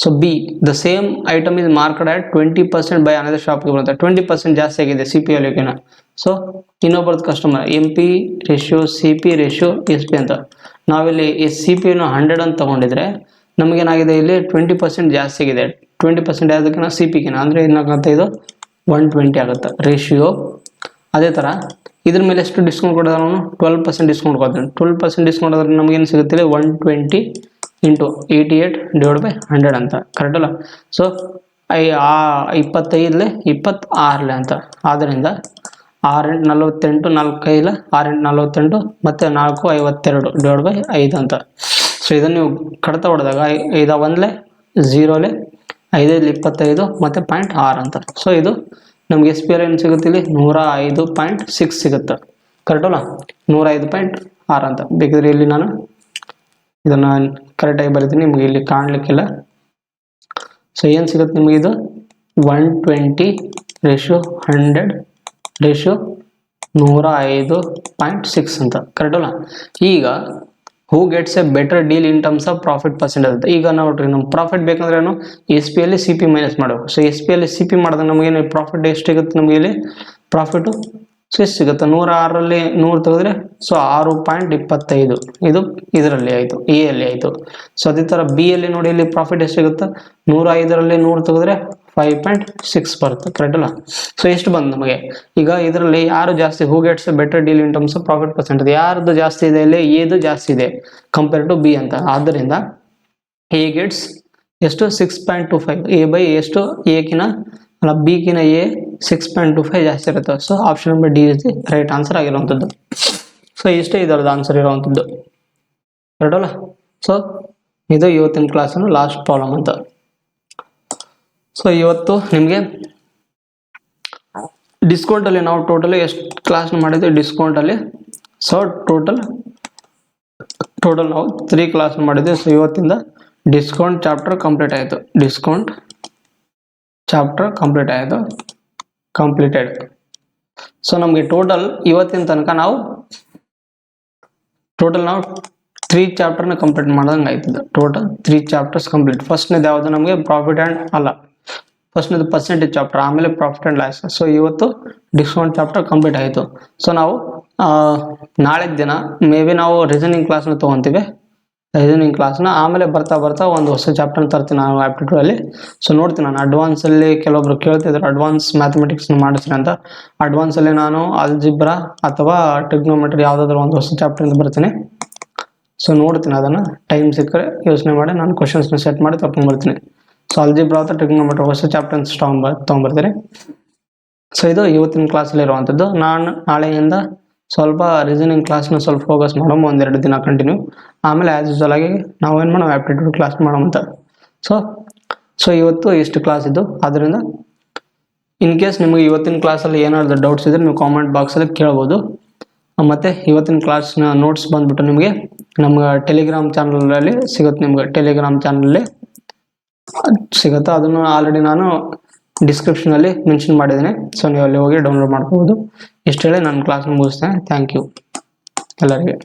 So B the same item is market at 20% by another shopkeeper ಅಂತ. 20% ಜಾಸ್ತಿ ಆಗಿದೆ CP ವ್ಯಾಲ್ಯೂಕಿನ. ಸೊ ಇನ್ನೊಬ್ಬರದ್ದು customer MP ratio CP ratio SP ಅಂತ. ನಾವಿಲ್ಲಿ ಈ CPಯನ್ನು 100 ಅಂತ ತೊಗೊಂಡಿದ್ರೆ ನಮಗೇನಾಗಿದೆ ಇಲ್ಲಿ 20% ಜಾಸ್ತಿ ಆಗಿದೆ. 20% ಯಾವುದಕ್ಕಿಂತ CPಗಿನ ಅಂದರೆ ಏನಾಗುತ್ತೆ ಇದು 120 ಆಗುತ್ತೆ ರೇಷಿಯೋ. ಅದೇ ಥರ ಇದ್ರ ಮೇಲೆ ಎಷ್ಟು ಡಿಸ್ಕೌಂಟ್ ಕೊಡೋದು ಅವನು 12% ಡಿಸ್ಕೌಂಟ್ ಕೊಡ್ತಾನೆ. 12% ಡಿಸ್ಕೌಂಟ್ ಆದರೆ ನಮಗೇನು ಸಿಗುತ್ತೆ 120 × 88/100 ಅಂತ. ಕರೆಕ್ಟ್ ಅಲ್ಲ? ಸೊ 25 26 ಅಂತ. ಆದ್ದರಿಂದ 6 8 48 4 5 6 8 48 ಮತ್ತು 4 52/5 ಅಂತ. ಸೊ ಇದನ್ನು ನೀವು ಕಡಿತ ಹೊಡೆದಾಗ 5 1 0 5 25 ಮತ್ತು 0.6 ಅಂತ. ಸೊ ಇದು ನಮಗೆ SP ಏನು ಸಿಗುತ್ತೆ ಇಲ್ಲಿ 105.6 ಸಿಗುತ್ತೆ. ಕರೆಕ್ಟ್ ಅಲ್ಲ, 105.6 ಅಂತ. ಬೇಕಿದ್ರೆ ಇಲ್ಲಿ ನಾನು ಇದನ್ನು ಕರೆಕ್ಟಾಗಿ ಬರಿತೀನಿ, ನಿಮಗೆ ಇಲ್ಲಿ ಕಾಣಲಿಕ್ಕಿಲ್ಲ. ಸೊ ಏನು ಸಿಗುತ್ತೆ ನಿಮಗೆ ಇದು 120:100:105.6 ಅಂತ. ಕರೆಕ್ಟ್ ಅಲ್ಲ. ಈಗ ಹೂ gets A better deal in terms of profit percentage ಅಂತ. ಈಗ ನೋಡ್ರಿ, ನಮ್ಮ ಪ್ರಾಫಿಟ್ ಬೇಕಂದ್ರೆ ಏನು, ಎಸ್ ಪಿ ಅಲ್ಲಿ CP ಮೈನಸ್ ಮಾಡಬೇಕು. ಸೊ ಎಸ್ ಪಿ ಅಲ್ಲಿ CP ಮಾಡಿದಾಗ ನಮಗೇನು ಪ್ರಾಫಿಟ್ ಎಷ್ಟು ಸಿಗುತ್ತೆ, ನಮಗೆ ಇಲ್ಲಿ ಪ್ರಾಫಿಟು ಸೊ ಎಷ್ಟು ಸಿಗುತ್ತೆ, 106ರಲ್ಲಿ 100 ತೆಗೆದ್ರೆ ಸೊ 6.25 ಇದು ಇದರಲ್ಲಿ ಆಯಿತು, ಎ ಅಲ್ಲಿ ಆಯಿತು. ಸೊ ಅದೇ ಥರ ಬಿ ಅಲ್ಲಿ ನೋಡಿ, ಇಲ್ಲಿ ಪ್ರಾಫಿಟ್ ಎಷ್ಟು ಸಿಗುತ್ತೆ, 105ರಲ್ಲಿ 100 ತೆಗೆದ್ರೆ 5.6 ಬರುತ್ತೆ. ಕರೆಕ್ಟ್ ಅಲ್ಲ. ಸೊ ಎಷ್ಟು ಬಂದು ನಮಗೆ ಈಗ ಇದರಲ್ಲಿ ಯಾರು ಜಾಸ್ತಿ, ಹೂ gets better deal in terms of profit percentage, ಯಾರ್ದು ಜಾಸ್ತಿ ಇದೆ ಇಲ್ಲಿ, ಎದು ಜಾಸ್ತಿ ಇದೆ ಕಂಪೇರ್ ಟು ಬಿ ಅಂತ. ಆದ್ದರಿಂದ ಎ ಗೆಟ್ಸ್ ಎಷ್ಟು 6.25, ಎ ಬೈ ಎಷ್ಟು, ಎಕಿನ ಅಲ್ಲ ಬಿಗಿನ ಎ 6.25 ಜಾಸ್ತಿ ಇರುತ್ತೆ. So option number D is the right answer ಆಗಿರುವಂಥದ್ದು. ಸೊ ಇಷ್ಟೇ ಇದರದ್ದು ಆನ್ಸರ್ ಇರುವಂಥದ್ದು. ಕರೆಕ್ಟ್ ಅಲ್ಲ. ಸೊ ಇದು ಇವತ್ತಿನ ಕ್ಲಾಸಿನ ಲಾಸ್ಟ್ ಪ್ರಾಬ್ಲಮ್ ಅಂತ. ಸೊ ಇವತ್ತು ನಿಮಗೆ ಡಿಸ್ಕೌಂಟಲ್ಲಿ ನಾವು ಟೋಟಲಿ ಎಷ್ಟು ಕ್ಲಾಸ್ ಮಾಡಿದ್ವಿ ಡಿಸ್ಕೌಂಟಲ್ಲಿ. ಸೊ ಟೋಟಲ್ ನಾವು 3 ಕ್ಲಾಸ್ ಮಾಡಿದ್ವಿ. ಸೊ ಇವತ್ತಿಂದ ಡಿಸ್ಕೌಂಟ್ ಚಾಪ್ಟರ್ ಕಂಪ್ಲೀಟ್ ಆಯಿತು. Discount chapter completed. ಸೊ ನಮಗೆ ಟೋಟಲ್ ಇವತ್ತಿನ ತನಕ ನಾವು 3 ಚಾಪ್ಟರ್ನ ಕಂಪ್ಲೀಟ್ ಮಾಡ್ದಂಗೆ ಆಯ್ತದೆ. Total 3 chapters complete. ಫಸ್ಟ್ನೇದು ಯಾವುದು ನಮಗೆ ಪ್ರಾಫಿಟ್ ಆ್ಯಂಡ್ ಅಲ್ಲ, ಫಸ್ಟ್ನೇದು ಪರ್ಸೆಂಟೇಜ್ ಚಾಪ್ಟರ್, ಆಮೇಲೆ ಪ್ರಾಫಿಟ್ ಆ್ಯಂಡ್ ಲಾಸ್. ಸೊ ಇವತ್ತು ಡಿಸ್ಕೌಂಟ್ ಚಾಪ್ಟರ್ ಕಂಪ್ಲೀಟ್ ಆಯಿತು. ಸೊ ನಾವು ನಾಳೆ ದಿನ ಮೇ ಬಿ ನಾವು ರೀಸನಿಂಗ್ ಕ್ಲಾಸ್ನ ತೊಗೊತೀವಿ, ರೀಸನಿಂಗ್ ಕ್ಲಾಸ್ನ. ಆಮೇಲೆ ಬರ್ತಾ ಒಂದು ಹೊಸ ಚಾಪ್ಟರ್ನ ತರ್ತೀನಿ ನಾನು ಆ್ಯಪ್ಟಿಟ್ಯೂಡಲ್ಲಿ. ಸೊ ನೋಡ್ತೀನಿ ನಾನು ಅಡ್ವಾನ್ಸಲ್ಲಿ ಕೆಲವೊಬ್ರು ಕೇಳ್ತಿದ್ರು ಅಡ್ವಾನ್ಸ್ ಮ್ಯಾಥಮೆಟಿಕ್ಸ್ನ ಮಾಡಿಸ್ರಿ ಅಂತ. ಅಡ್ವಾನ್ಸಲ್ಲಿ ನಾನು ಆಲ್ಜಿಬ್ರಾ ಅಥವಾ ಟ್ರಿಗ್ನೋಮೆಟ್ರಿ ಯಾವುದಾದ್ರೂ ಒಂದು ಹೊಸ ಚಾಪ್ಟರಿಂದ ಬರ್ತೀನಿ. ಸೊ ನೋಡ್ತೀನಿ, ಅದನ್ನು ಟೈಮ್ ಸಿಕ್ಕರೆ ಯೋಚನೆ ಮಾಡಿ ನಾನು ಕ್ವಶನ್ಸ್ನ ಸೆಟ್ ಮಾಡಿ ತೊಗೊಂಡ್ಬರ್ತೀನಿ. ಸೊ ಆಲ್ಜಿಬ್ರಾ ಅಥವಾ ಟ್ರಿಗ್ನೋಮೆಟ್ರಿ ಹೊಸ ಚಾಪ್ಟರ್ಸ್ ತೊಗೊಂಬರ್ತೀನಿ. ಸೊ ಇದು ಇವತ್ತಿನ ಕ್ಲಾಸಲ್ಲಿ ಇರುವಂಥದ್ದು. ನಾನು ನಾಳೆಯಿಂದ ಸ್ವಲ್ಪ ರೀಸನಿಂಗ್ ಕ್ಲಾಸ್ನ ಸ್ವಲ್ಪ ಫೋಕಸ್ ಮಾಡೋ 1-2 ದಿನ ಕಂಟಿನ್ಯೂ. ಆಮೇಲೆ ಆ್ಯಸ್ ಯೂಸಲ್ ಆಗಿ ನಾವೇನು ಮಾಡೋ ಆ್ಯಪ್ಟಿಟ್ಯೂಡ್ ಕ್ಲಾಸ್ ಮಾಡೋಂತ. ಸೊ ಇವತ್ತು ಇಷ್ಟು ಕ್ಲಾಸ್ ಇದ್ದು. ಆದ್ದರಿಂದ ಇನ್ ಕೇಸ್ ನಿಮಗೆ ಇವತ್ತಿನ ಕ್ಲಾಸಲ್ಲಿ ಏನಾದ್ರು ಡೌಟ್ಸ್ ಇದ್ದರೆ ನೀವು ಕಾಮೆಂಟ್ ಬಾಕ್ಸಲ್ಲಿ ಕೇಳ್ಬೋದು. ಮತ್ತು ಇವತ್ತಿನ ಕ್ಲಾಸ್ನ ನೋಟ್ಸ್ ಬಂದುಬಿಟ್ಟು ನಿಮಗೆ ನಮ್ಮ ಟೆಲಿಗ್ರಾಮ್ ಚಾನಲಲ್ಲಿ ಸಿಗುತ್ತೆ. ನಿಮಗೆ ಟೆಲಿಗ್ರಾಮ್ ಚಾನಲಲ್ಲಿ ಸಿಗುತ್ತೆ. ಅದನ್ನು ಆಲ್ರೆಡಿ ನಾನು ಡಿಸ್ಕ್ರಿಪ್ಷನಲ್ಲಿ ಮೆನ್ಷನ್ ಮಾಡಿದ್ದೀನಿ. ಸೊ ನೀವು ಅಲ್ಲಿ ಹೋಗಿ ಡೌನ್ಲೋಡ್ ಮಾಡ್ಕೋಬೋದು. ಇಷ್ಟು ಹೇಳಿ ನಾನು ಕ್ಲಾಸ್ನ ಮುಗಿಸ್ತೇನೆ. ಥ್ಯಾಂಕ್ ಯು ಎಲ್ಲರಿಗೆ.